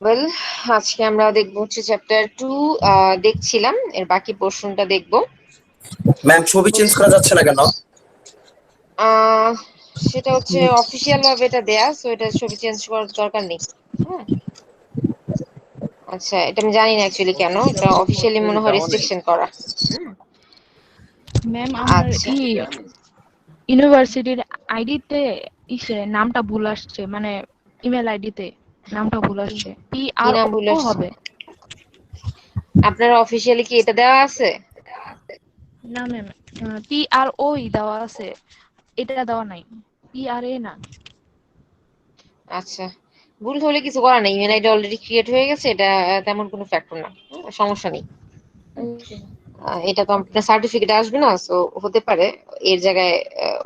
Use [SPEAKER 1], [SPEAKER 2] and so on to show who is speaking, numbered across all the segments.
[SPEAKER 1] Well, আজকে আমরা দেখবো হচ্ছে চ্যাপ্টার 2। দেখছিলাম, এর বাকি পোর্শনটা দেখবো।
[SPEAKER 2] ম্যাম, ছবি চেঞ্জ করা যাচ্ছে না কেন?
[SPEAKER 1] আহ সেটা হচ্ছে অফিসিয়াল ভাবে এটা দেয়া, সো এটা ছবি চেঞ্জ করার দরকার নেই। হ্যাঁ, আচ্ছা, এটা আমি জানি না অ্যাকচুয়ালি কেন এটা অফিসিয়ালি মনে হয় রেস্ট্রিকশন করা। হুম,
[SPEAKER 3] ম্যাম আমার
[SPEAKER 1] আচ্ছা,
[SPEAKER 3] ইউনিভার্সিটির আইডিতে নামটা ভুল আসছে, মানে ইমেল আইডিতে নামটা ভুল আসছে। পি
[SPEAKER 1] কি
[SPEAKER 3] আর
[SPEAKER 1] নাম ভুলে
[SPEAKER 3] ও
[SPEAKER 1] আসছে?
[SPEAKER 3] হবে।
[SPEAKER 1] আপনার অফিসিয়ালি কি এটা দেওয়া আছে?
[SPEAKER 3] না ম্যাম, পি আর ও দেওয়া আছে, এটা দেওয়া নাই। পি আর এ না।
[SPEAKER 1] আচ্ছা, ভুল হলে কিছু করার নেই, ইমেল আইডি অলরেডি ক্রিয়েট হয়ে গেছে, এটা তেমন কোনো ফ্যাক্টর না। সমস্যা নেই। এটা তো আপনার সার্টিফিকেট আসবে না, সো হতে পারে এর জায়গায়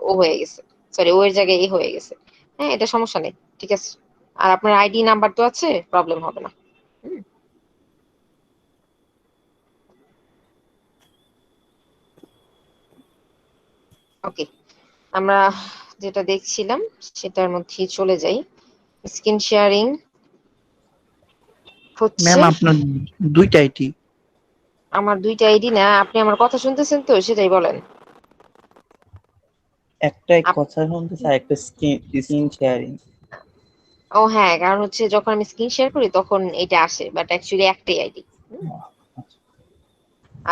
[SPEAKER 1] ও হয়ে গেছে, সরি ও এর জায়গায় এ হয়ে গেছে। হ্যাঁ, এটা সমস্যা নেই, ঠিক আছে। আর আপনার আইডি নাম্বার তো আছে, প্রবলেম হবে না। ওকে, আমরা যেটা দেখছিলাম সেটার মধ্যে চলে যাই। স্ক্রিন শেয়ারিং হচ্ছে।
[SPEAKER 4] ম্যাম, আপনার দুইটা আইটি।
[SPEAKER 1] আমার দুইটা আইডি না, আপনি আমার কথা শুনতেছেন তো, সেটাই বলেন।
[SPEAKER 4] একটা
[SPEAKER 1] আপ-
[SPEAKER 4] কথা শুনতেছে আর একটা স্ক্রিন শেয়ারিং।
[SPEAKER 1] ও হ্যাঁ, কারণ হচ্ছে যখন আমি স্ক্রিন শেয়ার করি তখন এটা আসে, বাট অ্যাকচুয়ালি একটাই আইডি।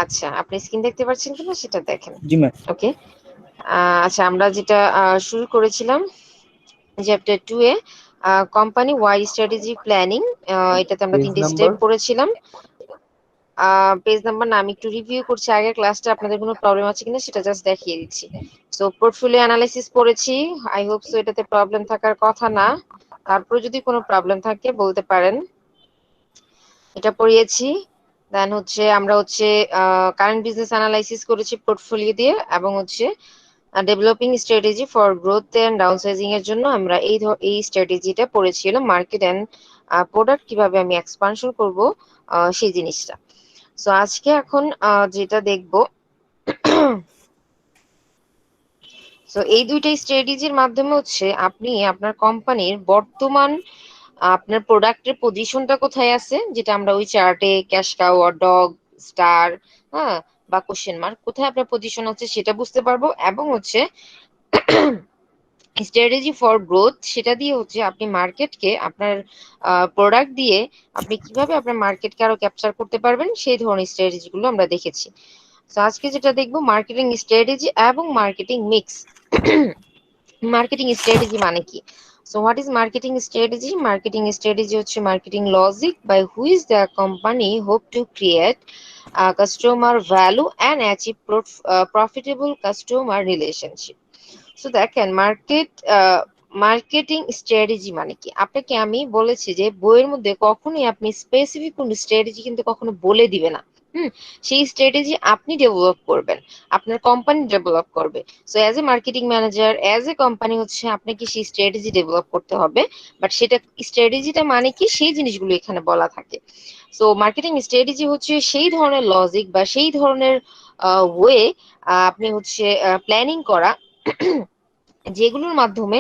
[SPEAKER 1] আচ্ছা, আপনি স্ক্রিন দেখতে পাচ্ছেন কিনা সেটা দেখেন।
[SPEAKER 4] জি ম্যাম।
[SPEAKER 1] ওকে, আচ্ছা, আমরা যেটা শুরু করেছিলাম চ্যাপ্টার 2 এ, কোম্পানি ওয়াইড স্ট্র্যাটেজি প্ল্যানিং, এটাতে আমরা
[SPEAKER 4] পেজ
[SPEAKER 1] 3টে
[SPEAKER 4] নাম্বার।
[SPEAKER 1] স্টেপ পড়েছিলাম। পেজ নাম্বার না, আমি একটু রিভিউ করছি আগের ক্লাসটা, আপনাদের কোনো প্রবলেম আছে কিনা সেটা জাস্ট দেখিয়ে দিচ্ছি। সো পোর্টফোলিও অ্যানালাইসিস পড়েছি, আই হোপ সো এটাতে প্রবলেম থাকার কথা না, তারপরে যদি কোনো প্রবলেম থাকে বলতে পারেন। এটা পড়িয়েছি। দেন হচ্ছে আমরা হচ্ছে কারেন্ট বিজনেস অ্যানালাইসিস করেছি পোর্টফোলিও দিয়ে, এবং হচ্ছে developing strategy for growth and downsizing এর জন্য আমরা এই স্ট্র্যাটেজিটা পড়েছিলাম, মার্কেট এন্ড প্রোডাক্ট কিভাবে আমি এক্সপানশন করব, সেই জিনিসটা। সো আজকে এখন যেটা দেখবো, সো এই দুইটাই স্ট্র্যাটেজির মাধ্যমে হচ্ছে আপনি আপনার কোম্পানির বর্তমান আপনার প্রোডাক্টের পজিশনটা কোথায় আছে, যেটা আমরা ওই চার্টে cash cow or dog star, হ্যাঁ, বা কোশ্চেন মার্ক, কোথায় আপনার পজিশন আছে সেটা বুঝতে পারবো, এবং হচ্ছে স্ট্র্যাটেজি ফর গ্রোথ, সেটা দিয়ে হচ্ছে আপনি মার্কেটকে আপনার প্রোডাক্ট দিয়ে আপনি কিভাবে আপনার মার্কেটকে আরো ক্যাপচার করতে পারবেন, সেই ধরনের স্ট্র্যাটেজি গুলো আমরা দেখেছি। তো আজকে যেটা দেখবো মার্কেটিং স্ট্র্যাটেজি এবং মার্কেটিং মিক্স। মার্কেটিং স্ট্র্যাটেজি মানে কি? So what is marketing strategy? Marketing strategy হচ্ছে marketing logic by which the company hope to create customer value and achieve profitable customer relationship. So দেখেন, মার্কেটিং স্ট্র্যাটেজি মানে কি, আপনাকে আমি বলেছি যে বইয়ের মধ্যে কখনোই আপনি স্পেসিফিক কোন স্ট্র্যাটেজি কিন্তু কখনো বলে দিবে না। হুম, সেই স্ট্র্যাটেজি আপনি ডেভেলপ করবেন, আপনার কোম্পানি ডেভেলপ করবে। So as a marketing manager, as a company হচ্ছে আপনাকে সেই স্ট্র্যাটেজি ডেভেলপ করতে হবে। বাট সেটা স্ট্র্যাটেজিটা মানে কি, সেই জিনিসগুলো এখানে বলা থাকে। সো মার্কেটিং স্ট্র্যাটেজি হচ্ছে সেই ধরনের লজিক বা সেই ধরনের ওয়ে আপনি হচ্ছে প্ল্যানিং করা, যেগুলোর মাধ্যমে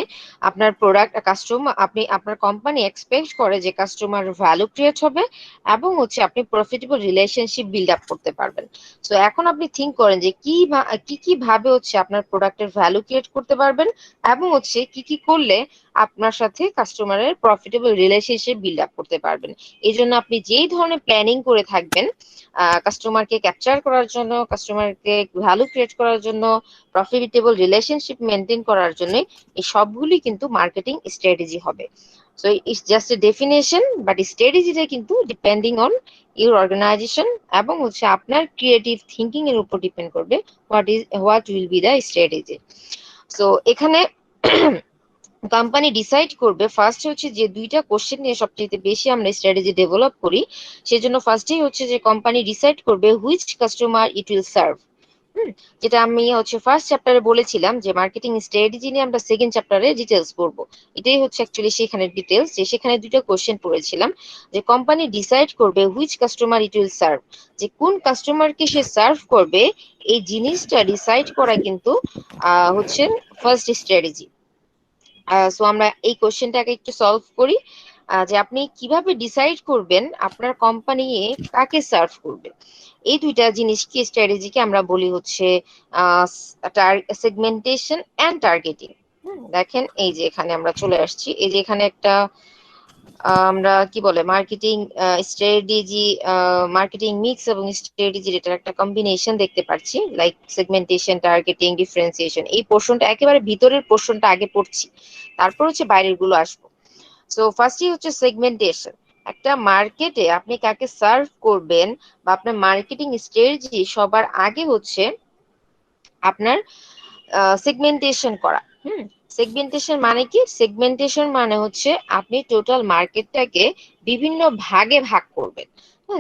[SPEAKER 1] আপনার প্রোডাক্ট কাস্টমার, আপনি আপনার কোম্পানি এক্সপেক্ট করে যে কাস্টমার ভ্যালু ক্রিয়েট হবে, এবং হচ্ছে আপনি প্রফিটেবল রিলেশনশিপ বিল্ড আপ করতে পারবেন। সো এখন আপনি থিঙ্ক করেন যে কি কি ভাবে হচ্ছে আপনার প্রোডাক্টের ভ্যালু ক্রিয়েট করতে পারবেন, এবং হচ্ছে কি কি করলে আপনার সাথে কাস্টমারের প্রফিটেবল রিলেশনশিপ বিল্ড আপ করতে পারবেন। এই জন্য আপনি যেই ধরনের প্ল্যানিং করে থাকবেন, কাস্টমারকে ক্যাপচার করার জন্য, কাস্টমারকে ভ্যালু ক্রিয়েট করার জন্য, প্রফিটেবল রিলেশনশিপ মেনটেন করার জন্য, এই সবগুলি কিন্তু মার্কেটিং স্ট্র্যাটেজি হবে। So it's just a definition, but স্ট্র্যাটেজিটা কিন্তু ডিপেন্ডিং অন ইউর অর্গানাইজেশন, এবং হচ্ছে আপনার ক্রিয়েটিভ থিঙ্কিং এর উপর ডিপেন্ড করবে what will be the strategy. So এখানে কোম্পানি ডিসাইড করবে, ফার্স্ট হচ্ছে যে দুইটা কোশ্চেন নিয়ে সবচেয়ে বেশি আমরা স্ট্র্যাটেজি ডেভেলপ করি, সেজন্য ফার্স্টেই হচ্ছে যে কোম্পানি ডিসাইড করবে which customer it will serve. হুম, যেটা আমি হচ্ছে ফার্স্ট চ্যাপ্টারে বলেছিলাম যে মার্কেটিং স্ট্র্যাটেজি নিয়ে আমরা সেকেন্ড চ্যাপ্টারে ডিটেলস পড়বো। এটাই হচ্ছে অ্যাকচুয়ালি সেখানে ডিটেলস, যে সেখানে দুটো কোশ্চেন পড়েছিলাম, যে কোম্পানি ডিসাইড করবে which customer it will serve, যে কোন কাস্টমারকে সে সার্ভ করবে, এই জিনিসটা ডিসাইড করা কিন্তু হচ্ছে ফার্স্ট স্ট্র্যাটেজি। সো আমরা এই কোশ্চেনটাকে একটু সলভ করি। যে আপনি কিভাবে ডিসাইড করবেন আপনার কোম্পানি কাকে সার্ভ করবে। এই দুইটা জিনিসকে স্ট্র্যাটেজিকে আমরা বলি হচ্ছে সেগমেন্টেশন অ্যান্ড টার্গেটিং। দেখেন এই যে এখানে আমরা চলে আসছি, এই যে এখানে একটা আমরা কি বলে মার্কেটিং স্ট্র্যাটেজি, মার্কেটিং মিক্স এবং স্ট্র্যাটেজির এটার একটা কম্বিনেশন দেখতে পাচ্ছি, লাইক সেগমেন্টেশন, টার্গেটিং, ডিফারেন্সিয়েশন। এই পোর্শনটা একেবারে ভিতরের পোর্শনটা আগে পড়ছি, তারপর হচ্ছে বাইরের গুলো আসবো। সো ফার্স্টই হচ্ছে সেগমেন্টেশন। একটা মার্কেটে আপনি কাকে সার্ভ করবেন বা আপনার মার্কেটিং স্ট্র্যাটেজি সবার আগে হচ্ছে আপনার সেগমেন্টেশন করা। সেগমেন্টেশন মানে কি? সেগমেন্টেশন মানে হচ্ছে আপনি টোটাল মার্কেটটাকে বিভিন্ন ভাগে ভাগ করবেন।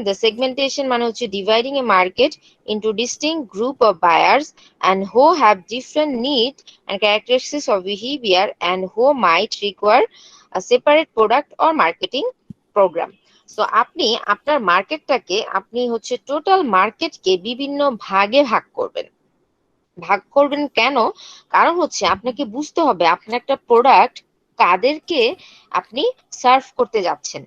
[SPEAKER 1] দ্য সেগমেন্টেশন মানে হচ্ছে dividing a market into distinct group of buyers and who have different needs and characteristics of behavior and who might require a separate product or marketing program. So আপনি আপনার মার্কেটটাকে আপনি হচ্ছে টোটাল মার্কেটকে বিভিন্ন ভাগে ভাগ করবেন। ভাগ করবেন কেন? কারণ হচ্ছে আপনাকে বুঝতে হবে আপনার একটা প্রোডাক্ট কাদেরকে আপনি সার্ভ করতে যাচ্ছেন,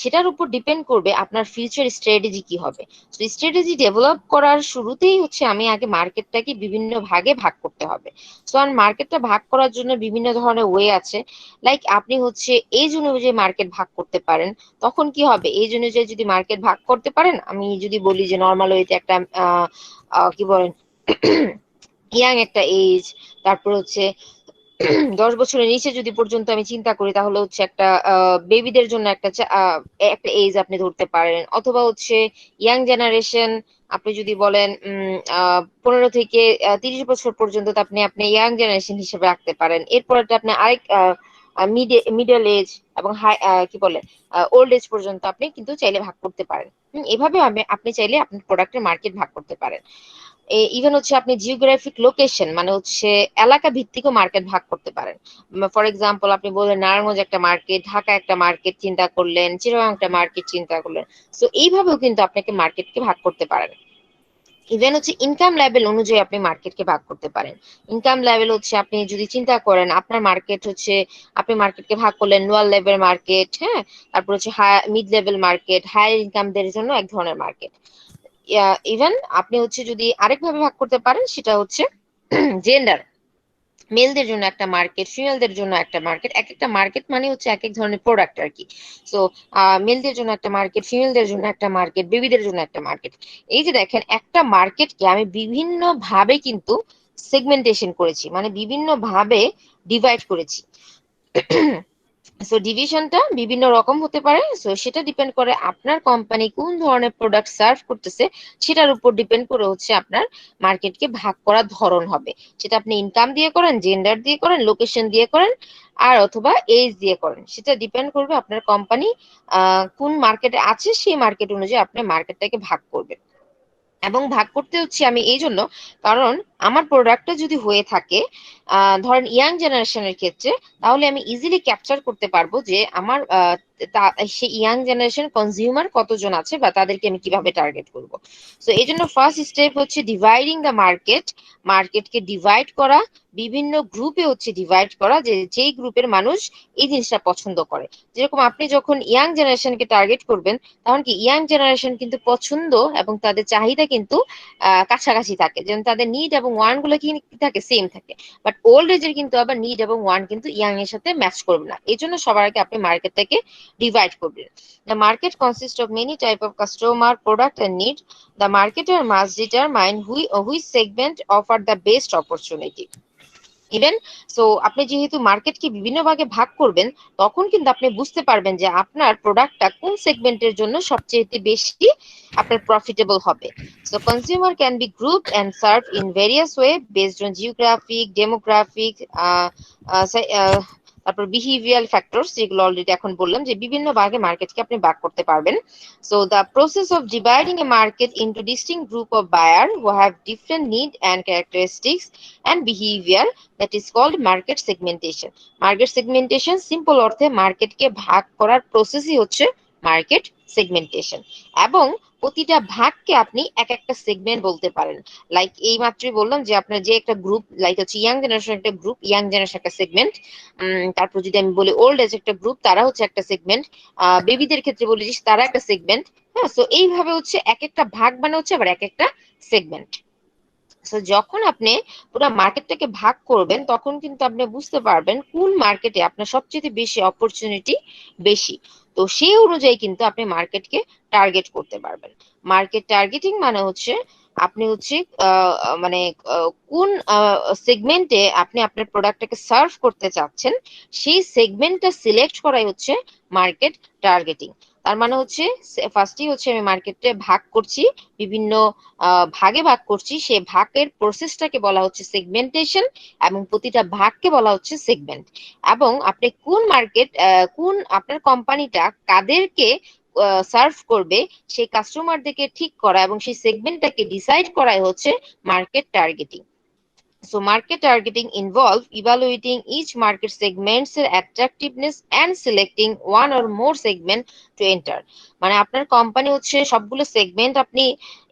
[SPEAKER 1] সেটার উপর ডিপেন্ড করবে আপনার ফিউচার স্ট্র্যাটেজি কি হবে। তো স্ট্র্যাটেজি ডেভেলপ করার শুরুতেই হচ্ছে আমি আগে মার্কেটটাকে বিভিন্ন ভাগে ভাগ করতে হবে। সো আর মার্কেটটা ভাগ করার জন্য বিভিন্ন ধরনের ওয়ে আছে, লাইক আপনি হচ্ছে এজ অনুযায়ী মার্কেট ভাগ করতে পারেন। তখন কি হবে, এজ অনুযায়ী যদি মার্কেট ভাগ করতে পারেন, আমি যদি বলি যে নর্মাল ওয়েতে একটা কি বলেন ইয়াং একটা এজ, তারপর হচ্ছে 10 বছরের নিচে যদি পর্যন্ত আমি চিন্তা করি তাহলে হচ্ছে একটা বেবিদের জন্য একটা এজ আপনি ধরতে পারেন, অথবা হচ্ছে ইয়াং জেনারেশন আপনি যদি বলেন 15 থেকে 30 বছর পর্যন্ত তো আপনি আপনি ইয়াং জেনারেশন হিসেবে রাখতে পারেন। এরপর আপনি আরেক মিডল এজ এবং হাই কি বলে ওল্ড এজ পর্যন্ত আপনি কিন্তু চাইলে ভাগ করতে পারেন। এভাবে আপনি চাইলে আপনার প্রোডাক্টের মার্কেট ভাগ করতে পারেন। ইভেন হচ্ছে আপনি জিওগ্রাফিক লোকেশন মানে হচ্ছে এলাকা ভিত্তিকও মার্কেট ভাগ করতে পারেন। ফর এক্সাম্পল আপনি বললেন নারায়ণগঞ্জ একটা মার্কেট, ঢাকা একটা মার্কেট চিন্তা করলেন, চিটাগাং একটা মার্কেট চিন্তা করলেন। সো এইভাবেও কিন্তু আপনাকে মার্কেটকে ভাগ করতে পারেন। ইভেন হচ্ছে ইনকাম লেভেল অনুযায়ী আপনি মার্কেটকে ভাগ করতে পারেন। ইনকাম লেভেল হচ্ছে আপনি যদি চিন্তা করেন আপনার মার্কেট হচ্ছে, আপনি মার্কেটকে ভাগ করলেন লোয়ার লেভেল মার্কেট, হ্যাঁ, তারপর হচ্ছে মিড লেভেল মার্কেট, হায়ার ইনকামদের জন্য এক ধরনের মার্কেট। ইভেন আপনি হচ্ছে যদি আরেকভাবে ভাগ করতে পারেন সেটা হচ্ছে জেন্ডার, মেলদের জন্য একটা মার্কেট, ফিমেলদের জন্য একটা মার্কেট। এক একটা মার্কেট মানে হচ্ছে এক এক ধরনের প্রোডাক্ট আর কি। সো মেলদের জন্য একটা মার্কেট, ফিমেলদের জন্য একটা মার্কেট, বেবিদের জন্য একটা মার্কেট। এই যে দেখেন একটা মার্কেটকে আমি বিভিন্ন ভাবে কিন্তু সেগমেন্টেশন করেছি, মানে বিভিন্ন ভাবে ডিভাইড করেছি। সো ডিভিশনটা বিভিন্ন রকম হতে পারে। সো সেটা ডিপেন্ড করে আপনার কোম্পানি কোন ধরনের প্রোডাক্ট সার্ভ করতেছে, সেটার উপর ডিপেন্ড করে হচ্ছে আপনার মার্কেটকে ভাগ করার ধরন হবে। সেটা আপনি ইনকাম দিয়ে করেন, জেন্ডার দিয়ে করেন, লোকেশন দিয়ে করেন, আর অথবা এজ দিয়ে করেন, সেটা ডিপেন্ড করবে আপনার কোম্পানি কোন মার্কেটে আছে, সেই মার্কেট অনুযায়ী আপনি মার্কেটটাকে ভাগ করবেন। এবং ভাগ করতে হচ্ছে আমি এই জন্য, কারণ আমার প্রোডাক্টটা যদি হয়ে থাকে ধরেন ইয়াং জেনারেশনের ক্ষেত্রে, তাহলে আমি ইজিলি ক্যাপচার করতে পারবো যে আমার সেই ইয়াং জেনারেশন কনজিউমার কতজন আছে বা তাদেরকে আমি কিভাবে টার্গেট করব। সো এই জন্য ফার্স্ট স্টেপ হচ্ছে ডিভাইডিং দ্য মার্কেট, মার্কেটকে ডিভাইড করা, বিভিন্ন গ্রুপে হচ্ছে ডিভাইড করা, যে যেই গ্রুপের মানুষ এই জিনিসটা পছন্দ করে। যেরকম আপনি যখন ইয়াং জেনারেশনকে টার্গেট করবেন, তখন কি ইয়াং জেনারেশন কিন্তু পছন্দ এবং তাদের চাহিদা কিন্তু কাছাকাছি থাকে, যেমন তাদের নিড এবং ওয়ান গুলো কি থাকে, সেম থাকে। বাট ওল্ড এজের কিন্তু আবার নিড এবং ওয়ান কিন্তু ইয়াং এর সাথে ম্যাচ করবে না। এই জন্য সবার আগে আপনি মার্কেটটাকে ডিভাইড করবেন। The market consists of many type of customer, product and need. The marketer must determine which segment offer the best opportunity. Even so আপনি যেহেতু মার্কেটকে বিভিন্ন ভাগে ভাগ করবেন, তখন কিন্তু আপনি বুঝতে পারবেন যে আপনার প্রোডাক্টটা কোন সেগমেন্টের জন্য সবচেয়ে বেশি আপনার প্রফিটেবল হবে। So consumer can be group and serve in various way based on geographic, demographic, তারপর বিহেভিয়ারাল ফ্যাক্টরস, যেগুলো অলরেডি এখন বললাম যে বিভিন্ন ভাগে মার্কেটকে আপনি ভাগ করতে পারবেন। So the process of dividing a market into distinct group of buyer who have different need and characteristics and behavior, that is called market segmentation. Market segmentation simple অর্থে মার্কেটকে ভাগ করার প্রসেসই হচ্ছে মার্কেট সেগমেন্টেশন। এবং প্রতিটা ভাগকে আপনি এক একটা সেগমেন্ট বলতে পারেন। লাইক এই মাত্রই বললাম যে আপনার যে একটা গ্রুপ, লাইক হচ্ছে ইয়াং জেনারেশন একটা গ্রুপ, ইয়াং জেনারেশন একটা সেগমেন্ট। তারপর যদি আমি বলি ওল্ড এজ একটা গ্রুপ, তারা হচ্ছে একটা সেগমেন্ট। বেবিদের ক্ষেত্রে বলি যে তারা একটা সেগমেন্ট। হ্যাঁ, সো এইভাবে হচ্ছে এক একটা ভাগ মানে হচ্ছে আবার এক একটা সেগমেন্ট। সো যখন আপনি পুরো মার্কেটটাকে ভাগ করবেন তখন কিন্তু আপনি বুঝতে পারবেন কোন মার্কেটে আপনার সবচেয়ে বেশি অপরচুনিটি বেশি। তো সেই অনুযায়ী কিন্তু আপনি মার্কেটকে টার্গেট করতে পারবেন। মার্কেট টার্গেটিং মানে হচ্ছে আপনি হচ্ছে মানে কোন সেগমেন্টে আপনি আপনার প্রোডাক্টটাকে সার্ভ করতে চাচ্ছেন, সেই সেগমেন্টটা সিলেক্ট করাই হচ্ছে মার্কেট টার্গেটিং। তার মানে হচ্ছে ফার্স্টই হচ্ছে আমি মার্কেটে ভাগ করছি, বিভিন্ন ভাগে ভাগ করছি, সেই ভাগের প্রসেসটাকে বলা হচ্ছে সেগমেন্টেশন, এবং প্রতিটা ভাগকে বলা হচ্ছে সেগমেন্ট। এবং আপনি কোন মার্কেট, কোন আপনার কোম্পানিটা কাদেরকে সার্ভ করবে সেই কাস্টমারদেরকে ঠিক করা এবং সেই সেগমেন্টটাকে ডিসাইড করাই হচ্ছে market targeting. So market targeting involve evaluating each market segment's attractiveness and selecting one or more segment to enter. মানে আপনার কোম্পানি হচ্ছে সবগুলো সেগমেন্ট আপনি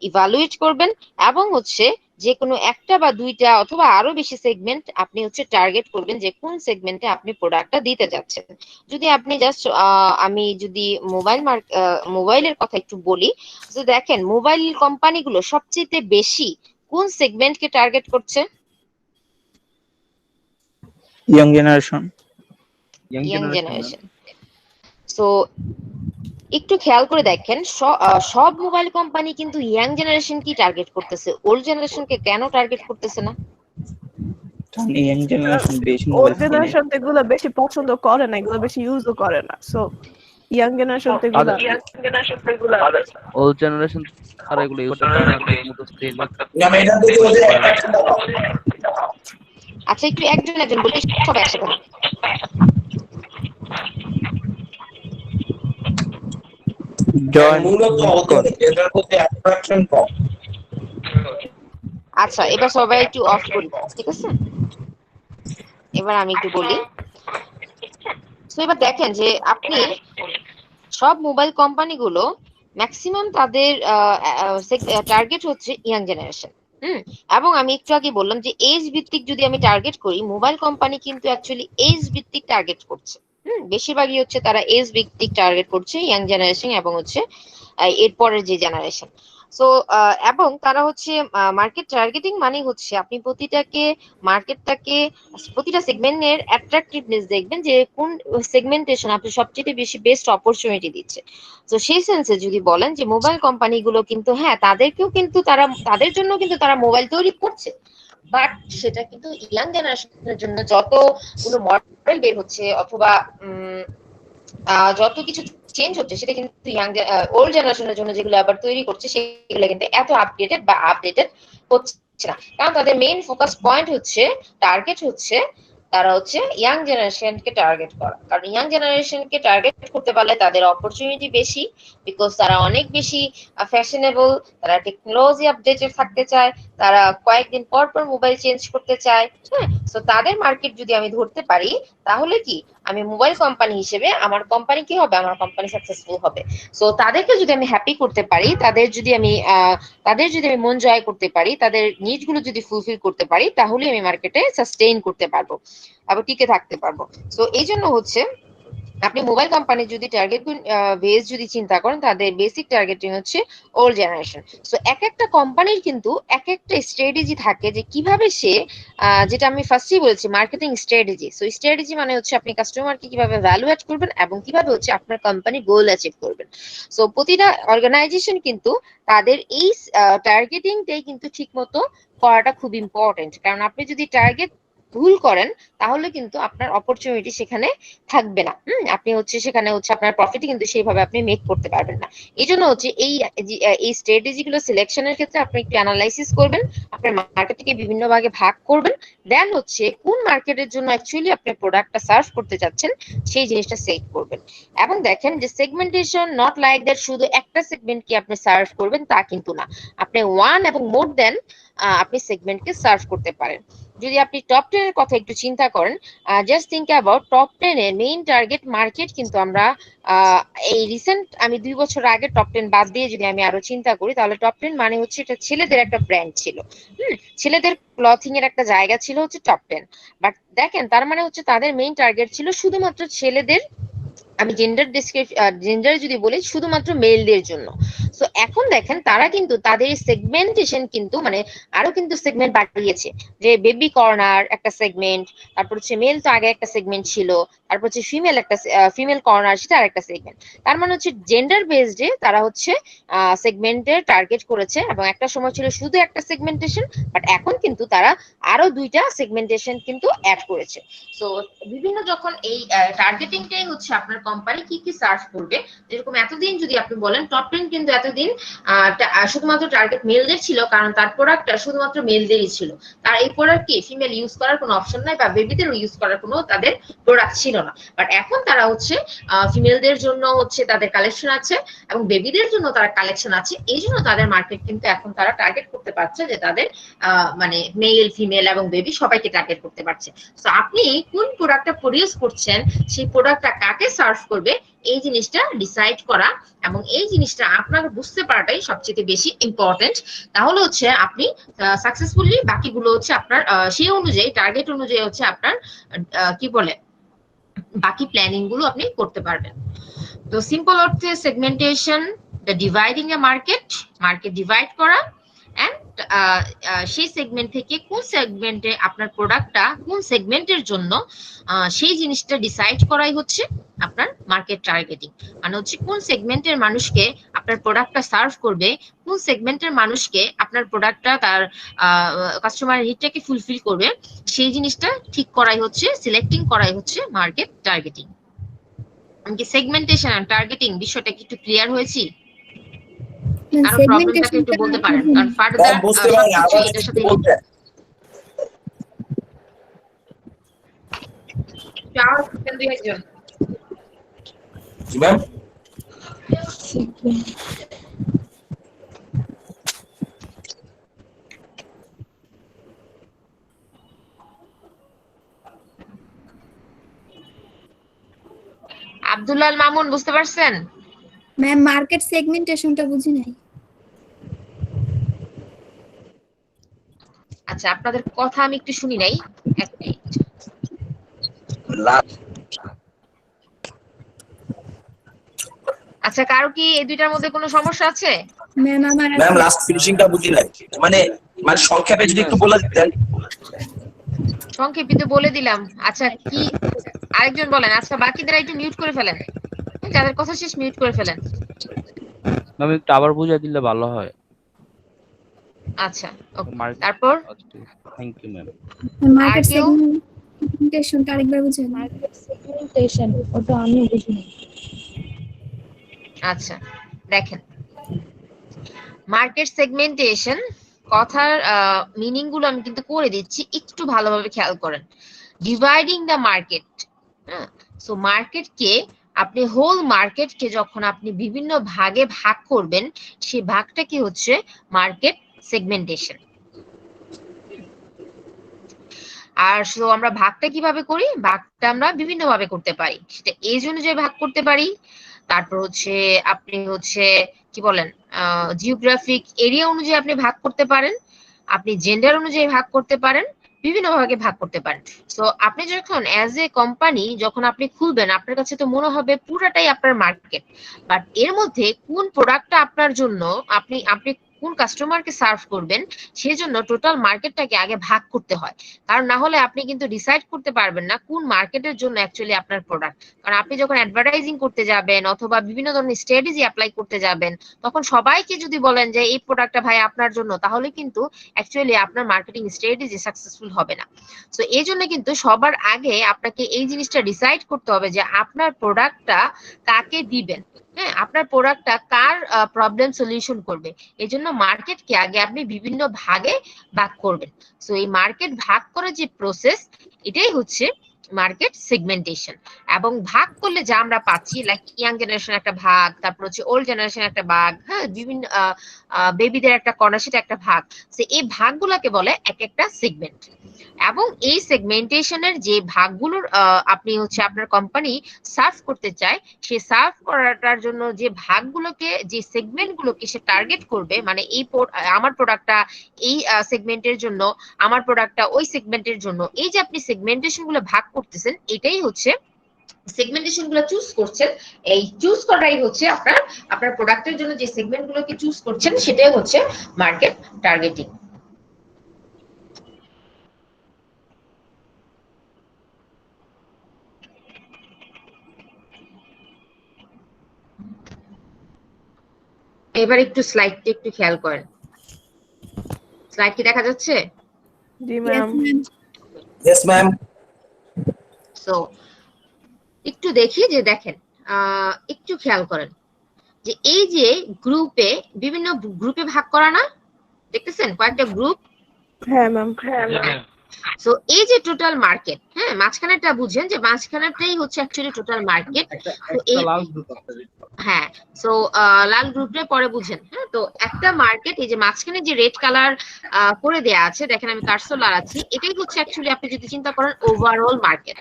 [SPEAKER 1] ইভালুয়েট করবেন এবং হচ্ছে যে কোনো একটা বা দুইটা অথবা আরো বেশি সেগমেন্ট আপনি হচ্ছে টার্গেট করবেন যে কোন সেগমেন্টে আপনি প্রোডাক্টটা দিতে যাচ্ছেন। যদি আপনি জাস্ট আমি যদি মোবাইলের কথা একটু বলি, তো দেখেন মোবাইল কোম্পানিগুলো সবচেয়ে বেশি কোন সেগমেন্টকে টার্গেট করছে?
[SPEAKER 4] Young generation.
[SPEAKER 1] Young generation. So একটু খেয়াল করে দেখেন সব মোবাইল কোম্পানি কিন্তু ইয়াং জেনারেশন কি টার্গেট করতেছে, ওল্ড জেনারেশনকে কেন টার্গেট করতেছে না?
[SPEAKER 4] কারণ ইয়াং জেনারেশন বেশি
[SPEAKER 5] ওল্ড
[SPEAKER 4] মোবাইল কিনে।
[SPEAKER 5] জেনারেশন তো এগুলো বেশি পছন্দ করে না, এগুলো বেশি ইউজও করে না। সো ইয়াং জেনারেশন তো এগুলো
[SPEAKER 6] ওল্ড জেনারেশন তারা এগুলো ইউজ করে না, ঠিকমতো সেল
[SPEAKER 1] আচ্ছা, একটু একজন একজন বলে সব একসাথে না।
[SPEAKER 2] মূলত ওদের এটার প্রতি অ্যাট্রাকশন কম।
[SPEAKER 1] আচ্ছা, এবার সবাই একটু অফ করি, ঠিক আছে? এবার আমি একটু বলি। তো এবার দেখেন যে আপনি সব মোবাইল কোম্পানিগুলো ম্যাক্সিমাম তাদের টার্গেট হচ্ছে ইয়াং জেনারেশন। এবং আমি একটু আগে বললাম যে এজ ভিত্তিক যদি আমি টার্গেট করি, মোবাইল কোম্পানি কিন্তু অ্যাকচুয়ালি এজ ভিত্তিক টার্গেট করছে। বেশিরভাগই হচ্ছে তারা এজ ভিত্তিক টার্গেট করছে, ইয়াং জেনারেশন এবং হচ্ছে এরপরের যে জেনারেশন। সো এবং তারা হচ্ছে মার্কেট টার্গেটিং মানে হচ্ছে আপনি প্রতিটা সেগমেন্টের অ্যাট্রাকটিভনেস দেখবেন যে কোন সেগমেন্টেশন আপনি সবচেয়ে বেশি বেস্ট অপরচুনিটি দিচ্ছে। তো সেই সেন্সে যদি বলেন যে মোবাইল কোম্পানিগুলো কিন্তু হ্যাঁ তাদেরকেও কিন্তু তাদের জন্য কিন্তু তারা মোবাইল তৈরি করছে, বাট সেটা কিন্তু ইয়াং জেনারেশনের জন্য যতগুলো মডেল বের হচ্ছে অথবা যত কিছু চেঞ্জ হচ্ছে সেটা কিন্তু ওল্ড জেনারেশনের জন্য যেগুলো আবার তৈরি করছে সেগুলো কিন্তু এত আপডেটেড হচ্ছে না। কারণ তাদের মেইন ফোকাস পয়েন্ট হচ্ছে, টার্গেট হচ্ছে তারা হচ্ছে ইয়াং জেনারেশনকে টার্গেট করা। কারণ ইয়াং জেনারেশনকে টার্গেট করতে পারলে তাদের অপরচুনিটি বেশি, বিকজ তারা অনেক বেশি ফ্যাশনেবল, তারা টেকনোলজি আপডেটেড থাকতে চায়, তারা কয়েকদিন পর পর মোবাইল চেঞ্জ করতে চায়। হ্যাঁ, সো তাদের মার্কেট যদি আমি ধরতে পারি তাহলে কি আমি মোবাইল কোম্পানি হিসেবে আমার কোম্পানি কি হবে, আমার কোম্পানি সাকসেসফুল হবে। সো তাদেরকে যদি আমি হ্যাপি করতে পারি, তাদের যদি আমি মন জয় করতে পারি, তাদের নিড গুলো যদি ফুলফিল করতে পারি, তাহলে আমি মার্কেটে সাস্টেইন করতে পারবো, আবার টিকে থাকতে পারবো। সো এই জন্য হচ্ছে আপনি মোবাইল কোম্পানি যদি টার্গেট বেস যদি চিন্তা করেন, তাদের বেসিক টার্গেটিং হচ্ছে ওল্ড জেনারেশন। সো এক একটা কোম্পানির কিন্তু এক একটা স্ট্র্যাটেজি থাকে যে কিভাবে সে যেটা আমি ফার্স্টেই বলেছি মার্কেটিং স্ট্র্যাটেজি। সো স্ট্র্যাটেজি মানে হচ্ছে আপনি কাস্টমারকে কিভাবে ভ্যালু অ্যাড করবেন এবং কিভাবে হচ্ছে আপনার কোম্পানি গোল অ্যাচিভ করবেন। সো প্রতিটা অর্গানাইজেশন কিন্তু তাদের এই টার্গেটিংটাই কিন্তু ঠিক মতো করাটা খুব ইম্পর্টেন্ট। কারণ আপনি যদি টার্গেট ভুল করেন তাহলে কিন্তু আপনার অপরচুনিটি সেখানে থাকবে না। আপনি হচ্ছে সেখানে হচ্ছে আপনার প্রফিট কিন্তু সেইভাবে আপনি মেক করতে পারবেন না। এই জন্য হচ্ছে এই স্ট্র্যাটেজি গুলো সিলেকশনের ক্ষেত্রে আপনি একটু অ্যানালাইসিস করবেন, আপনার মার্কেটকে বিভিন্ন ভাগে ভাগ করবেন, দেন হচ্ছে কোন মার্কেটের জন্য অ্যাকচুয়ালি আপনি প্রোডাক্টটা সার্ভ করতে চাচ্ছেন সেই জিনিসটা সেট করবেন। এবং দেখেন যে সেগমেন্টেশন নট লাইক দ্যাট শুধু একটা সেগমেন্ট কি আপনি সার্ভ করবেন তা কিন্তু না, আপনি ওয়ান এবং মোর দেন আপনি সেগমেন্টকে সার্ভ করতে পারেন। যদি আপনি টপ 10 এর কথা একটু চিন্তা করেন, জাস্ট থিঙ্ক অ্যাবাউট টপ 10 এর মেইন টার্গেট মার্কেট কিন্তু আমরা এই রিসেন্ট আমি 2 বছর আগে টপ 10 বাদ দিয়ে যদি আমি আরো চিন্তা করি, তাহলে টপ 10 মানে হচ্ছে এটা ছেলেদের একটা ব্র্যান্ড ছিল। ছেলেদের ক্লথিং এর একটা জায়গা ছিল হচ্ছে টপ 10। বাট দেখেন, তার মানে হচ্ছে তাদের মেইন টার্গেট ছিল শুধুমাত্র ছেলেদের, আমি জেন্ডার যদি বলি শুধুমাত্র মেলদের জন্য। সো এখন দেখেন তারা কিন্তু তাদের সেগমেন্টেশন কিন্তু মানে আরো কিন্তু সেগমেন্ট বাড়িয়েছে, যে বেবি কর্নার একটা সেগমেন্ট, তারপর হচ্ছে মেল তো আগে একটা সেগমেন্ট ছিল, তারপর হচ্ছে ফিমেল কর্নার সেটা আরেকটা সেগমেন্ট। তার মানে হচ্ছে জেন্ডার বেসডে তারা হচ্ছে সেগমেন্টের টার্গেট করেছে, এবং একটা সময় ছিল শুধু একটা সেগমেন্টেশন, বাট এখন কিন্তু তারা আরো 2টা সেগমেন্টেশন কিন্তু অ্যাড করেছে। সো বিভিন্ন যখন এই টার্গেটিংটাই হচ্ছে আপনার কোম্পানি কি কি সার্চ করবে, যেরকম এতদিন যদি আপনি বলেন টপ 10 কিন্তু এতদিন শুধুমাত্র টার্গেট মেলদের ছিল, কারণ তার প্রোডাক্টটা শুধুমাত্র মেলদেরই ছিল। তার এই প্রোডাক্ট কি ফিমেল ইউজ করার কোনো অপশন নাই, বা বেবিদেরও ইউজ করার কোনো তাদের প্রোডাক্ট ছিল না। বাট এখন তারা হচ্ছে ফিমেলদের জন্য হচ্ছে তাদের কালেকশন আছে, এবং বেবিদের জন্য তারা কালেকশন আছে। এই জন্য তাদের মার্কেট কিন্তু এখন তারা টার্গেট করতে পারছে, যে তাদের মানে মেল ফিমেল এবং বেবি সবাইকে টার্গেট করতে পারছে। তো আপনি কোন প্রোডাক্টটা প্রডিউস করছেন, সেই প্রোডাক্টটা কাকে সার্ভ করবে, এই জিনিসটা ডিসাইড করা এবং এই জিনিসটা আপনার বুঝতে পারাটাই সবচেয়ে বেশি ইম্পর্টেন্ট। তাহলে হচ্ছে আপনি সাকসেসফুলি বাকিগুলো হচ্ছে আপনার সেই অনুযায়ী টার্গেট অনুযায়ী হচ্ছে আপনার কি বলে বাকি প্ল্যানিং গুলো আপনি করতে পারবেন। তো সিম্পল অর্থে segmentation, the dividing a market divide করা, এন্ড সেই সেগমেন্ট থেকে কোন সেগমেন্টে আপনার প্রোডাক্টটা কোন সেগমেন্টের জন্য, সেই জিনিসটা ডিসাইড করাই হচ্ছে আপনার মার্কেট টার্গেটিং। মানে হচ্ছে কোন সেগমেন্টের মানুষকে আপনার প্রোডাক্টটা সার্ভ করবে, কোন সেগমেন্টের মানুষকে আপনার প্রোডাক্টটা তার কাস্টমার হিটটাকে ফুলফিল করবে, সেই জিনিসটা ঠিক করাই হচ্ছে, সিলেক্টিং করাই হচ্ছে মার্কেট টার্গেটিং। আমি কি সেগমেন্টেশন আর টার্গেটিং বিষয়টা কি একটু ক্লিয়ার হয়েছি? কারো প্রবলেমটাকে একটু বলতে পারেন, কারণ ফার্দার
[SPEAKER 2] বুঝতে পারি
[SPEAKER 1] সবকিছু
[SPEAKER 2] আবার
[SPEAKER 1] এটার সাথে
[SPEAKER 2] বলবেন
[SPEAKER 1] একজন
[SPEAKER 2] জি ম্যাম।
[SPEAKER 1] আব্দুল্লাহ মামুন বুঝতে পারছেন?
[SPEAKER 7] ম্যাম মার্কেট সেগমেন্টেশনটা বুঝি নাই।
[SPEAKER 1] আচ্ছা, আপনাদের কথা আমি একটু শুনি নাই, এক মিনিট। আচ্ছা, কারো কি এই দুইটার মধ্যে কোনো সমস্যা আছে?
[SPEAKER 7] ম্যাম আমার
[SPEAKER 2] ম্যাম লাস্ট ফিনিশিংটা বুঝি নাই, মানে মানে সংক্ষেপে যদি একটু বলে দিতেন।
[SPEAKER 1] সংক্ষেপিত বলে দিলাম। আচ্ছা, কি আরেকজন বলেন। আচ্ছা, বাকিদের একটু মিউট করে ফেলেন, যাদের কথা শেষ মিউট করে ফেলেন।
[SPEAKER 6] ম্যাম একটু আবার বুঝিয়ে দিলে ভালো হয়।
[SPEAKER 1] আচ্ছা, ওকে, তারপর
[SPEAKER 6] থ্যাংক ইউ ম্যাম।
[SPEAKER 7] মার্কেট
[SPEAKER 1] আর কেউ?
[SPEAKER 7] সেগমেন্টেশনটা আরেকবার বুঝান।
[SPEAKER 3] মার্কেট সেগমেন্টেশন ওটা আমি বুঝিনি।
[SPEAKER 1] আচ্ছা, দেখেন, মার্কেট সেগমেন্টেশন কথার মিনিং গুলো আমি কিন্তু করে দিচ্ছি, একটু ভালোভাবে খেয়াল করেন। ডিভাইডিং দ্য মার্কেট, সো মার্কেটকে আপনি হোল মার্কেটকে যখন আপনি বিভিন্ন ভাগে ভাগ করবেন, সেই ভাগটা কি হচ্ছে মার্কেট সেগমেন্টেশন। আর সো আমরা ভাগটা কিভাবে করি, ভাগটা আমরা বিভিন্ন ভাবে করতে পারি। সেটা এজ অনুযায়ী ভাগ করতে পারি, তারপর হচ্ছে আপনি হচ্ছে কি বলেন জিওগ্রাফিক এরিয়া অনুযায়ী আপনি ভাগ করতে পারেন, আপনি জেন্ডার অনুযায়ী ভাগ করতে পারেন, বিভিন্ন ভাগে ভাগ করতে পারেন। সো আপনি যখন অ্যাজ এ কোম্পানি যখন আপনি খুলবেন, আপনার কাছে তো মনে হবে পুরাটাই আপনার মার্কেট, বাট এর মধ্যে কোন প্রোডাক্টটা আপনার জন্য, আপনি আপনি কোন কাস্টমারকে সার্ভ করবেন, সেজন্য টোটাল মার্কেটটাকে আগে ভাগ করতে হয়। কারণ না হলে আপনি কিন্তু ডিসাইড করতে পারবেন না কোন মার্কেটের জন্য অ্যাকচুয়ালি আপনার প্রোডাক্ট। কারণ আপনি যখন অ্যাডভার্টাইজিং করতে যাবেন অথবা বিভিন্ন ধরনের স্ট্র্যাটেজি অ্যাপ্লাই করতে যাবেন, তখন সবাইকে যদি বলেন যে এই প্রোডাক্টটা ভাই আপনার জন্য, তাহলে কিন্তু অ্যাকচুয়ালি আপনার মার্কেটিং স্ট্র্যাটেজি সাকসেসফুল হবে না। সো এই জন্য কিন্তু সবার আগে আপনাকে এই জিনিসটা ডিসাইড করতে হবে যে আপনার প্রোডাক্টটা কাকে দিবেন। হ্যাঁ, আপনার প্রোডাক্টটা কার প্রবলেম সলিউশন করবে। এই জন্য মার্কেটকে আগে আপনি বিভিন্ন ভাগে ভাগ করবেন। সো এই মার্কেট ভাগ করার যে প্রসেস, এটাই হচ্ছে মার্কেট সেগমেন্টেশন। এবং ভাগ করলে যা আমরা পাচ্ছি, লাইক ইয়াং জেনারেশন একটা ভাগ, তারপর হচ্ছে ওল্ড জেনারেশন একটা ভাগ, হ্যাঁ, বিভিন্ন বেবিদের একটা কর্নার, সেটা একটা ভাগ। তো এই ভাগগুলোকে বলে এক একটা সেগমেন্ট। এবং এই সেগমেন্টেশনের যে ভাগগুলোর আপনি হচ্ছে আপনার কোম্পানি সার্ভ করতে চায়, সে সার্ভ করাটার জন্য যে ভাগগুলোকে, যে সেগমেন্টগুলোকে সে টার্গেট করবে, মানে এই আমার প্রোডাক্টটা এই সেগমেন্টের জন্য, আমার প্রোডাক্টটা ওই সেগমেন্টের জন্য, এই যে আপনি সেগমেন্টেশন গুলো ভাগ করতেছেন, এটাই হচ্ছে সেগমেন্টেশন গুলো চুজ করছেন। এই চুজ করাই হচ্ছে আপনার প্রোডাক্টের জন্য যে সেগমেন্ট গুলোকে চুজ করছেন, সেটাই হচ্ছে মার্কেট টার্গেটিং। এবার একটু স্লাইডটা একটু খেয়াল করেন। স্লাইড কি দেখা যাচ্ছে?
[SPEAKER 5] জি
[SPEAKER 7] Yes,
[SPEAKER 5] ma'am.
[SPEAKER 7] ma'am.
[SPEAKER 2] Yes ma'am.
[SPEAKER 1] So একটু দেখি যে, দেখেন, একটু খেয়াল করেন যে এই যে গ্রুপে, বিভিন্ন গ্রুপে ভাগ করা না, দেখতেছেন কয়েকটা গ্রুপ।
[SPEAKER 5] হ্যাঁ ম্যাম।
[SPEAKER 1] সো এই যে টোটাল মার্কেট, হ্যাঁ, মাঝখানেরটা বুঝেন যে মাঝখানেরটাই হচ্ছে অ্যাকচুয়ালি টোটাল মার্কেট। তো এই, হ্যাঁ, সো লাল গ্রুপটা পরে বুঝেন। হ্যাঁ, তো একটা মার্কেট, এই যে মাঝখানে যে রেড কালার করে দেয়া আছে, দেখেন আমি কার্সর লাগাচ্ছি, এটাই হচ্ছে অ্যাকচুয়ালি আপনি যদি চিন্তা করেন ওভারঅল মার্কেট।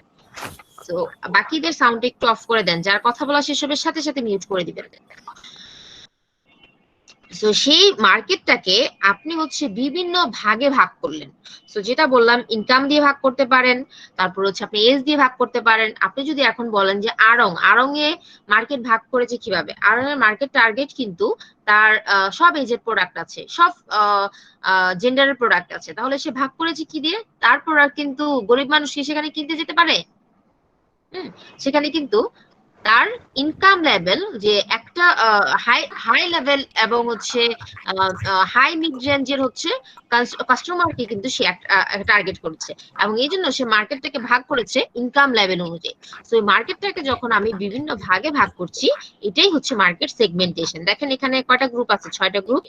[SPEAKER 1] তো বাকিদের সাউন্ড একটু অফ করে দেন, যার কথা বলা শেষ হবে সাথে সাথে মিউট করে দিবেন। সো সেই মার্কেটটাকে আপনি হচ্ছে বিভিন্ন ভাগে ভাগ করলেন। সো যেটা বললাম, ইনকাম দিয়ে ভাগ করতে পারেন, তারপর হচ্ছে আপনি এজ দিয়ে ভাগ করতে পারেন। আপনি যদি এখন বলেন যে আড়ং এ মার্কেট ভাগ করেছে কিভাবে, আড়ং এর মার্কেট টার্গেট কিন্তু তার সব এজের প্রোডাক্ট আছে, সব জেন্ডারের প্রোডাক্ট আছে, তাহলে সে ভাগ করেছে কি দিয়ে? তার প্রোডাক্ট কিন্তু গরিব মানুষ কি সেখানে কিনতে যেতে পারে? সেখানে কিন্তু তার ইনকাম লেভেল, যে একটা হাই লেভেল এবং হচ্ছে হাই মিড রেঞ্জের হচ্ছে কাস্টমারকে কিন্তু সে টার্গেট করছে, এবং এই জন্য সে মার্কেটটাকে ভাগ করেছে ইনকাম লেভেল অনুযায়ী। তো এই মার্কেটটাকে যখন আমি বিভিন্ন ভাগে ভাগ করছি, এটাই হচ্ছে মার্কেট সেগমেন্টেশন। দেখেন এখানে কয়টা গ্রুপ আছে? 6টা গ্রুপ।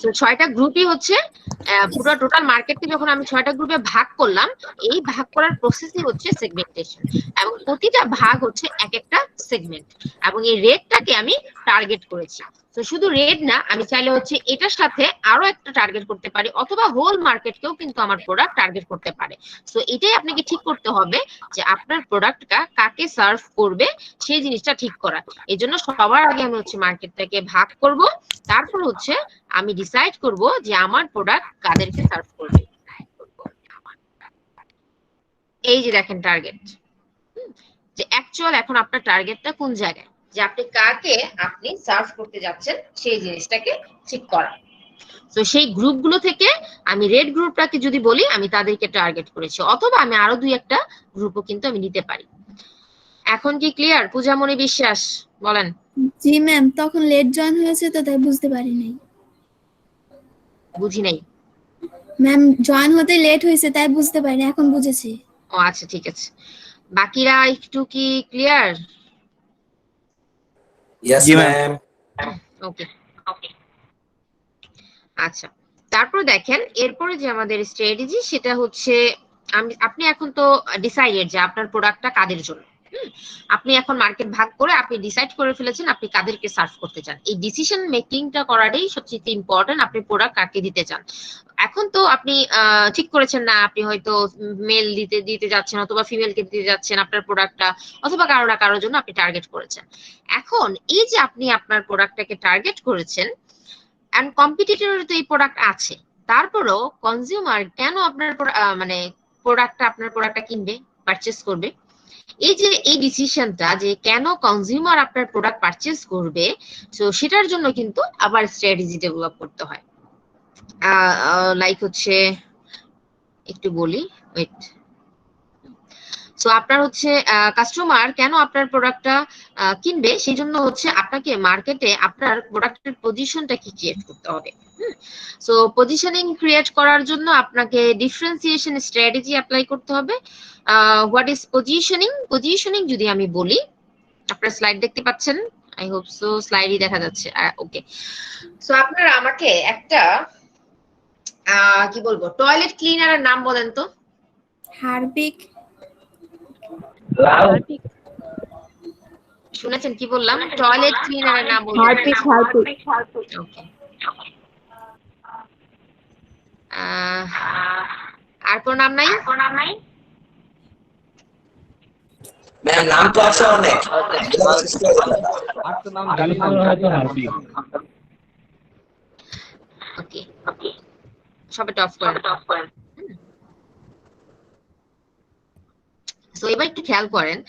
[SPEAKER 1] তো 6টা গ্রুপই হচ্ছে পুরো টোটাল মার্কেটকে যখন আমি 6টা গ্রুপে ভাগ করলাম, এই ভাগ করার প্রসেসই হচ্ছে সেগমেন্টেশন, এবং প্রতিটা ভাগ হচ্ছে এক একটা সেগমেন্ট, এবং এই রেটটাকে আমি টার্গেট করেছি। তো শুধু রেড না, আমি চাইলে হচ্ছে এটার সাথে আরো একটা টার্গেট করতে পারি, অথবা হোল মার্কেটকেও কিন্তু আমার প্রোডাক্ট টার্গেট করতে পারে। তো এটাই আপনাকে ঠিক করতে হবে যে আপনার প্রোডাক্টটা কাকে সার্ভ করবে, সেই জিনিসটা ঠিক করা। এই জন্য সবার আগে আমি হচ্ছে মার্কেটটাকে ভাগ করব, তারপর হচ্ছে আমি ডিসাইড করব যে আমার প্রোডাক্ট কাদেরকে সার্ভ করবে। এই যে দেখেন টার্গেট, যে অ্যাকচুয়াল এখন আপনার টার্গেটটা কোন জায়গায়, যে আপনি কাকে আপনি সার্ভ করতে যাচ্ছেন, সেই জিনিসটাকে ঠিক করা। তো সেই গ্রুপগুলো থেকে আমি রেড গ্রুপটাকে যদি বলি, আমি তাদেরকে টার্গেট করেছি, অথবা আমি আরো 2-1টা গ্রুপও কিন্তু আমি নিতে পারি। এখন কি ক্লিয়ার? পূজামণি বিশ্বাস বলেন।
[SPEAKER 7] জি ম্যাম, তখন লেট জয়েন হয়েছে তো তাই বুঝতে পারি নাই।
[SPEAKER 1] বুঝি নাই।
[SPEAKER 7] ম্যাম জয়েন হতে লেট হয়েছে তাই বুঝতে পারিনি, এখন বুঝেছি।
[SPEAKER 1] ও আচ্ছা, ঠিক আছে। বাকিরা একটু কি ক্লিয়ার?
[SPEAKER 2] ইয়েস
[SPEAKER 4] জি ম্যাম।
[SPEAKER 2] ম্যাম।
[SPEAKER 1] ওকে, ওকে, আচ্ছা। তারপর দেখেন এরপরে যে আমাদের স্ট্র্যাটেজি, সেটা হচ্ছে আপনি এখন তো ডিসাইডেড যে আপনার প্রোডাক্টটা কাদের জন্য। আপনি এখন মার্কেট ভাগ করে আপনি ডিসাইড করে ফেলেছেন আপনি কাদেরকে সার্ভ করতে চান। এই ডিসিশন মেকিংটা করাটাই সবচেয়ে ইম্পর্টেন্ট, আপনি প্রোডাক্ট কাকে দিতে চান। এখন তো আপনি ঠিক করেছেন না, আপনি হয়তো মেল দিতে যাচ্ছেন, অথবা ফিমেলকে দিতে যাচ্ছেন আপনার প্রোডাক্টটা, অথবা কারো না কারোর জন্য আপনি টার্গেট করেছেন। এখন এই যে আপনি আপনার প্রোডাক্টটাকে টার্গেট করেছেন, এন্ড কম্পিটিটরের তো এই প্রোডাক্ট আছে, তারপরেও কনজিউমার কেন আপনার মানে আপনার প্রোডাক্টটা কিনবে, পারচেজ করবে? এই যে এই ডিসিশনটা যে কেন কনজিউমার আপনার প্রোডাক্ট পারচেজ করবে, তো সেটার জন্য কিন্তু আবার স্ট্র্যাটেজি ডেভেলপ করতে হয়। লাইক হচ্ছে একটু বলি, ওয়েট। সো আপনার হচ্ছে কাস্টমার কেন আপনার প্রোডাক্টটা কিনবে, সেই জন্য হচ্ছে আপনাকে মার্কেটে আপনার প্রোডাক্টের পজিশনটা কি ক্রিয়েট করতে হবে। সো পজিশনিং ক্রিয়েট করার জন্য আপনাকে ডিফারেন্সিয়েশন স্ট্র্যাটেজি অ্যাপ্লাই করতে হবে। What is positioning? পজিশনিং যদি আমি বলি, আপনারা স্লাইড দেখতে পাচ্ছেন, আই হোপ সো, স্লাইডই দেখা যাচ্ছে। ওকে, সো আপনারা আমাকে একটা কি বলবো, টয়লেট ক্লিনারের নাম বলেন তো।
[SPEAKER 7] হারপিক।
[SPEAKER 5] হারপিক
[SPEAKER 1] শুনেছেন কি বললাম? টয়লেট ক্লিনারের নাম বলতে
[SPEAKER 5] হারপিক
[SPEAKER 1] ওকে। আর কোন নাম নাই?
[SPEAKER 2] ম্যাম নাম তো আছে অনেক।
[SPEAKER 6] আর তো নাম জানি না হয়তো হারপিক।
[SPEAKER 1] ওকে, সবাই টপ করেন। তো এবার একটু খেয়াল করেন,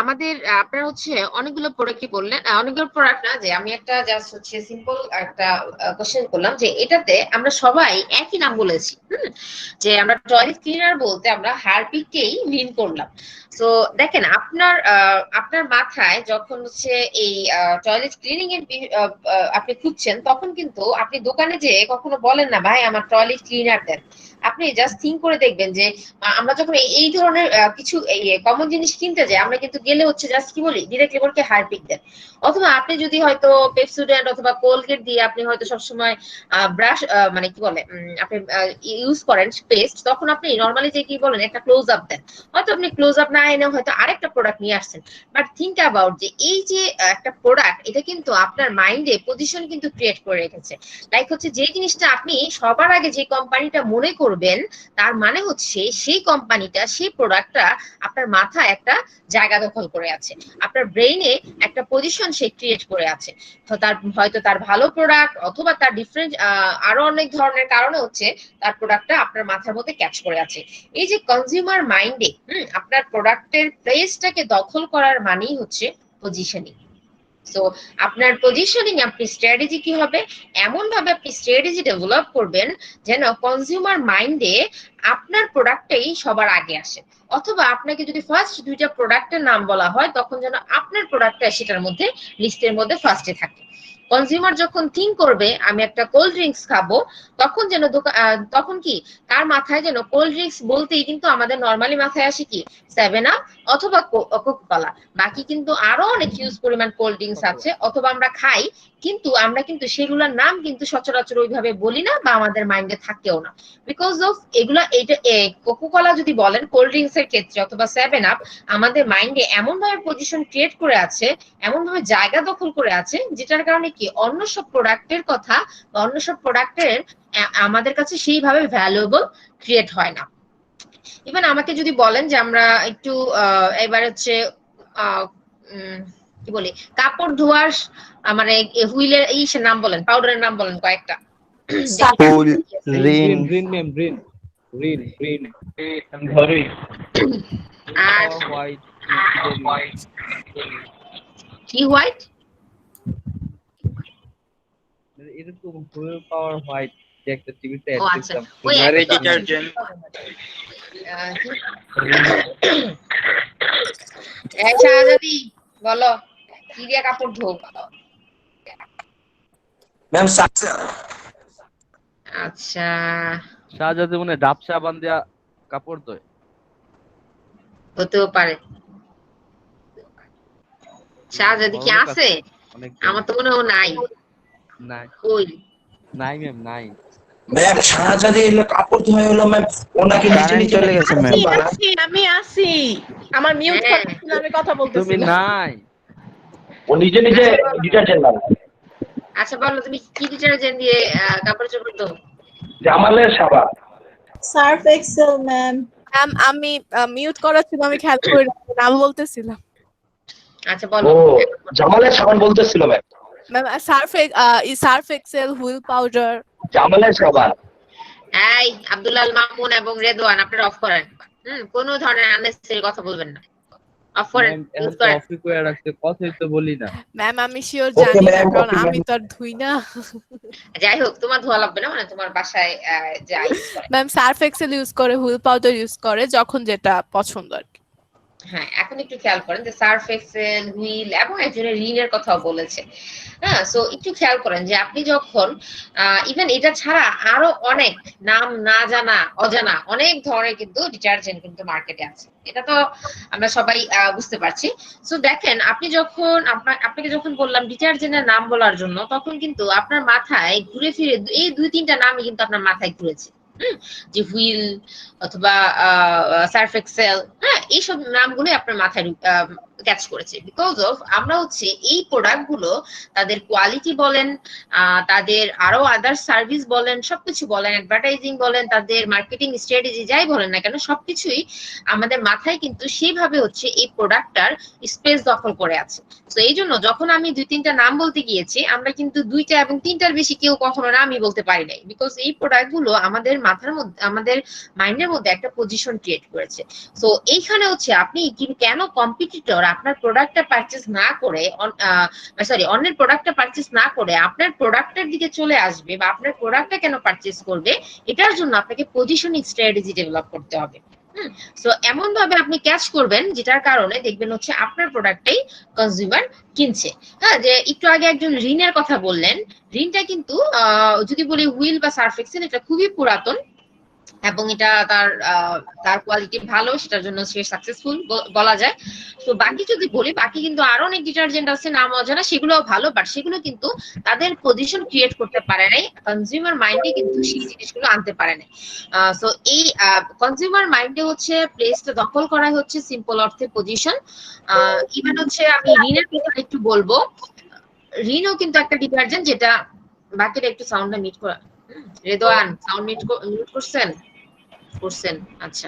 [SPEAKER 1] আমাদের আপনারা হচ্ছে অনেকগুলো প্রোডাক্টই বললেন, অনেকগুলো প্রোডাক্ট না, যে আমি একটা জাস্ট হচ্ছে সিম্পল একটা কোশ্চেন করলাম যে এটাতে আমরা সবাই একই নাম বলেছি, যে আমরা টয়লেট ক্লিনার বলতে আমরা হারপিককেই মিন করলাম। তো দেখেন আপনার মাথায় যখন হচ্ছে এই টয়লেট ক্লিনিং এর আপনি খুঁজছেন, তখন কিন্তু আপনি দোকানে যেয়ে কখনো বলেন না ভাই আমার টয়লেট ক্লিনার দেন। আপনি জাস্ট থিঙ্ক করে দেখবেন যে আমরা যখন এই ধরনের কিছু কমন জিনিস কিনতে যাই, আমরা কিন্তু গেলে হচ্ছে জাস্ট কি বলি, ডিরেক্টলি বলকে হারপিক দেন। অথবা আপনি যদি হয়তো পেপসোডেন্ট অথবা কোলগেট দিয়ে আপনি হয়তো সবসময় ব্রাশ মানে কি বলে আপনি ইউজ করেন পেস্ট, তখন আপনি নর্মালি যে কি বলেন একটা ক্লোজ আপ দেন। হয়তো আপনি ক্লোজ আপ না এনে হয়তো আরেকটা প্রোডাক্ট নিয়ে আসছেন, বাট থিঙ্ক অ্যাবাউট যে এই যে একটা প্রোডাক্ট, এটা কিন্তু আপনার মাইন্ডে পজিশন কিন্তু ক্রিয়েট করে রেখেছে। লাইক হচ্ছে যে জিনিসটা আপনি সবার আগে যে কোম্পানিটা মনে করবেন, তার মানে হচ্ছে সেই কোম্পানিটা, সেই প্রোডাক্টটা আপনার মাথায় একটা জায়গা দখল করে আছে, আপনার ব্রেইনে একটা পজিশন সে ক্রিয়েট করে আছে। তো তার হয়তো তার ভালো প্রোডাক্ট অথবা তার ডিফারেন্ট আরো অনেক ধরনের কারণে হচ্ছে তার প্রোডাক্টটা আপনার মাথার মধ্যে ক্যাচ করে আছে। এই যে কনজিউমার মাইন্ডে আপনার প্রোডাক্টের প্লেসটাকে দখল করার মানেই হচ্ছে পজিশনিং। সো আপনার পজিশনিং, আপনি স্ট্র্যাটেজি কি হবে, এমন ভাবে আপনি স্ট্র্যাটেজি ডেভেলপ করবেন যেন কনজিউমার মাইন্ডে আপনার প্রোডাক্টটাই সবার আগে আসে, অথবা আপনাকে যদি ফার্স্ট দুইটা প্রোডাক্টের নাম বলা হয়, তখন যেন আপনার প্রোডাক্টটা সেটার মধ্যে লিস্টের মধ্যে ফার্স্টে থাকে। কনজিউমার যখন থিঙ্ক করবে আমি একটা কোল্ড ড্রিঙ্কস খাবো, তখন যেন তখন কি তার মাথায় যেন কোল্ড ড্রিঙ্কস বলতেই কিন্তু আমাদের নর্মালি মাথায় আসে কি 7 আপ অথবা কোকা-কোলা। বাকি কিন্তু আরো অনেক হিউজ পরিমাণ কোল্ড ড্রিঙ্কস আছে অথবা আমরা খাই, কিন্তু আমরা কিন্তু সেগুলোর নাম কিন্তু সচরাচর ওইভাবে বলি না বা আমাদের মাইন্ডে থাকেও না, বিকজ অফ এগুলা। এইটা কোকা-কোলা যদি বলেন কোল্ড ড্রিঙ্কস এর ক্ষেত্রে অথবা 7 আপ, আমাদের মাইন্ডে এমন ভাবে পজিশন ক্রিয়েট করে আছে, এমন ভাবে জায়গা দখল করে আছে, যেটার কারণে কি অন্য সব প্রোডাক্টের কথা বা অন্য সব প্রোডাক্টের আমাদের কাছে সেইভাবে ভ্যালুয়েবল ক্রিয়েট হয় না। ইভেন আমাকে যদি বলেন যে আমরা একটু এবার হচ্ছে কি বলি, কাপড় ধোয়ার মানে হুইলের নাম বলেন, পাউডারের নাম বলেন কয়েকটা।
[SPEAKER 4] ফুল, রিন,
[SPEAKER 6] ধরি
[SPEAKER 1] আর
[SPEAKER 6] হোয়াইট
[SPEAKER 1] কি হোয়াইট,
[SPEAKER 6] এরকম ফুল পাওয়ার হোয়াইট যে একটা টিভিতে
[SPEAKER 1] ও
[SPEAKER 6] অ্যাড
[SPEAKER 1] আচ্ছা,
[SPEAKER 6] দেখতাম।
[SPEAKER 1] ওই
[SPEAKER 4] ডিটারজেন্ট।
[SPEAKER 1] শাহজাদি বলো কি দিয়ে কাপড় ধো?
[SPEAKER 2] Ma'am success.
[SPEAKER 1] আচ্ছা,
[SPEAKER 6] শাহজাদি মনে ডাব সাবান দিয়া কাপড় ধোয়।
[SPEAKER 1] হতেও পারে। শাহজাদি কি আছে?
[SPEAKER 6] অনেক
[SPEAKER 1] আমার তো মনে হয় নাই।
[SPEAKER 6] নাই
[SPEAKER 1] কই
[SPEAKER 6] নাই ম্যাম নাই।
[SPEAKER 2] ম্যাম শাহজাদি এলো কাপড় ধোয়া হলো ম্যাম, ওনাকে নিচে
[SPEAKER 4] কারেন্ট
[SPEAKER 2] নিচে
[SPEAKER 4] চলে গেছে ম্যাম।
[SPEAKER 5] আমি আসি, আমার মিউট
[SPEAKER 1] হ্যাঁ।
[SPEAKER 5] করা ছিল, আমি কথা
[SPEAKER 6] তুমি
[SPEAKER 5] বলতেছিলাম।
[SPEAKER 6] নাই।
[SPEAKER 2] ও নিজে নিজে ডিটারজেন্ট বানায়।
[SPEAKER 1] আচ্ছা বলো তুমি কি ডিটারজেন্ট দিয়ে কাপড় চোপড় ধো?
[SPEAKER 2] জামালের সাবান।
[SPEAKER 8] Surf Excel ma'am.
[SPEAKER 5] আমি মিউট করা ছিল, আমি খেয়াল করে নাম বলতেছিলাম।
[SPEAKER 1] আচ্ছা বলো।
[SPEAKER 2] ও জামালের সাবান বলতেছিল ma'am.
[SPEAKER 5] Ma'am Surf Excel, wheel powder.
[SPEAKER 2] জামালের সাবান।
[SPEAKER 1] এই আব্দুল্লাহ আল মামুন এবং রেদওয়ান আপনারা অফ করেন। কোনো ধরনের আননেসেসারি কথা বলবেন না, অফ করেন, ইউজ করেন।
[SPEAKER 6] কফি করে রাখতে কথাই তো বলি না।
[SPEAKER 5] ম্যাম আমি শিওর
[SPEAKER 2] Okay,
[SPEAKER 5] জানি না,
[SPEAKER 2] ma'am,
[SPEAKER 5] কারণ
[SPEAKER 2] okay,
[SPEAKER 5] আমি
[SPEAKER 2] ma'am.
[SPEAKER 5] তো আর ধুই না।
[SPEAKER 1] যাই হোক তোমার ধোয়া লাগবে না, মানে তোমার বাসায় যাই ইউজ করে।
[SPEAKER 5] ম্যাম সার্ফ এক্সেল ইউজ করে, হুইল পাউডার ইউজ করে, যখন যেটা পছন্দ আর কি।
[SPEAKER 1] হ্যাঁ, এখন একটু খেয়াল করেন যে সার্ফ এক্সেল, হুইল এবং একজনের রিনের কথাও বলেছে। হ্যাঁ, সো একটু খেয়াল করেন যে আপনি যখন ইভেন এটা ছাড়া আরো অনেক নাম না জানা অজানা অনেক ধরনের কিন্তু ডিটারজেন্ট কিন্তু মার্কেটে আছে, এটা তো আমরা সবাই বুঝতে পারছি। সো দেখেন আপনি যখন আপনাকে যখন বললাম ডিটারজেন্টের নাম বলার জন্য, তখন কিন্তু আপনার মাথায় ঘুরে ফিরে এই 2-3টা নামই কিন্তু আপনার মাথায় ঘুরেছে। যে হুইল অথবা সার্ফ এক্সেল, হ্যাঁ, এইসব নামগুলো আপনার মাথায় ক্যাচ করেছে। বিকজ অফ আমরা হচ্ছে এই প্রোডাক্ট গুলো তাদের কোয়ালিটি বলেন, তাদের আরো আদার সার্ভিস বলেন, সবকিছু বলেন, অ্যাডভার্টাইজিং বলেন, তাদের মার্কেটিং স্ট্র্যাটেজি যাই বলেন না কেন, সবকিছুই আমাদের মাথায় কিন্তু সেইভাবে হচ্ছে এই প্রোডাক্টটার স্পেস দখল করে আছে। তো এই জন্য যখন আমি 2-3টা নাম বলতে গিয়েছি, আমরা কিন্তু 2টা এবং 3টার বেশি কেউ কখনো নামই বলতে পারি নাই, বিকজ এই প্রোডাক্ট গুলো আমাদের মাথার মধ্যে, আমাদের মাইন্ডের মধ্যে একটা পজিশন ক্রিয়েট করেছে। তো এইখানে হচ্ছে আপনি কেন কম্পিটিটর আপনার প্রোডাক্টটা পারচেজ না করে, অন্যের প্রোডাক্টটা পারচেজ না করে আপনার প্রোডাক্টের দিকে চলে আসবে, বা আপনার প্রোডাক্টটা কেন পারচেজ করবে, এটার জন্য আপনাকে পজিশনিং স্ট্র্যাটেজি ডেভেলপ করতে হবে। সো এমন ভাবে আপনি ক্যাচ করবেন যেটার কারণে দেখবেন হচ্ছে আপনার প্রোডাক্টটাই কনজিউমার কিনছে। হ্যাঁ, যে একটু আগে একজন ঋণের কথা বললেন, ঋণটা কিন্তু যদি বলি হুইল বা সার্ফ এক্সেল, এটা খুবই পুরাতন এবং এটা তার কোয়ালিটি ভালো, সেটার জন্য সে সাকসেসফুল বলা যায়। তো বাকি যদি বলি, বাকি কিন্তু আরো অনেক ডিটারজেন্ট আছে নাম অজানা, সেগুলো ভালো, বাট সেগুলো কিন্তু তাদের পজিশন ক্রিয়েট করতে পারে নাই, কনজিউমার মাইন্ডে কিন্তু সেই জিনিসগুলো আনতে পারে নাই। সো এই কনজিউমার মাইন্ডে হচ্ছে প্লেসটা দখল করাই হচ্ছে সিম্পল অর্থে পজিশন। ইভেন হচ্ছে আমি ঋণের কথা একটু বলবো, ঋণও কিন্তু একটা ডিটারজেন্ট, যেটা বাকিটা একটু সাউন্ডটা মিট করা। রেদওয়ান সাউন্ড মিট করছেন? আচ্ছা,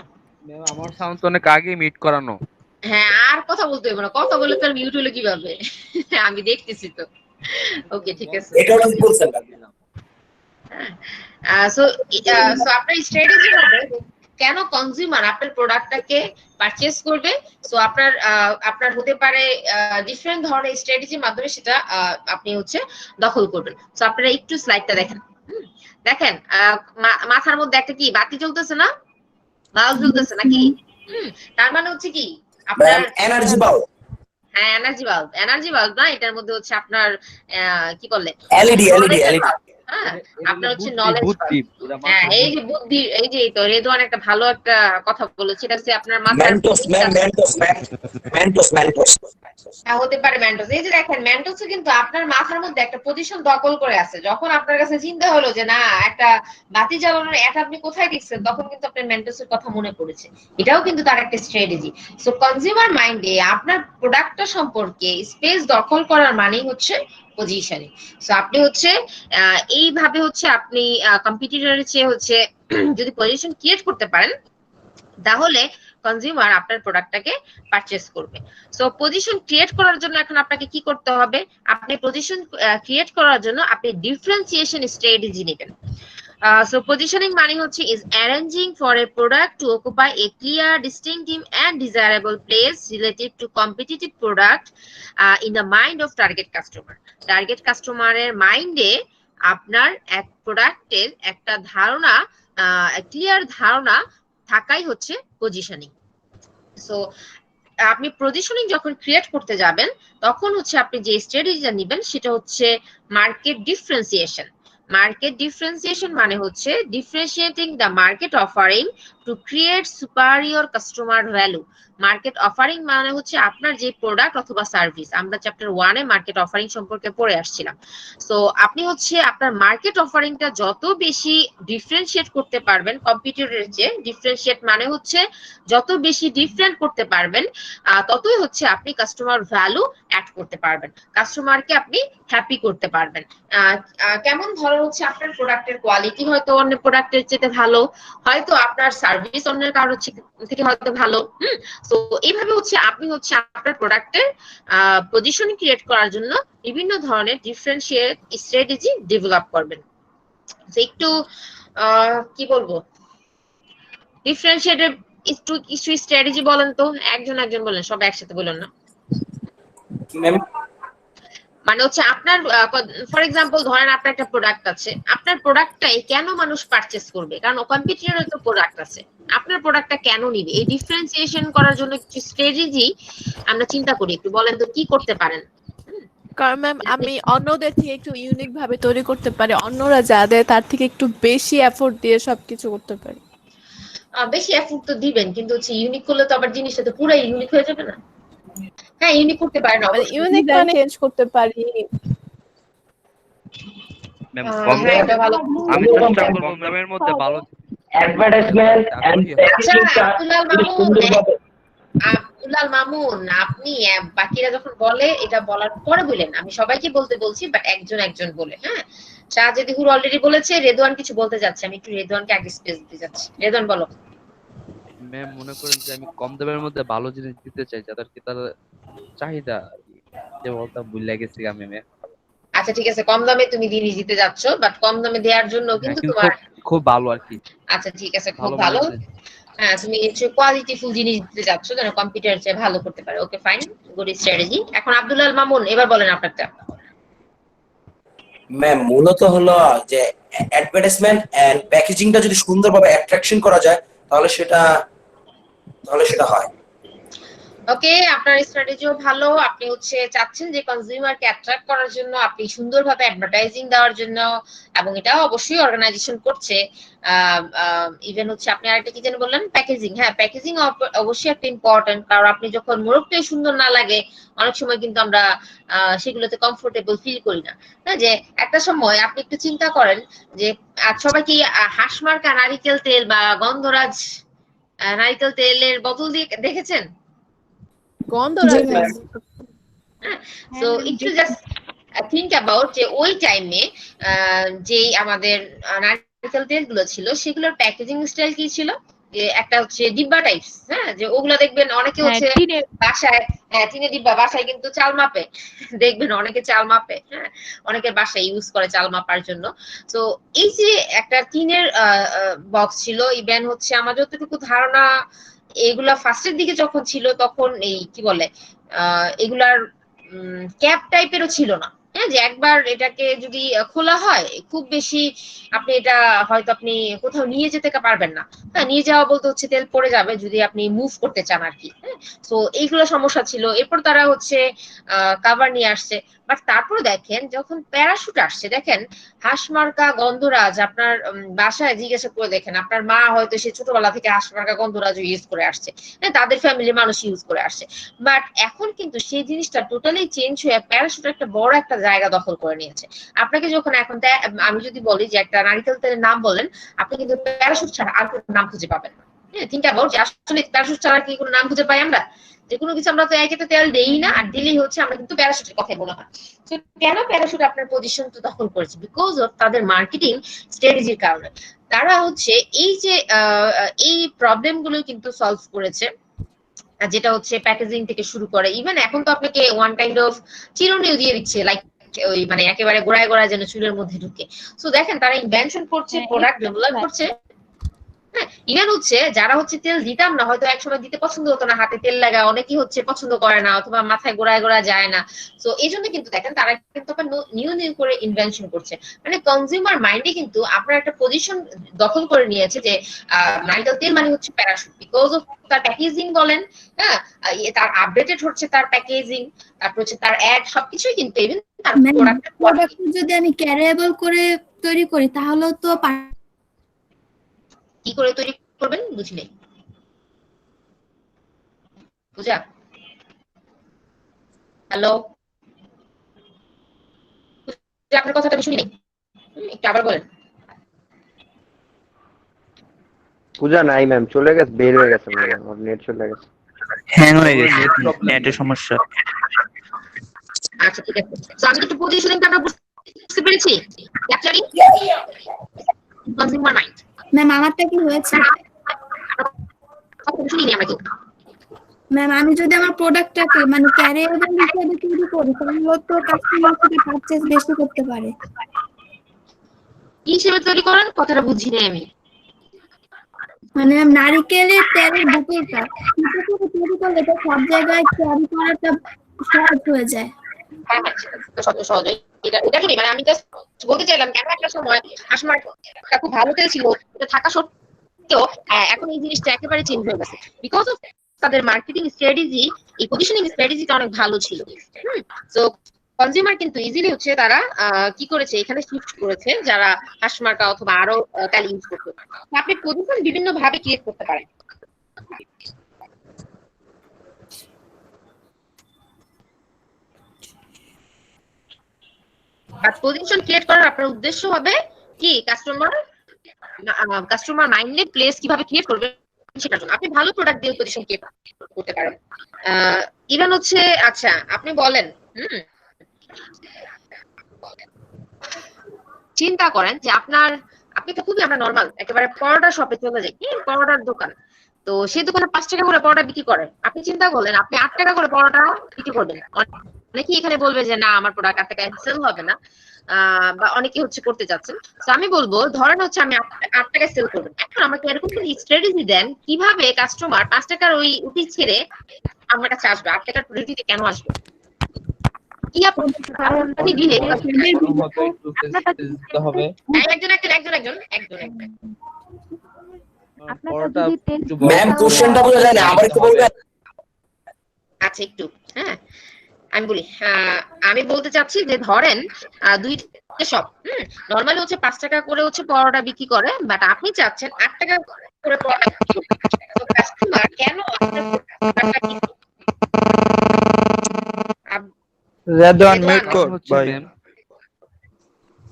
[SPEAKER 6] আমার সাউন্ড তো অনেক আগে মিট করানো।
[SPEAKER 1] হ্যাঁ, আর কথা বলতে হবে না, কথা বলে তো মিউট হলো কিভাবে? আমি দেখতেছি তো। ওকে, ঠিক আছে।
[SPEAKER 2] এটা ঠিক বলছেন।
[SPEAKER 1] সো আপনার স্ট্র্যাটেজি হবে কেন কনজিউমার আপনার প্রোডাক্টটাকে পারচেজ করবে। সো আপনার হতে পারে ডিফারেন্ট ধরনের স্ট্র্যাটেজির মাধ্যমে সেটা আপনি হচ্ছে দখল করবেন। সো আপনারা একটু স্লাইডটা দেখেন। দেখেন, মাথার মধ্যে একটা কি বাতি জ্বলতেছে না, বাল্ব জ্বলতেছে নাকি? তার মানে হচ্ছে কি আপনার
[SPEAKER 2] এনার্জি বাল্ব।
[SPEAKER 1] হ্যাঁ, এনার্জি বাল্ব না, এটার মধ্যে হচ্ছে আপনার কি বলে,
[SPEAKER 2] এলইডি।
[SPEAKER 1] হ্যাঁ, আপনার হচ্ছে নলেজ। হ্যাঁ, এই যে বুদ্ধি, এই যে তো রেদওয়ান একটা ভালো একটা কথা বলেছে, এটা হচ্ছে আপনার মাথার
[SPEAKER 2] মেন্টোস।
[SPEAKER 1] হতে পারে মেন্টোস। এই যে দেখেন, মেন্টোসও কিন্তু আপনার মাথার মধ্যে একটা পজিশন দখল করে আছে। যখন আপনার কাছে চিন্তা হলো যে না, একটা বাতি জ্বালানোর অ্যাড আপনি কোথায় দেখছেন, তখন কিন্তু আপনার মেন্টোসের কথা মনে পড়েছে। এটাও কিন্তু তার একটা স্ট্র্যাটেজি। সো কনজিউমার মাইন্ডে আপনার প্রোডাক্টটা সম্পর্কে স্পেস দখল করার মানেই হচ্ছে পজিশনিং। সো আপনি হচ্ছে এইভাবে হচ্ছে আপনি কম্পিটিটরের চেয়ে হচ্ছে যদি পজিশন ক্রিয়েট করতে পারেন, তাহলে কনজিউমার আপনার প্রোডাক্টটাকে পারচেজ করবে। সো পজিশন ক্রিয়েট করার জন্য এখন আপনাকে কি করতে হবে? আপনি পজিশন ক্রিয়েট করার জন্য আপনি ডিফারেন্সিয়েশন স্ট্র্যাটেজি নেবেন। So positioning money is arranging for a product to occupy a clear, distinctive and desirable place relative to competitive product in the mind of target customer. Target customer এর মাইন্ডে আপনার এক প্রোডাক্টের একটা ধারণা, ক্লিয়ার ধারণা থাকাই হচ্ছে পজিশনিং। সো আপনি পজিশনিং যখন ক্রিয়েট করতে যাবেন, তখন হচ্ছে আপনি যে স্ট্র্যাটেজিটা নেবেন সেটা হচ্ছে মার্কেট ডিফারেন্সিয়েশন। মার্কেট ডিফারেন্সিয়েশন মানে হচ্ছে differentiating the market offering to create superior customer value. Market offering মানে হচ্ছে আপনার যে প্রোডাক্ট অথবা সার্ভিস, আমরা চ্যাপ্টার 1-এ মার্কেট অফারিং সম্পর্কে পড়ে আসছিলাম। সো আপনি হচ্ছে আপনার মার্কেট অফারিংটা যত বেশি ডিফারেন্সিয়েট করতে পারবেন কম্পিটিটরের চেয়ে, ডিফারেন্সিয়েট মানে হচ্ছে যত বেশি ডিফারেন্ট করতে পারবেন, ততই হচ্ছে আপনি কাস্টমার ভ্যালু অ্যাড করতে পারবেন, কাস্টমারকে আপনি হ্যাপি করতে পারবেন। কেমন ধরো হচ্ছে আপনার প্রোডাক্টের কোয়ালিটি হয়তো অন্য প্রোডাক্টের চেয়ে ভালো, হয়তো আপনার সার্ভিস অন্যের কারোর থেকে হয়তো ভালো। তো এইভাবে হচ্ছে আপনি হচ্ছে আপনার প্রোডাক্টের পজিশন ক্রিয়েট করার জন্য বিভিন্ন ধরনের ডিফারেন্সিয়েট স্ট্র্যাটেজি ডেভেলপ করবেন। একটু কি বলবো, ডিফারেন্সিয়েটের একটু কিছু স্ট্র্যাটেজি বলেন তো, একজন বলেন, সব একসাথে বলেন না। মানে হচ্ছে আপনার ফর এক্সাম্পল ধরেন আপনার একটা প্রোডাক্ট আছে, আপনার প্রোডাক্টটাই কেন মানুষ পারচেজ করবে? কারণ কম্পিটিটরের তো প্রোডাক্ট আছে, আপনার প্রোডাক্টটা কেন নিবে? এই ডিফারেন্সিয়েশন করার জন্য কিছু স্ট্র্যাটেজি আমরা চিন্তা করি, একটু বলেন তো কি করতে পারেন?
[SPEAKER 5] কারণ ম্যাম আমি অন্যদের থেকে একটু ইউনিক ভাবে তৈরি করতে পারি, অন্যরা যা দেয় তার থেকে একটু বেশি এফোর্ট দিয়ে সবকিছু করতে পারি।
[SPEAKER 1] বেশি এফোর্ট তো দিবেন, কিন্তু হচ্ছে ইউনিক করলে তো আবার জিনিসটা তো পুরো ইউনিক হয়ে যাবে না। হ্যাঁ, ইউনিক করতে পারেন,
[SPEAKER 5] মানে ইউনিক মানে চেঞ্জ করতে পারি।
[SPEAKER 6] ম্যাম, আমি চেষ্টা করব ম্যামের মধ্যে ভালো
[SPEAKER 2] অ্যাডভার্টাইজমেন্ট এন্ড
[SPEAKER 1] আচ্ছা
[SPEAKER 2] প্যাকেজিংটা
[SPEAKER 1] আব্দুল্লাহ
[SPEAKER 2] যদি
[SPEAKER 1] মামুন
[SPEAKER 2] সুন্দরভাবে
[SPEAKER 1] আব্দুল্লাহ মামুন আপনি বাকিরা যখন বলে এটা বলার পরে বলেন, আমি সবাইকে বলতে বলছি বাট একজন একজন বলে। হ্যাঁ, শাহজাদি হুর অলরেডি বলেছে, রেদওয়ান কিছু বলতে যাচ্ছে, আমি একটু রেদওয়ানকে আগে স্পেস দিতে যাচ্ছি। রেদওয়ান বলো।
[SPEAKER 6] ম্যাম মনে করেন যে আমি কম দামের মধ্যে ভালো জিনিস দিতে চাই যাদের কি তার চাহিদা আর কি। যে বলতাম ভুল লাগেছি আমি ম্যাম।
[SPEAKER 1] আচ্ছা ঠিক আছে, কম দামে তুমি জিনিস দিতে যাচ্ছ, বাট কম দামে দেওয়ার জন্য
[SPEAKER 6] হ্যাঁ
[SPEAKER 1] কিন্তু
[SPEAKER 6] কিন্তু
[SPEAKER 1] তোমার
[SPEAKER 6] খুব খুব ভালো আর কি,
[SPEAKER 1] আচ্ছা ঠিক আছে, খুব
[SPEAKER 6] ভালো
[SPEAKER 1] ভালো।
[SPEAKER 6] মানের জিনিস।
[SPEAKER 1] হ্যাঁ, তুমি কোয়ালিটিফুল জিনিস দিতে যাচ্ছ যেন কম্পিউটার চেয়ে ভালো করতে পারে। Okay fine, good strategy. এখন আব্দুল্লাহ মামুন এবার বলেন আপনারটা।
[SPEAKER 2] ম্যাম মূলত হলো যে অ্যাডভার্টাইজমেন্ট এন্ড প্যাকেজিংটা যদি সুন্দরভাবে অ্যাট্রাকশন করা যায় তাহলে সেটা হয়।
[SPEAKER 1] ওকে, আপনার স্ট্র্যাটেজিও ভালো। আপনি চাচ্ছেন যে কনজিউমারকে অ্যাট্রাক্ট করার জন্য, আপনি সুন্দরভাবে অ্যাডভার্টাইজিং দেওয়ার জন্য, এবং এটা অবশ্যই অর্গানাইজেশন করছে। ইভেন আপনি আরেকটা কি যেন বললেন, প্যাকেজিং। হ্যাঁ, প্যাকেজিং অবশ্যই একটা ইম্পর্টেন্ট, কারণ আপনি যখন মোড়কটাই সুন্দর না লাগে অনেক সময় কিন্তু আমরা সেগুলোতে কমফোর্টেবল ফিল করি না। হ্যাঁ, যে একটা সময় আপনি একটু চিন্তা করেন যে সবাই কি হাঁসমার্কা নারিকেল তেল বা গন্ধরাজ নারিকেল তেলের বোতল দিয়ে দেখেছেন?
[SPEAKER 5] গন্ধরাজ
[SPEAKER 1] সো একটু জাস্ট থিঙ্ক অ্যাবাউট যে ওই টাইমে যে আমাদের নারকেল তেলগুলো ছিল সেগুলোর প্যাকেজিং স্টাইল কি ছিল, যে একটা ডিব্বা টাইপস। হ্যাঁ, যে ওগুলো দেখবেন অনেকে বাসায়, হ্যাঁ টিনের ডিব্বা, বাসায় কিন্তু চাল মাপে, দেখবেন অনেকে চাল মাপে। হ্যাঁ, অনেকের বাসায় ইউজ করে চাল মাপার জন্য। তো এই যে একটা টিনের বক্স ছিল, ইভেন আমার যতটুকু ধারণা এগুলা ফার্স্টের দিকে যখন ছিল তখন এই কি বলে এগুলার ক্যাপ টাইপেরও ছিল না। হ্যাঁ, যে একবার এটাকে যদি খোলা হয় খুব বেশি আপনি এটা হয়তো আপনি কোথাও নিয়ে যেতে পারবেন না। হ্যাঁ, নিয়ে যাওয়া বলতে তেল পড়ে যাবে যদি আপনি মুভ করতে চান আর কি। হ্যাঁ, তো এইগুলো সমস্যা ছিল। এরপর তারা কাভার নিয়ে আসছে। বাট তারপর দেখেন যখন প্যারাশুট আসছে, দেখেন হাঁসমার্কা গন্ধরাজ আপনার বাসায় জিজ্ঞাসা করে দেখেন, আপনার মা হয়তো সে ছোটবেলা থেকে হাঁসমার্কা গন্ধরাজ ইউজ করে আসছে। হ্যাঁ, তাদের ফ্যামিলির মানুষ ইউজ করে আসছে। বাট এখন কিন্তু সেই জিনিসটা টোটালি চেঞ্জ হয়ে প্যারাশুট একটা বড় একটা জায়গা দখল করে নিয়েছে। আপনাকে যখন এখন আমি যদি বলি যে একটা নারিকেল তেলের নাম বলেন, আপনি কিন্তু প্যারাশুট ছাড়া আর কোনো নাম খুঁজে পাবেন না। হ্যাঁ, চিন্তা করো যে আসলে প্যারাশুট ছাড়া কি কোনো নাম খুঁজে পাই আমরা? যে কোনো কিছু আমরা তো একটা তেল দেই না, আর দিলেই আমরা কিন্তু প্যারাশুটের কথাই মনে হয়। তো কেন প্যারাশুট আপনার পজিশন তো দখল করেছে? বিকজ অফ তাদের মার্কেটিং স্ট্র্যাটেজির কারণে। তারা এই যে এই প্রবলেম গুলো কিন্তু সলভ করেছে, যেটা প্যাকেজিং থেকে শুরু করে। ইভেন এখন তো আপনাকে ওয়ান কাইন্ড অফ চিরুনিও দিয়ে দিচ্ছে, লাইক ওই একেবারে গোড়ায় গোড়ায় যেন চুলের মধ্যে ঢুকে। সো দেখেন তারা ইনভেনশন করছে, প্রোডাক্ট ডেভেলপ করছে। হ্যাঁ, ইভেন যারা তেল দিতাম না, হয়তো একসময় দিতে পছন্দ হতো না, হাতে তেল লাগা অনেকেই পছন্দ করে না, অথবা মাথায় গোড়ায় গোড়ায় যায় না। তো এই জন্য কিন্তু দেখেন তারা কিন্তু নিউ নিউ করে ইনভেনশন করছে। কনজিউমার মাইন্ডে কিন্তু আপনার একটা পজিশন দখল করে নিয়েছে যে নারিকেল তেল প্যারাশুট, বিকজ অফ তার প্যাকেজিং বলেন। হ্যাঁ, তার আপডেটেড হচ্ছে তার প্যাকেজিং, তারপর তার অ্যাড, সবকিছুই কিন্তু ইভেন তার
[SPEAKER 7] প্রোডাক্ট যদি আমি ক্যারিয়েবল করে তৈরি করি তাহলেও তো
[SPEAKER 1] কি করে তৈরি করবেন বুঝলে? পূজা, হ্যালো, আপনার কথাটা আমি শুনি নাই, একটু আবার বলেন।
[SPEAKER 4] পূজা নাই ম্যাম, চলে গেছে, বের হয়ে গেছে ম্যাম, আমার নেট চলে গেছে,
[SPEAKER 9] হ্যাং হয়ে গেছে, নেটের সমস্যা।
[SPEAKER 1] আচ্ছা ঠিক আছে, তো আমি একটু পজিশনিংটা আমরা বুঝতে পেরেছি। Capturing consumer mind.
[SPEAKER 7] ম্যাম আমারটা কি হয়েছে? ম্যাম আমি যদি আমার প্রোডাক্টটাকে ক্যারিয়েবল হিসেবে তৈরি করি তাহলে তো কাস্টমার থেকে পারচেজ বেশি করতে পারে।
[SPEAKER 1] কি হিসেবে তৈরি করেন কথাটা বুঝি নাই আমি।
[SPEAKER 7] নারিকেলের তেলের বোতলটা তৈরি করলে তো সব জায়গায় ক্যারি করাটা সহজ হয়ে যায়।
[SPEAKER 1] হ্যাঁ হ্যাঁ, সহজ। এটা কি আমি জাস্ট বলতে চাইলাম কেন একটা সময় হাঁসমার্কা খুব ভালো তেল ছিল, এটা থাকা সত্ত্বেও এখন এই জিনিসটা একেবারে চেঞ্জ হয়ে গেছে, বিকজ অফ তাদের মার্কেটিং স্ট্র্যাটেজি, এই পজিশনিং স্ট্র্যাটেজিটা অনেক ভালো ছিল। তো কনজিউমার কিন্তু ইজিলি তারা কি করেছে, এখানে শিফট করেছে যারা হাঁসমার্কা অথবা আরো তেল ইউজ করতে। আপনি পজিশন বিভিন্ন ভাবে ক্রিয়েট করতে পারেন। আর পজিশন ক্রিয়েট করার আপনার উদ্দেশ্য হবে কি, কাস্টমার কাস্টমার মাইন্ডে প্লেস কিভাবে ক্রিয়েট করবেন সেটার জন্য আপনি ভালো প্রোডাক্ট দিয়ে পজিশন ক্রিয়েট করতে পারেন। ইভেন হচ্ছে আচ্ছা আপনি বলেন চিন্তা করেন যে আপনি তো খুবই আমরা নর্মাল একেবারে পরোটা শপে চলে যাই, পরোটার দোকান, তো সেই দোকানে 5 টাকা করে পরোটা বিক্রি করে, আপনি চিন্তা করলেন আপনি 8 টাকা করে পরোটা বিক্রি করবেন। অনেকেই এখানে বলবে যে না আমার প্রোডাক্ট 8 টাকায় সেল হবে না, বা অনেকে হচ্ছে করতে যাচ্ছেন। তো আমি বলবো ধরেন হচ্ছে আমি 8 টাকায় সেল করবেন, এখন আমাকে এরকম কোনো স্ট্র্যাটেজি দেন কিভাবে কাস্টমার 5 টাকার ওই উঠি ছেড়ে আমার কাছে আসবে, 8 টাকার প্রোডাক্টে কেন আসবে, কি আপনি দিলে
[SPEAKER 2] ম্যাম কোশ্চেনটা বোঝা যায় না, আবার একটু বলবেন?
[SPEAKER 1] আচ্ছা একটু হ্যাঁ আমি বলি, আমি বলতে চাচ্ছি যে ধরেন দুইটা শপ নরমালি হচ্ছে 5 টাকা করে হচ্ছে পরোটা বিক্রি করে, বাট আপনি চাচ্ছেন 8 টাকা করে পরোটা কাস্টমার কেন
[SPEAKER 9] রেদওয়ান মিট কর ভাই।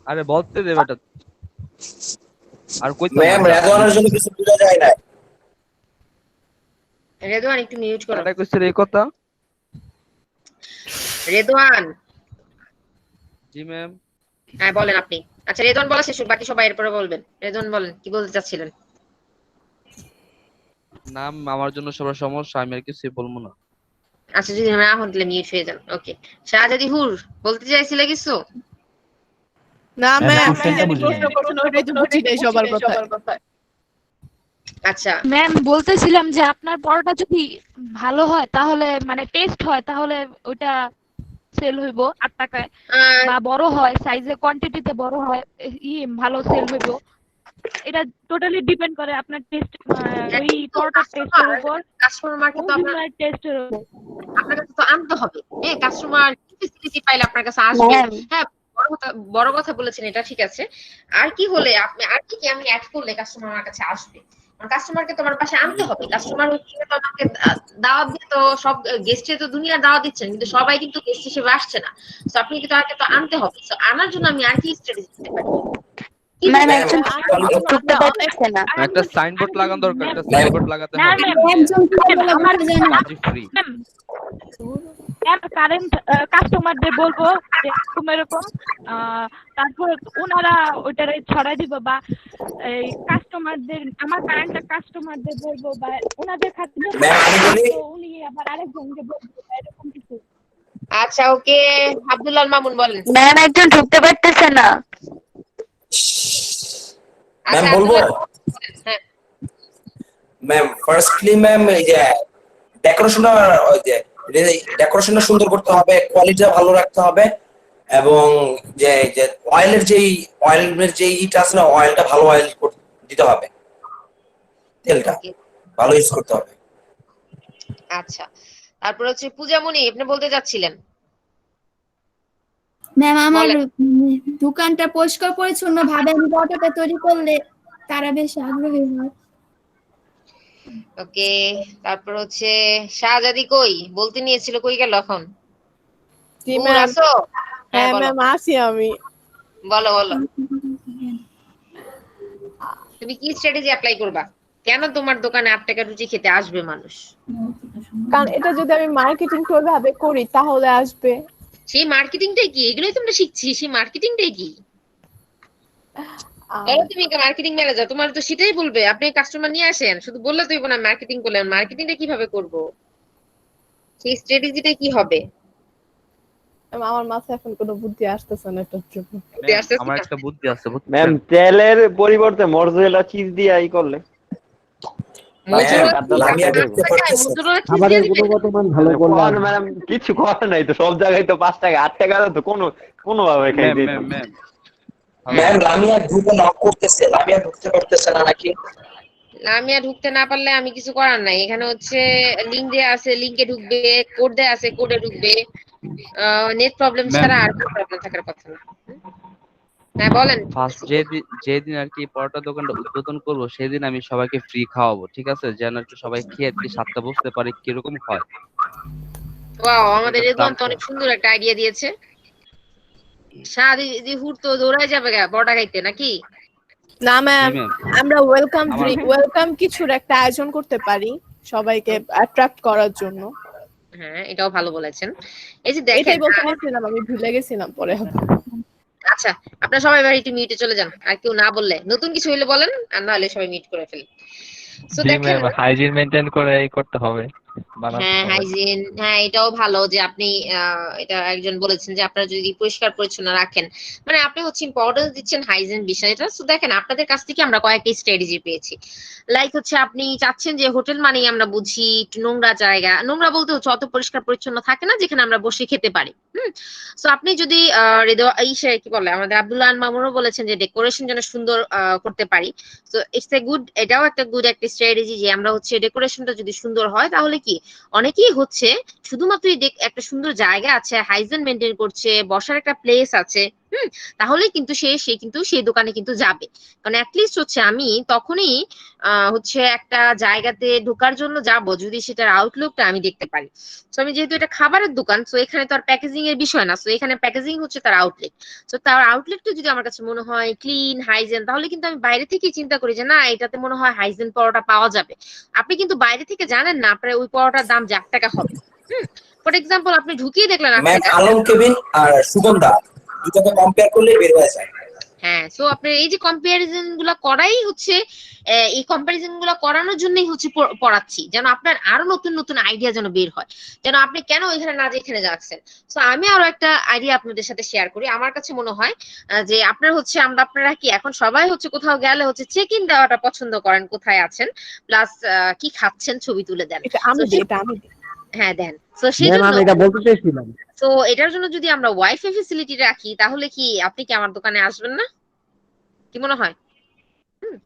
[SPEAKER 6] আরে বলতে দে বেটা, আর কই তো
[SPEAKER 2] ম্যাম রেদওয়ানের জন্য কিছু বোঝা যায় না।
[SPEAKER 1] রেদওয়ান একটু মিউট করো।
[SPEAKER 6] এটা কইছে এই কথা।
[SPEAKER 1] রেদওয়ান
[SPEAKER 6] জি ম্যাম।
[SPEAKER 1] হ্যাঁ বলেন আপনি। আচ্ছা রেদওয়ান বলা শেষ, বাকি সবাই এরপরে বলবেন। রেদওয়ান বলেন কি বলতে চাচ্ছিলেন?
[SPEAKER 6] নাম আমার জন্য সবার সমস্যা, আমি আর কিছু বলবো না।
[SPEAKER 1] আচ্ছা যদি না হন তাহলে মিউট হয়ে যান। ওকে শাহজাদি হুর বলতে চাইছিলে কিছু?
[SPEAKER 5] না ম্যাম কি জানি প্রশ্ন করছেন ওইটাই তো বুঝি নাই সবার কথা।
[SPEAKER 1] আচ্ছা
[SPEAKER 3] ম্যাম বলতেছিলাম যে আপনার পরোটা যদি ভালো হয় তাহলে মানে টেস্ট হয় তাহলে ওটা সেল হইব 8 টাকায়, বা বড় হয় সাইজে কোয়ান্টিটিতে বড় হয় ভালো সেল হইব। এটা টোটালি ডিপেন্ড করে আপনার টেস্ট, ওই পরোটার টেস্টের উপর,
[SPEAKER 1] কাস্টমারকে তো আপনার
[SPEAKER 3] টেস্টের উপর
[SPEAKER 1] আপনার কাছে তো আনতে হবে। হ্যাঁ কাস্টমার ফেসিলিটি পাইলে আপনার কাছে আসবে। হ্যাঁ বড় কথা বলেছেন, এটা ঠিক আছে। আর কি হলে আপনি আর কি আমি অ্যাড করলে কাস্টমার আমার কাছে আসবে? কাস্টমারকে তোমার পাশে আনতে হবে। কাস্টমার হচ্ছে তো আমাকে দাওয়াত দিয়ে তো সব গেস্টে তো দুনিয়ার দাওয়াত দিচ্ছেন, কিন্তু সবাই কিন্তু গেস্ট হিসেবে আসছে না। তো আপনি কিন্তু তাকে তো আনতে হবে। তো আনার জন্য আমি আর কি স্ট্র্যাটেজি দিতে পারি?
[SPEAKER 6] একটা সাইনবোর্ড লাগানো দরকার, একটা সাইনবোর্ড লাগাতে হবে।
[SPEAKER 7] একজন কি বলে আমার জানেন
[SPEAKER 6] কাজী ফ্রি।
[SPEAKER 3] কারেন্ট কাস্টমারদের বলবো যে এরকম এরকম, তারপর ওনারা ওইটা ছড়াই দিব, বা এই কাস্টমারদের আমার কারেন্ট কাস্টমারদের বলবো, বা ওনাদের খাতে উনি আবার আরেকজনকে বলবো, এরকম কিছু।
[SPEAKER 1] আচ্ছা ওকে আব্দুল্লাহ মামুন বলেন।
[SPEAKER 10] ম্যাম একজন ঢুকতে পারতেছে না।
[SPEAKER 2] ম্যাম বলবো?
[SPEAKER 1] হ্যাঁ
[SPEAKER 2] ম্যাম ফার্স্টলি ম্যাম এই যে ডেকোরেশনটা সুন্দর করতে হবে, কোয়ালিটিটা ভালো রাখতে হবে, এবং যে অয়েলের যেই ইটা আছে না, অয়েলটা ভালো অয়েল দিতে হবে, তেলটা ভালো ইউজ করতে হবে।
[SPEAKER 1] আচ্ছা তারপর হচ্ছে পূজামণি আপনি বলতে যাচ্ছিলেন।
[SPEAKER 7] ম্যাম আমার দোকানটা পরিষ্কার পরিচ্ছন্ন ভাবে আমি পরোটাটা তৈরি করলে তারা বেশ আগ্রহী হয়।
[SPEAKER 1] ওকে তারপর হচ্ছে শাহজাদি কই বলতে নিয়েছিল, কই গেল এখন?
[SPEAKER 5] জি ম্যাম
[SPEAKER 1] আসো।
[SPEAKER 5] হ্যাঁ ম্যাম আসি আমি।
[SPEAKER 1] বলো বলো তুমি কি স্ট্র্যাটেজি অ্যাপ্লাই করবা? কেন তোমার দোকানে 8 টাকা রুটি খেতে আসবে মানুষ?
[SPEAKER 5] কারণ এটা যদি আমি মার্কেটিং ভাবে করি তাহলে আসবে।
[SPEAKER 1] সেই মার্কেটিংটাই কি? এগুলোই তোমরা শিখছি, সেই মার্কেটিংটাই কি? তুমি মার্কেটিং ম্যানেজার, তোমার তো সেটাই বলবে। আপনি কাস্টমার নিয়ে আসেন, শুধু বললে তো না মার্কেটিং করলেন। মার্কেটিংটা কিভাবে করব? সেই স্ট্র্যাটেজিটা কি হবে?
[SPEAKER 5] আমার মাথায় এখন কোনো বুদ্ধি আসতেছে না এটার জন্য।
[SPEAKER 6] আমার একটা বুদ্ধি আছে।
[SPEAKER 4] ম্যাম তেলের পরিবর্তে মরজেলা চিজ দিয়ে আই করলে ম্যাডাম কিছু করার নাই তো, সব জায়গায় তো 5 টাকা 8 টাকা তো কোনো ভাবে খাই দিই।
[SPEAKER 2] ম্যাম লামিয়া গ্রুপে নক করতেছে, লামিয়া ঢুকতে পারতেছে না নাকি?
[SPEAKER 1] লামিয়া ঢুকতে না পারলে আমি কিছু করার নাই। এখানে হচ্ছে লিংক দেয়া আছে, লিংকে ঢুকবে, কোড দেয়া আছে, কোডে ঢুকবে। নেট প্রবলেম ছাড়া আর কোনো প্রবলেম থাকার কথা না। হ্যাঁ বলেন।
[SPEAKER 6] ফার্স্ট যেদিন আর কি পরোটা দোকানটা উদ্বোধন করব সেদিন আমি সবাইকে ফ্রি খাওয়াবো, ঠিক আছে? যেন একটু সবাই খেয়ে আর কি স্বাদটা বুঝতে পারে কিরকম হয়।
[SPEAKER 1] ওয়াও আমাদের রেদওয়ান তো অনেক সুন্দর একটা আইডিয়া দিয়েছে। শাহজাদি হুর তো দৌড়ায় যাবে পরোটা খাইতে নাকি?
[SPEAKER 5] না
[SPEAKER 6] জি
[SPEAKER 5] ম্যাম,
[SPEAKER 6] ম্যাম।
[SPEAKER 5] আমরা
[SPEAKER 6] আমার
[SPEAKER 5] ওয়েলকাম কিছুর একটা আয়োজন করতে পারি সবাইকে অ্যাট্রাক্ট করার জন্য।
[SPEAKER 1] হ্যাঁ, এটাও ভালো বলেছেন। এই যে
[SPEAKER 5] এটাই
[SPEAKER 1] দেখেন
[SPEAKER 5] বলতে নিয়েছিলাম, আমি ভুলে গেছিলাম পরে হবে।
[SPEAKER 1] আচ্ছা, আপনারা সবাই এবার একটু মিউটে চলে যান। আর কেউ না বললে, নতুন কিছু হইলে বলেন, আর না হলে সবাই মিউট করে ফেলি। সো
[SPEAKER 9] জি
[SPEAKER 1] দেখেন,
[SPEAKER 9] ম্যাম, হাইজিন মেনটেন করে করতে হবে, বানাতে
[SPEAKER 1] হ্যাঁ
[SPEAKER 9] হবে।
[SPEAKER 1] হাইজিন, হ্যাঁ এটাও ভালো যে আপনি এটা একজন বলেছেন যে আপনারা যদি পরিষ্কার পরিচ্ছন্ন রাখেন, মানে আপনি হচ্ছে ইম্পর্টেন্স দিচ্ছেন হাইজিন বিষয়টা। তো দেখেন আপনাদের কাছ থেকে আমরা কয়েকটি স্ট্র্যাটেজি পেয়েছি। লাইক হচ্ছে আপনি চাচ্ছেন যে হোটেল মানেই আমরা বুঝি একটু নোংরা জায়গা, নোংরা বলতে হচ্ছে অত পরিষ্কার পরিচ্ছন্ন থাকে না যেখানে আমরা বসে খেতে পারি। তো আপনি যদি কি বলে আমাদের আব্দুল্লাহ আন মামুনও বলেছেন যে ডেকোরেশন যেন সুন্দর করতে পারি। তো ইটস এ গুড, এটাও একটা গুড একটা স্ট্র্যাটেজি যে আমরা হচ্ছে ডেকোরেশনটা যদি সুন্দর হয় তাহলে কি অনেকেই হচ্ছে শুধুমাত্র একটা সুন্দর জায়গা আছে, হাইজিন মেনটেন করছে, বসার একটা প্লেস আছে, তাহলে কিন্তু সে কিন্তু সেই দোকানে কিন্তু যাবে। কারণ অ্যাটলিস্ট হচ্ছে আমি তখনই হচ্ছে একটা জায়গাতে ঢোকার জন্য যাব যদি সেটার আউটলুকটা আমি দেখতে পারি। তো আমি যেহেতু এটা খাবারের দোকান, তো এখানে তো আর প্যাকেজিং এর বিষয় না, তো এখানে প্যাকেজিং হচ্ছে তার আউটলেট। তো তার আউটলেটটা যদি আমার কাছে মনে হয় ক্লিন হাইজিন, তাহলে কিন্তু আমি বাইরে থেকেই চিন্তা করি যে না এটাতে মনে হয় হাইজিন পরোটা পাওয়া যাবে। আপনি কিন্তু বাইরে থেকে জানেন না আপনার ওই পরোটার দাম যে 1 টাকা হবে। ফর এক্সাম্পল আপনি ঢুকিয়ে দেখলেন 8
[SPEAKER 2] ম্যাম,
[SPEAKER 1] টাকা।
[SPEAKER 2] আলম কেবিন আর সুগন্ধা দুটাকে কম্পেয়ার করলে বের হয়ে যায়।
[SPEAKER 1] হ্যাঁ, সো আপনার এই যে কম্পারিজন গুলা করাই হচ্ছে এই কম্পারিজন গুলা করানোর জন্যই হচ্ছে পড়াচ্ছি, যেন আপনার আরো নতুন নতুন আইডিয়া যেন বের হয়, যেন আপনি কেন এখানে না যে এখানে যাচ্ছেন। তো আমি আরো একটা আইডিয়া আপনাদের সাথে শেয়ার করি। আমার কাছে মনে হয় যে আপনার হচ্ছে আপনারা কি এখন সবাই হচ্ছে কোথাও গেলে হচ্ছে চেক ইন দেওয়াটা পছন্দ করেন, কোথায় আছেন প্লাস কি খাচ্ছেন ছবি তুলে দেন।
[SPEAKER 5] এটা আমি
[SPEAKER 1] তো
[SPEAKER 5] দিই, এটা আমি দিই।
[SPEAKER 1] হ্যাঁ দেন। তো সেই
[SPEAKER 4] ম্যাম,
[SPEAKER 1] জন্য
[SPEAKER 4] আমি এটা বলতে চাইছিলাম।
[SPEAKER 1] তো এটার জন্য যদি আমরা ওয়াইফাই ফেসিলিটি রাখি তাহলে কি আপনি কি আমার দোকানে আসবেন না? কি মনে হয়?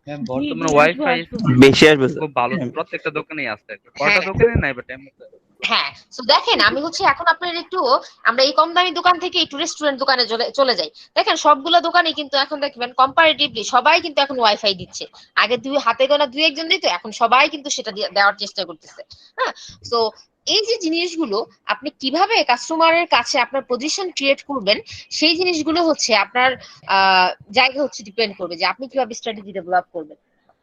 [SPEAKER 6] ম্যাম
[SPEAKER 3] জি জি,
[SPEAKER 6] বর্তমানে
[SPEAKER 3] আসবো
[SPEAKER 6] ওয়াইফাই
[SPEAKER 3] আসবো।
[SPEAKER 4] বেশি আসবে
[SPEAKER 6] খুব ভালো, প্রত্যেকটা দোকানেই আছে, কয়টা
[SPEAKER 1] হ্যাঁ
[SPEAKER 6] দোকানে নাই বাট এমন।
[SPEAKER 1] হ্যাঁ, তো দেখেন আমি হচ্ছে এখন আপনার একটু আমরা এই কম দামি দোকান থেকে একটু রেস্টুরেন্ট দোকানে চলে যাই। দেখেন সবগুলো দোকানে কিন্তু এখন দেখবেন কম্পারেটিভলি সবাই কিন্তু এখন ওয়াইফাই দিচ্ছে। আগে হাতে গোনা দুই একজন দিত, এখন সবাই কিন্তু সেটা দেওয়ার চেষ্টা করতেছে। হ্যাঁ, তো এই যে জিনিসগুলো আপনি কিভাবে কাস্টমারের কাছে আপনার পজিশন ক্রিয়েট করবেন, সেই জিনিসগুলো হচ্ছে আপনার জায়গা হচ্ছে ডিপেন্ড করবে যে আপনি কিভাবে স্ট্র্যাটেজি ডেভেলপ করবেন।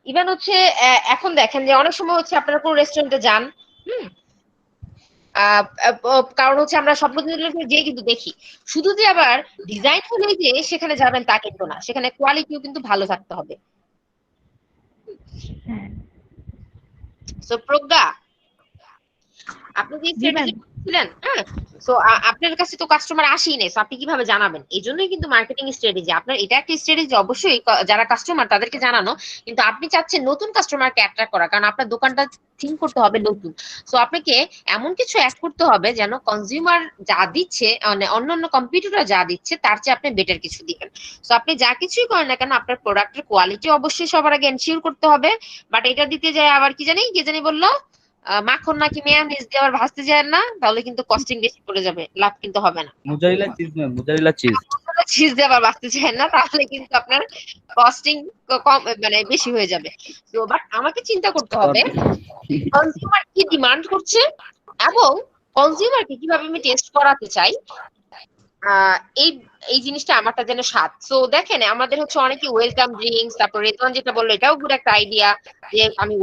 [SPEAKER 1] ইভেন হচ্ছে এখন দেখেন যে অনেক সময় হচ্ছে আপনারা কোনো রেস্টুরেন্টে যান, হুম কারণ হচ্ছে আমরা স্বপ্ন যে কিন্তু দেখি শুধু যে আবার ডিজাইন হলে যে সেখানে যাবেন তা কিন্তু না, সেখানে কোয়ালিটিও কিন্তু ভালো থাকতে হবে।
[SPEAKER 3] হ্যাঁ।
[SPEAKER 1] সো প্রজ্ঞা, আপনি যে
[SPEAKER 3] জি ম্যাম।
[SPEAKER 1] স্ট্র্যাটেজি ছিলেন, হ্যাঁ, সো আপনার কাছে তো কাস্টমার আসেই নাই, সো আপনি কিভাবে জানাবেন? এই জন্যই কিন্তু মার্কেটিং স্ট্র্যাটেজি আপনার, এটা একটা স্ট্র্যাটেজি অবশ্যই যারা কাস্টমার তাদেরকে জানানো, কিন্তু আপনি চাচ্ছেন নতুন কাস্টমারকে অ্যাট্রাক্ট করা, কারণ আপনার দোকানটা থিঙ্ক করতে হবে নতুন। সো আপনাকে এমন কিছু অ্যাড করতে হবে যেন কনজিউমার যা দিচ্ছে মানে অন্যান্য কম্পিটিটর যা দিচ্ছে তার চেয়ে আপনি বেটার কিছু দিবেন। সো আপনি যা কিছুই করেন না কেন আপনার প্রোডাক্টের কোয়ালিটি অবশ্যই সবার আগে এনশিওর করতে হবে। বাট এটা দিতে যায় আবার কি জানি কে জানি বললো মাখন নাকি মেয়োনিজ দিয়ে আবার ভাজতে যায় না, তাহলে কিন্তু কস্টিং বেশি পড়ে যাবে, লাভ কিন্তু হবে না।
[SPEAKER 6] Mozzarella cheese ma'am, mozzarella cheese.
[SPEAKER 1] Cheese দিয়ে আবার ভাজতে যায় না, তাহলে কিন্তু আপনার কস্টিং কম মানে বেশি হয়ে যাবে। তো বাট আমাকে চিন্তা করতে হবে কনজিউমার কি ডিমান্ড করছে এবং কনজিউমারকে কিভাবে আমি টেস্ট করাতে চাই। এই এই জিনিসটা আমারটা যেন স্বাদ। সো দেখেন আমাদের হচ্ছে অনেকে ওয়েলকাম ড্রিঙ্কস, তারপর রেতন যেটা বললো এটাও গুড একটা আইডিয়া যে আমি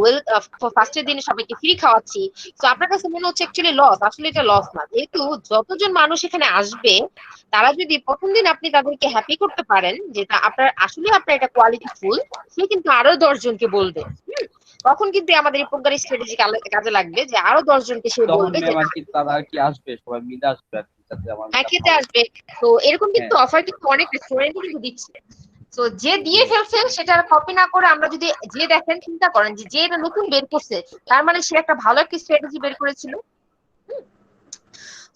[SPEAKER 1] ফার্স্টের দিনে সবাইকে ফ্রি খাওয়াচ্ছি। তো আপনার কাছে মনে হচ্ছে অ্যাকচুয়ালি লস, আসলে এটা লস না, যেহেতু যতজন মানুষ এখানে আসবে তারা যদি প্রথম দিন আপনি তাদেরকে হ্যাপি করতে পারেন যে আপনার আসলে আপনার এটা কোয়ালিটি ফুল, সে কিন্তু আরো 10 জনকে বলবে। তখন কিন্তু আমাদের এই প্রজ্ঞার স্ট্র্যাটেজি কাজে লাগবে যে আরো 10 জনকে সে
[SPEAKER 6] তখন
[SPEAKER 1] বলবে যে
[SPEAKER 6] ম্যাম আর কি তারা আর কি আসবে, সবাই মিলে আসবে আর কি, যাতে আমার
[SPEAKER 1] হ্যাঁ
[SPEAKER 6] এটা
[SPEAKER 1] খেতে
[SPEAKER 6] ভালো।
[SPEAKER 1] আসবে। তো এরকম কিন্তু
[SPEAKER 6] হ্যাঁ
[SPEAKER 1] অফার কিন্তু অনেক রেস্টুরেন্ট কিন্তু দিচ্ছে। তো যে দিয়ে ফেলছে সেটা কপি না করে আমরা যদি যে দেখেন চিন্তা করেন যে এটা নতুন বের করছে তার মানে সে একটা ভালো একটা স্ট্র্যাটেজি বের করেছিল।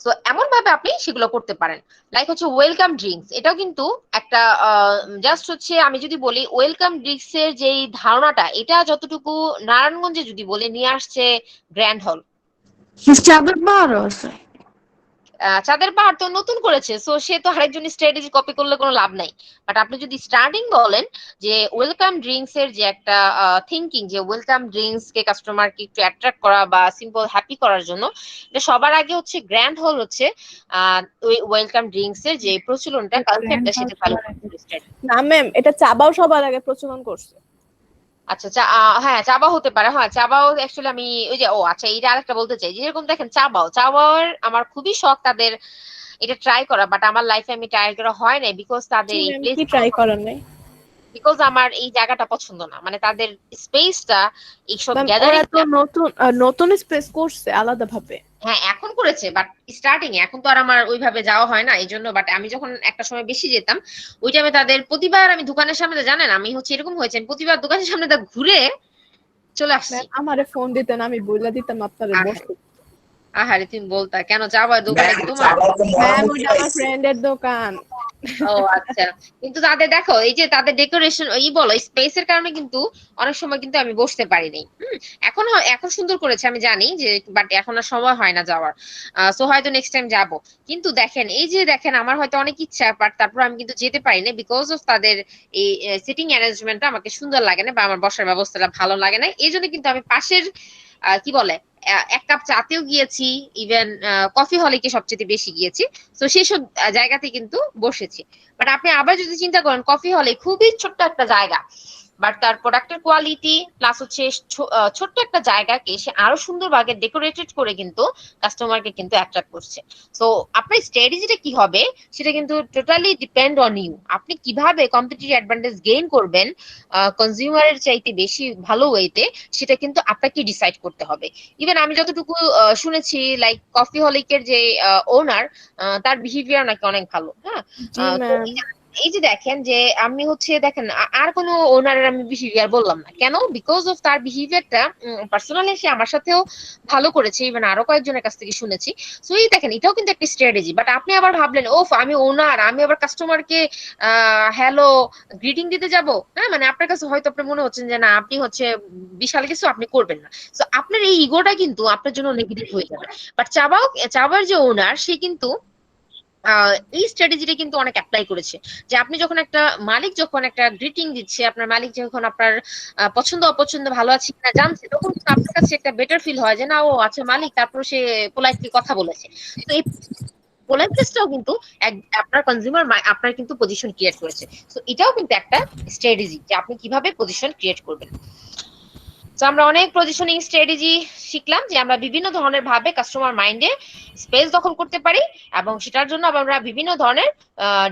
[SPEAKER 1] তো এমন ভাবে আপনি সেগুলো করতে পারেন। লাইক হচ্ছে ওয়েলকাম ড্রিঙ্কস, এটাও কিন্তু একটা জাস্ট হচ্ছে আমি যদি বলি ওয়েলকাম ড্রিঙ্কস এর যেই ধারণাটা এটা যতটুকু নারায়ণগঞ্জে যদি বলে নিয়ে আসছে গ্র্যান্ড হল। চাঁদের পাহাড় তো নতুন করেছে, সো সে তো আরেকজন স্ট্র্যাটেজি কপি করলে কোনো লাভ নাই। বাট আপনি যদি স্টার্টিং বলেন যে ওয়েলকাম ড্রিঙ্কস এর যে একটা থিঙ্কিং, যে ওয়েলকাম ড্রিঙ্কস কে কাস্টমারকে একটু অ্যাট্রাক্ট করা বা সিম্পল হ্যাপি করার জন্য, এটা সবার আগে হচ্ছে গ্র্যান্ড হল হচ্ছে ওই ওয়েলকাম ড্রিঙ্কস এর যে প্রচলনটা কালচারটা সেটা চালু করতে।
[SPEAKER 5] না ম্যাম, এটা চাবাও সবার আগে প্রচলন করছে।
[SPEAKER 1] আচ্ছা হ্যাঁ চাবা হতে পারে, হ্যাঁ চাবাও অ্যাকচুয়ালি আমি ওই যে আচ্ছা এইটা আরেকটা বলতে চাই, যেরকম দেখেন চাবাওর আমার খুবই শখ তাদের এটা ট্রাই করা, বাট আমার লাইফে আমি ট্রাই করা হয় নাই বিকজ তাদের এই প্লেস,
[SPEAKER 5] কি ট্রাই করার নাই?
[SPEAKER 1] বিকজ আমার এই জায়গাটা পছন্দ না, মানে তাদের স্পেসটা এইসব
[SPEAKER 5] ওরা
[SPEAKER 1] গ্যাদারিং।
[SPEAKER 5] তো নতুন স্পেস করছে আলাদা ভাবে।
[SPEAKER 1] হ্যাঁ এখন করেছে, বাট স্টার্টিং এ, এখন তো আর আমার ওইভাবে যাওয়া হয় না এই জন্য। বাট আমি যখন একটা সময় বেশি যেতাম ওই টাইমে তাদের প্রতিবার আমি দোকানের সামনে, জানেন আমি হচ্ছে এরকম হয়েছে, আমি প্রতিবার দোকানের সামনে তা ঘুরে চলে আসছি।
[SPEAKER 5] আমারে ফোন দিতেন, আমি বইলা দিতাম আপনারে বসতে।
[SPEAKER 1] আহারে তুমি বলতা কেন, চাবা দোকানে কি তোমার?
[SPEAKER 5] ম্যাম ওটা আমার ফ্রেন্ডের দোকান।
[SPEAKER 1] ও আচ্ছা, কিন্তু তাদের দেখো এই যে তাদের ডেকোরেশন বলো স্পেসের কারণে কিন্তু অনেক সময় কিন্তু আমি বসতে পারিনি। এখন সুন্দর করেছে আমি জানি যে, বাট এখন আর সময় হয় না যাওয়ার। সো হয়তো নেক্সট টাইম যাব। কিন্তু দেখেন এই যে দেখেন আমার হয়তো অনেক ইচ্ছা, বাট তারপর আমি কিন্তু যেতে পারি না বিকজ অফ তাদের এই সিটিং অ্যারেঞ্জমেন্টটা আমাকে সুন্দর লাগে না, বা আমার বসার ব্যবস্থাটা ভালো লাগে না। এই জন্য কিন্তু আমি পাশের কি বলে এক কাপ চাতেও গিয়েছি, ইভেন কফি হলে কি সবচেয়ে বেশি গিয়েছি। তো সেসব জায়গাতে কিন্তু বসেছি। বাট আপনি আবার যদি চিন্তা করেন কফি হলে খুবই ছোট্ট একটা জায়গা, বাট তার প্রোডাক্টের কোয়ালিটি প্লাস হচ্ছে ছোট্ট একটা জায়গাকে সে আরো সুন্দরভাবে ডেকোরেটেড করে কিন্তু কাস্টমারকে কিন্তু অ্যাট্রাক্ট করছে। সো আপনার স্ট্র্যাটেজিটা কি হবে সেটা কিন্তু টোটালি ডিপেন্ড অন ইউ। আপনি কিভাবে কম্পিটিটিভ অ্যাডভান্টেজ গেইন করবেন কনজিউমারের চাইতে বেশি ভালো ওয়েতে, সেটা কিন্তু আপনাকে ডিসাইড করতে হবে। ইভেন আমি যতটুকু শুনেছি লাইক কফি হলিকের যে ওনার, তার বিহেভিয়ার নাকি অনেক ভালো। হ্যাঁ এই যে দেখেন যে আমি হচ্ছে দেখেন আর কোনো ওনারের আমি বিহেভিয়ার বললাম না কেন, বিকজ অফ তার বিহেভিয়ারটা পার্সোনালি সে আমার সাথেও ভালো করেছে, ইভেন আরো কয়েকজনের কাছ থেকে শুনেছি। সো এই দেখেন এটাও কিন্তু একটা স্ট্র্যাটেজি। বাট আপনি আবার ভাবলেন ওফ আমি ওনার, আমি আবার কাস্টমারকে হ্যালো গ্রিটিং দিতে যাব, হ্যাঁ মানে আপনার কাছে হয়তো আপনি মনে হচ্ছেন যে না আপনি হচ্ছে বিশাল কিছু আপনি করবেন না। সো আপনার এই ইগোটা কিন্তু আপনার জন্য নেগেটিভ হয়ে যাবে। বাট চাবার যে ওনার সে কিন্তু এই স্ট্র্যাটেজিটা কিন্তু অনেক অ্যাপ্লাই করেছে, যে আপনি যখন একটা মালিক যখন একটা গ্রিটিং দিচ্ছে, আপনার মালিক যখন আপনার পছন্দ অপছন্দ ভালো আছে কিনা জানছে, তখন কিন্তু আপনার কাছে একটা বেটার ফিল হয় যে না ও আচ্ছা মালিক, তারপর সে পোলাইটলি কথা বলেছে। তো এই পোলাইটনেসটাও কিন্তু আপনার কনজিউমার আপনার কিন্তু পজিশন ক্রিয়েট করেছে। তো এটাও কিন্তু একটা স্ট্র্যাটেজি যে আপনি কিভাবে পজিশন ক্রিয়েট করবেন। তো আমরা অনেক পজিশনিং স্ট্র্যাটেজি শিখলাম যে আমরা বিভিন্ন ধরনের ভাবে কাস্টমার মাইন্ডে স্পেস দখল করতে পারি, এবং সেটার জন্য আমরা বিভিন্ন ধরনের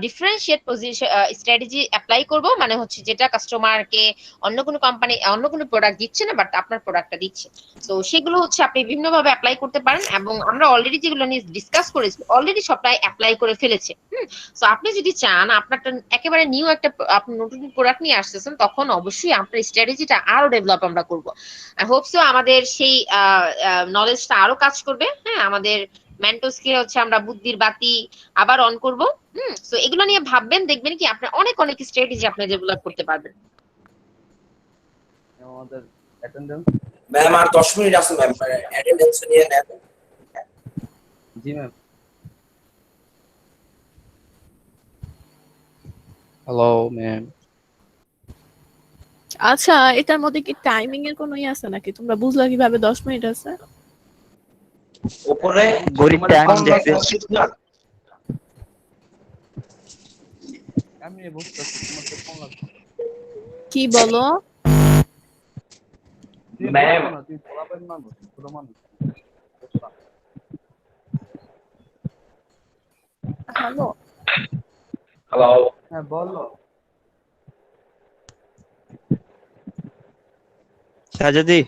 [SPEAKER 1] ডিফারেন্সিয়েট পজিশন স্ট্র্যাটেজি অ্যাপ্লাই করব, মানে হচ্ছে যেটা কাস্টমারকে অন্য কোনো কোম্পানি অন্য কোনো প্রোডাক্ট দিচ্ছে না, বাট আপনার প্রোডাক্টটা দিচ্ছে। তো সেগুলো হচ্ছে আপনি বিভিন্ন ভাবে অ্যাপ্লাই করতে পারেন, এবং আমরা অলরেডি যেগুলো নিয়ে ডিসকাস করেছি অলরেডি সবটাই অ্যাপ্লাই করে ফেলেছে। তো আপনি যদি চান আপনারটা একেবারে নিউ একটা আপনি নতুন প্রোডাক্ট নিয়ে আসতেছেন, তখন অবশ্যই আপনার স্ট্র্যাটেজিটা আরো ডেভেলপ আমরা করব। আই হোপ সো আমাদের সেই নলেজটা আরো কাজ করবে। হ্যাঁ আমাদের মেন্টসকে হচ্ছে আমরা বুদ্ধির বাতি আবার অন করব। সো এগুলো নিয়ে ভাববেন, দেখবেন কি আপনি অনেক অনেক স্ট্র্যাটেজি আপনি ডেভেলপ করতে পারবেন।
[SPEAKER 6] আমাদের অ্যাটেন্ডেন্স
[SPEAKER 2] ম্যাম আর 10 মিনিট আছে ম্যাম, অ্যাটেন্ডেন্স নিয়ে নেন।
[SPEAKER 6] জি ম্যাম। Hello ma'am.
[SPEAKER 5] আচ্ছা এটার মধ্যে কি টাইমিং এর কোনো আছে নাকি? তোমরা বুঝলা কিভাবে 10 মিনিট আছে?
[SPEAKER 2] উপরে
[SPEAKER 9] ঘড়ির টাইম দেখতে
[SPEAKER 6] আমি বুঝতেছি তোমার তো ফোন লাগবে।
[SPEAKER 5] কি বলো
[SPEAKER 2] ম্যাম?
[SPEAKER 6] তুই বলাবেন মানুষ, ছোট মানুষ।
[SPEAKER 5] হ্যালো
[SPEAKER 2] হ্যালো
[SPEAKER 6] হ্যাঁ বলো।
[SPEAKER 9] সাজাদি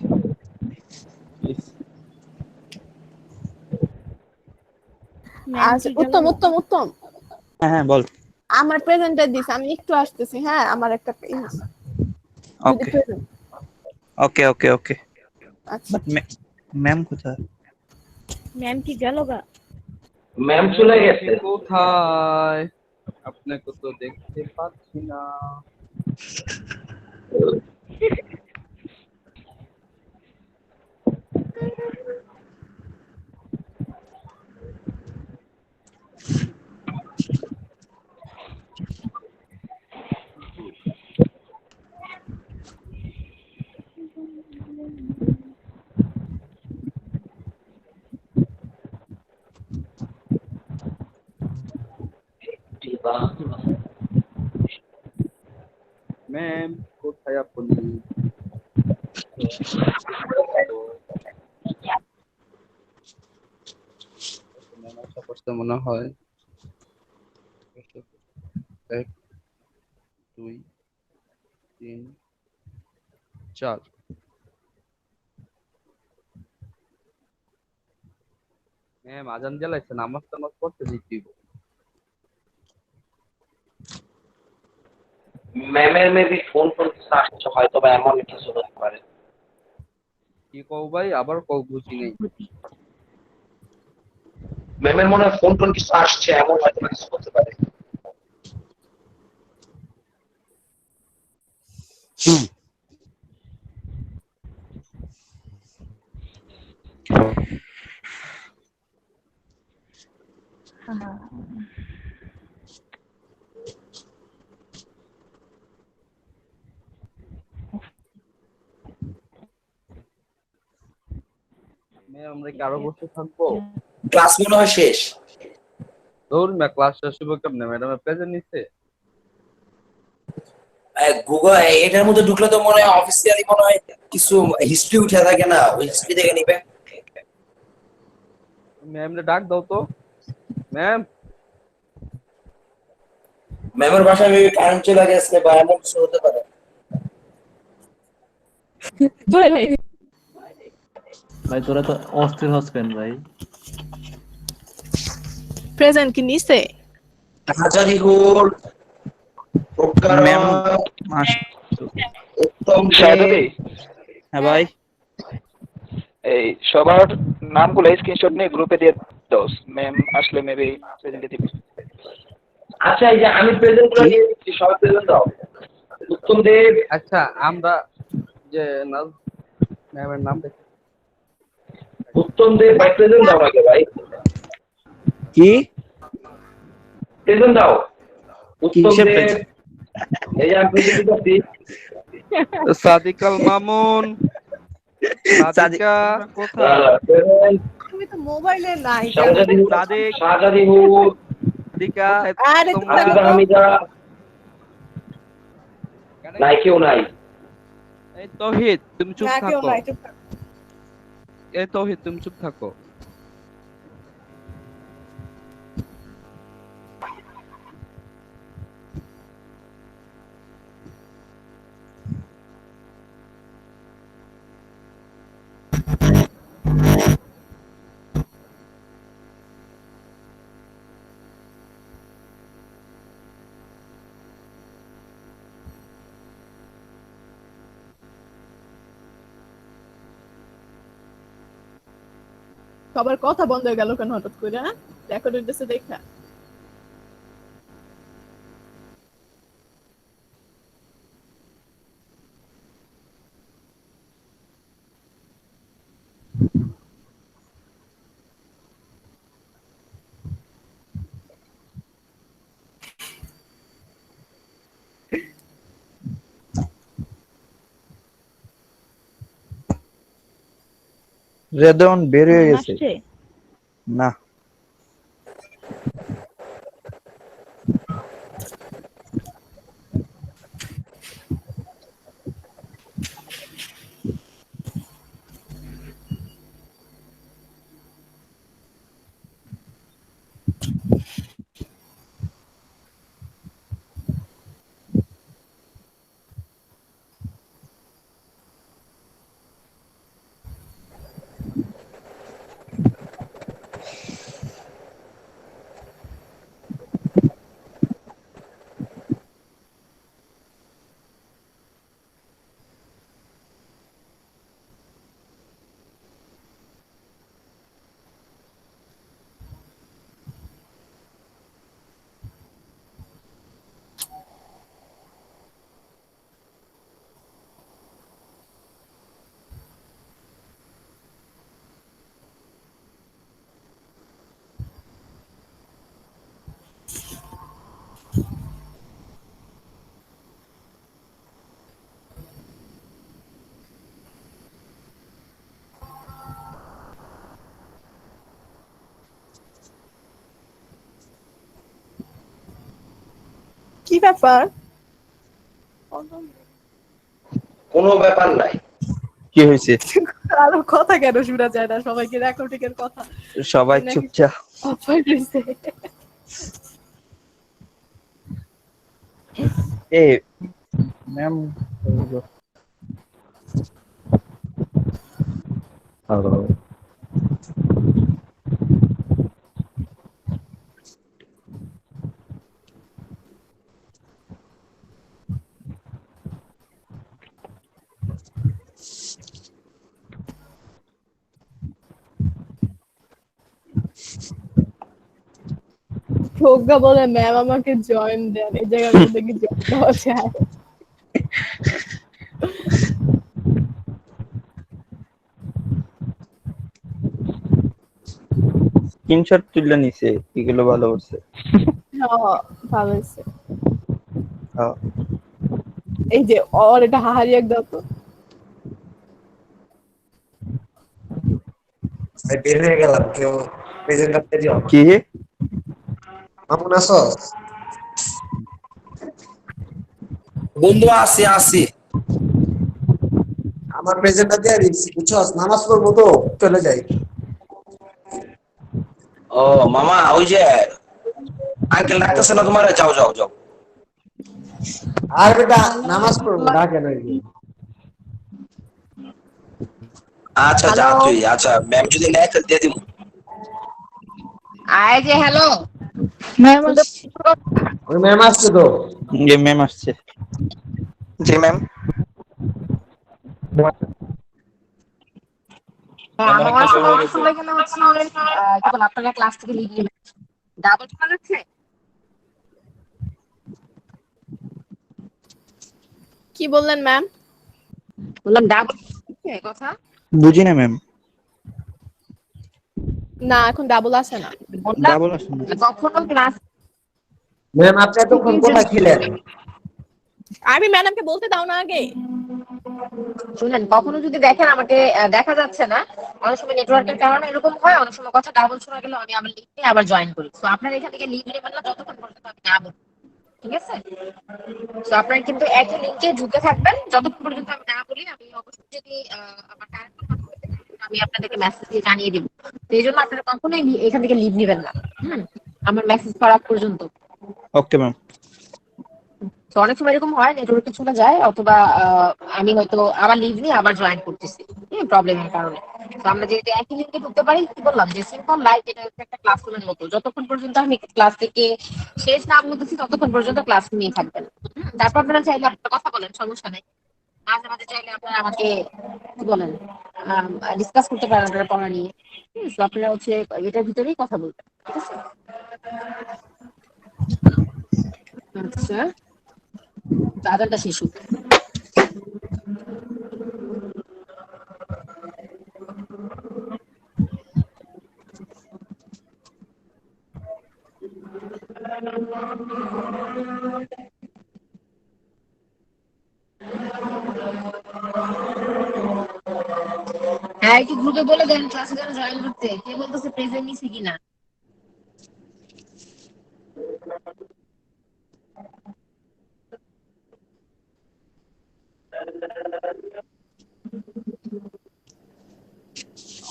[SPEAKER 5] আচ্ছা উত্তম উত্তম উত্তম
[SPEAKER 9] হ্যাঁ বল।
[SPEAKER 5] আমার প্রেজেন্টার দিস, আমি একটু আসতেছি। হ্যাঁ আমার একটা
[SPEAKER 9] ওকে ওকে ওকে ওকে।
[SPEAKER 5] আচ্ছা
[SPEAKER 9] ম্যাম কোথায়?
[SPEAKER 3] ম্যাম কি গেল গা?
[SPEAKER 2] ম্যাম চলে গেছে।
[SPEAKER 6] কোথায়? আপনাকে তো দেখতে পাচ্ছি না। ম্যাম কোথায় আপনি? ম্যাম আশা করতে মনে হয় 1 2 3 4 ম্যাম আজান জ্বালাইছে, নামাজ টামাজ পড়তে দিতে
[SPEAKER 2] ম্যামের মেবি ফোন আসছে, হয়তো বা এমন কিছু হতে পারে।
[SPEAKER 6] কি কও ভাই, আবার কও, বুঝি নেই।
[SPEAKER 2] ম্যামের মনে হয় ফোন কিছু আসছে, এমন হয়তো বা কিছু হতে পারে।
[SPEAKER 6] ম্যাম আমরা কি আরো বসে থাকবো?
[SPEAKER 2] ক্লাস মনে হয় শেষ।
[SPEAKER 6] ধরুন না, ক্লাস শেষ হবে কেমনে? ম্যাডামের প্রেজেন্ট নিচ্ছে।
[SPEAKER 2] গুগল এটার মধ্যে ঢুকলে তো মনে হয় অফিসিয়ালি মনে হয় কিছু হিস্ট্রি উঠে থাকে না, ওই হিস্ট্রি দেখে নিবে।
[SPEAKER 6] ম্যাম রে ডাক দাও তো। ম্যাম
[SPEAKER 2] ম্যামের বাসায় মেবি কারেন্ট চলে গেছে বা এমন কিছু হতে পারে।
[SPEAKER 11] ভাই তোরা তো অস্থির হচ্ছেন ভাই।
[SPEAKER 5] প্রেজেন্ট কি নিছে?
[SPEAKER 2] হাজারি গোল
[SPEAKER 9] ম্যাম
[SPEAKER 2] উত্তম
[SPEAKER 12] শাহজাদি,
[SPEAKER 9] হ্যাঁ ভাই,
[SPEAKER 12] এই সবার নামগুলো স্ক্রিনশট নিয়ে গ্রুপে দিয়ে দাও, ম্যাম আসলে মেবি প্রেজেন্টে দিবে।
[SPEAKER 2] আচ্ছা, এই যে আমি প্রেজেন্ট করে দিয়ে দিচ্ছি, সবাই প্রেজেন্ট দাও। উত্তম দেব।
[SPEAKER 6] আচ্ছা আমরা যে ম্যামের নাম দেখি।
[SPEAKER 2] উত্তম দেব ভাই, প্রেজেন্ট দাও আগে ভাই।
[SPEAKER 9] কি
[SPEAKER 2] প্রেজেন্ট দাও? উত্তম
[SPEAKER 9] কিসের
[SPEAKER 2] দেব,
[SPEAKER 9] present?
[SPEAKER 2] এই যে আমি প্রেজেন্ট দিচ্ছি।
[SPEAKER 6] সাদিক আল মামুন, সাদিকা কোথায়?
[SPEAKER 5] তুমি তো মোবাইলে নাই।
[SPEAKER 2] শাহজাদি,
[SPEAKER 6] সাদিক,
[SPEAKER 2] শাহজাদি,
[SPEAKER 6] সাদিকা,
[SPEAKER 5] আরে
[SPEAKER 6] তোমরা
[SPEAKER 2] হামিদা, নাই কেউ নাই।
[SPEAKER 6] এই তৌহিদ তুমি চুপ
[SPEAKER 5] না কেউ
[SPEAKER 6] থাকো।
[SPEAKER 5] নাই, চুপ থাক।
[SPEAKER 6] এই তৌহিদ তুমি চুপ থাকো।
[SPEAKER 5] সবার কথা বন্ধ হয়ে গেল কেন হঠাৎ করে? হ্যাঁ, রেকর্ড হইতেছে দেখা।
[SPEAKER 9] রেদন বের হয়ে গেছে না।
[SPEAKER 5] কি ব্যাপার?
[SPEAKER 2] কোনো ব্যাপার নাই।
[SPEAKER 9] কি হয়েছে?
[SPEAKER 5] আরো কথা কেন শোনা যায় না? সবাইকে রেকর্ডিং এর কথা
[SPEAKER 9] সবাই
[SPEAKER 5] নাকি
[SPEAKER 9] চুপচাপ।
[SPEAKER 5] অফার দিছে।
[SPEAKER 9] এ ম্যাম
[SPEAKER 4] হ্যালো।
[SPEAKER 5] প্রজ্ঞা বলে ম্যাম আমাকে জয়েন দেন, এই জায়গার মধ্যে কি জয়েন দেওয়া যায়?
[SPEAKER 9] স্ক্রিনশট তুলে নিছে, এগুলো ভালো করছে।
[SPEAKER 5] হ্যাঁ, ভালো হয়েছে।
[SPEAKER 9] হ্যাঁ
[SPEAKER 5] এই যে ওর এটা হাহারিয়া দাও তো।
[SPEAKER 2] বের হয়ে গেলাম, কেউ প্রেজেন্টারতে যাও।
[SPEAKER 9] কি
[SPEAKER 2] মামুন আসস? বন্ধু আসি আসি। আমার প্রেজেন্টার দিয়ে দিচ্ছি, বুঝছস? নামাজ পড়বো তো চলে যাই। ও মামা, ওই যে আঙ্কেল ডাকতেছে না তোমার, যাও যাও যাও। আর বেটা নামাজ পড়বো, ডাকে নাকি? আচ্ছা যা তুই, আচ্ছা ম্যাম যদি নেয় তাহলে দিয়ে দিব।
[SPEAKER 1] আয় যে হ্যালো,
[SPEAKER 10] ম্যাম
[SPEAKER 2] ওই ম্যাম আসছে তো।
[SPEAKER 9] যে ম্যাম আসছে।
[SPEAKER 2] জি ম্যাম।
[SPEAKER 1] আমার সময় অনেক সময় গেলে হচ্ছে কি বল, আপনারা ক্লাস থেকে লিভ নেবেন। ডাবল শোনা যাচ্ছে?
[SPEAKER 5] কি বললেন ম্যাম?
[SPEAKER 1] বললাম ডাবল কথা।
[SPEAKER 9] বুঝি না ম্যাম।
[SPEAKER 5] না, এখন ডাবল আসে না।
[SPEAKER 9] ডাবল আসে না।
[SPEAKER 1] কখনো ক্লাস
[SPEAKER 2] ম্যাম আপনি এতক্ষণ কোথায় ছিলেন?
[SPEAKER 5] আমি ম্যাডামকে বলতে দাও না আগে।
[SPEAKER 1] শুনেন, কখনো যদি দেখেন আমাকে দেখা যাচ্ছে না, অনেক সময় নেটওয়ার্কের কারণে এরকম হয়, অনেক সময় কথা ডাবল শোনা গেলে আমি আবার লিভ নিয়ে আবার জয়েন করি। তো আপনার এখান থেকে লিভ নেবেন না যতক্ষণ পর্যন্ত আমি না বলি, ঠিক আছে? তো আপনার কিন্তু একই লিঙ্কে ঢুকে থাকবেন যতক্ষণ পর্যন্ত আমি না বলি। আমি অবশ্যই যদি আমার কারেক্ট কথা বলে থাকি, আমি আপনাদেরকে মেসেজ দিয়ে জানিয়ে দিব। তো এই জন্য আপনারা কখনোই এখান থেকে লিভ নেবেন না, আমার মেসেজ করা পর্যন্ত।
[SPEAKER 9] Okay ma'am.
[SPEAKER 1] তো অনেক সময় এরকম হয়, নেটওয়ার্কে চলে যায়, অথবা আমি হয়তো আবার লিভ নিয়ে আবার জয়েন করতেছি প্রবলেমের কারণে। তো আমরা যেহেতু একই লিঙ্কে ঢুকতে পারি, কি বললাম যে সিম্পল লাইফ, এটা হচ্ছে একটা ক্লাসরুমের মতো। যতক্ষণ পর্যন্ত আমি ক্লাস থেকে শেষ না বলতেছি ততক্ষণ পর্যন্ত ক্লাস নিয়ে থাকবেন। তারপর আপনারা চাইলে আপনারা কথা বলেন, সমস্যা নেই। মাঝে মাঝে চাইলে আপনারা আমাকে কি বলেন ডিসকাস করতে পারেন আপনারা পড়া নিয়ে। তো আপনারা হচ্ছে এটার ভিতরেই কথা বলবেন, ঠিক আছে? আচ্ছা, আদানটা শেষ হোক। হ্যাঁ, একটু গ্রুপে বলে দেন ক্লাসে যেন জয়েন করতে। কে বলতেছে প্রেজেন্ট নিছি কিনা?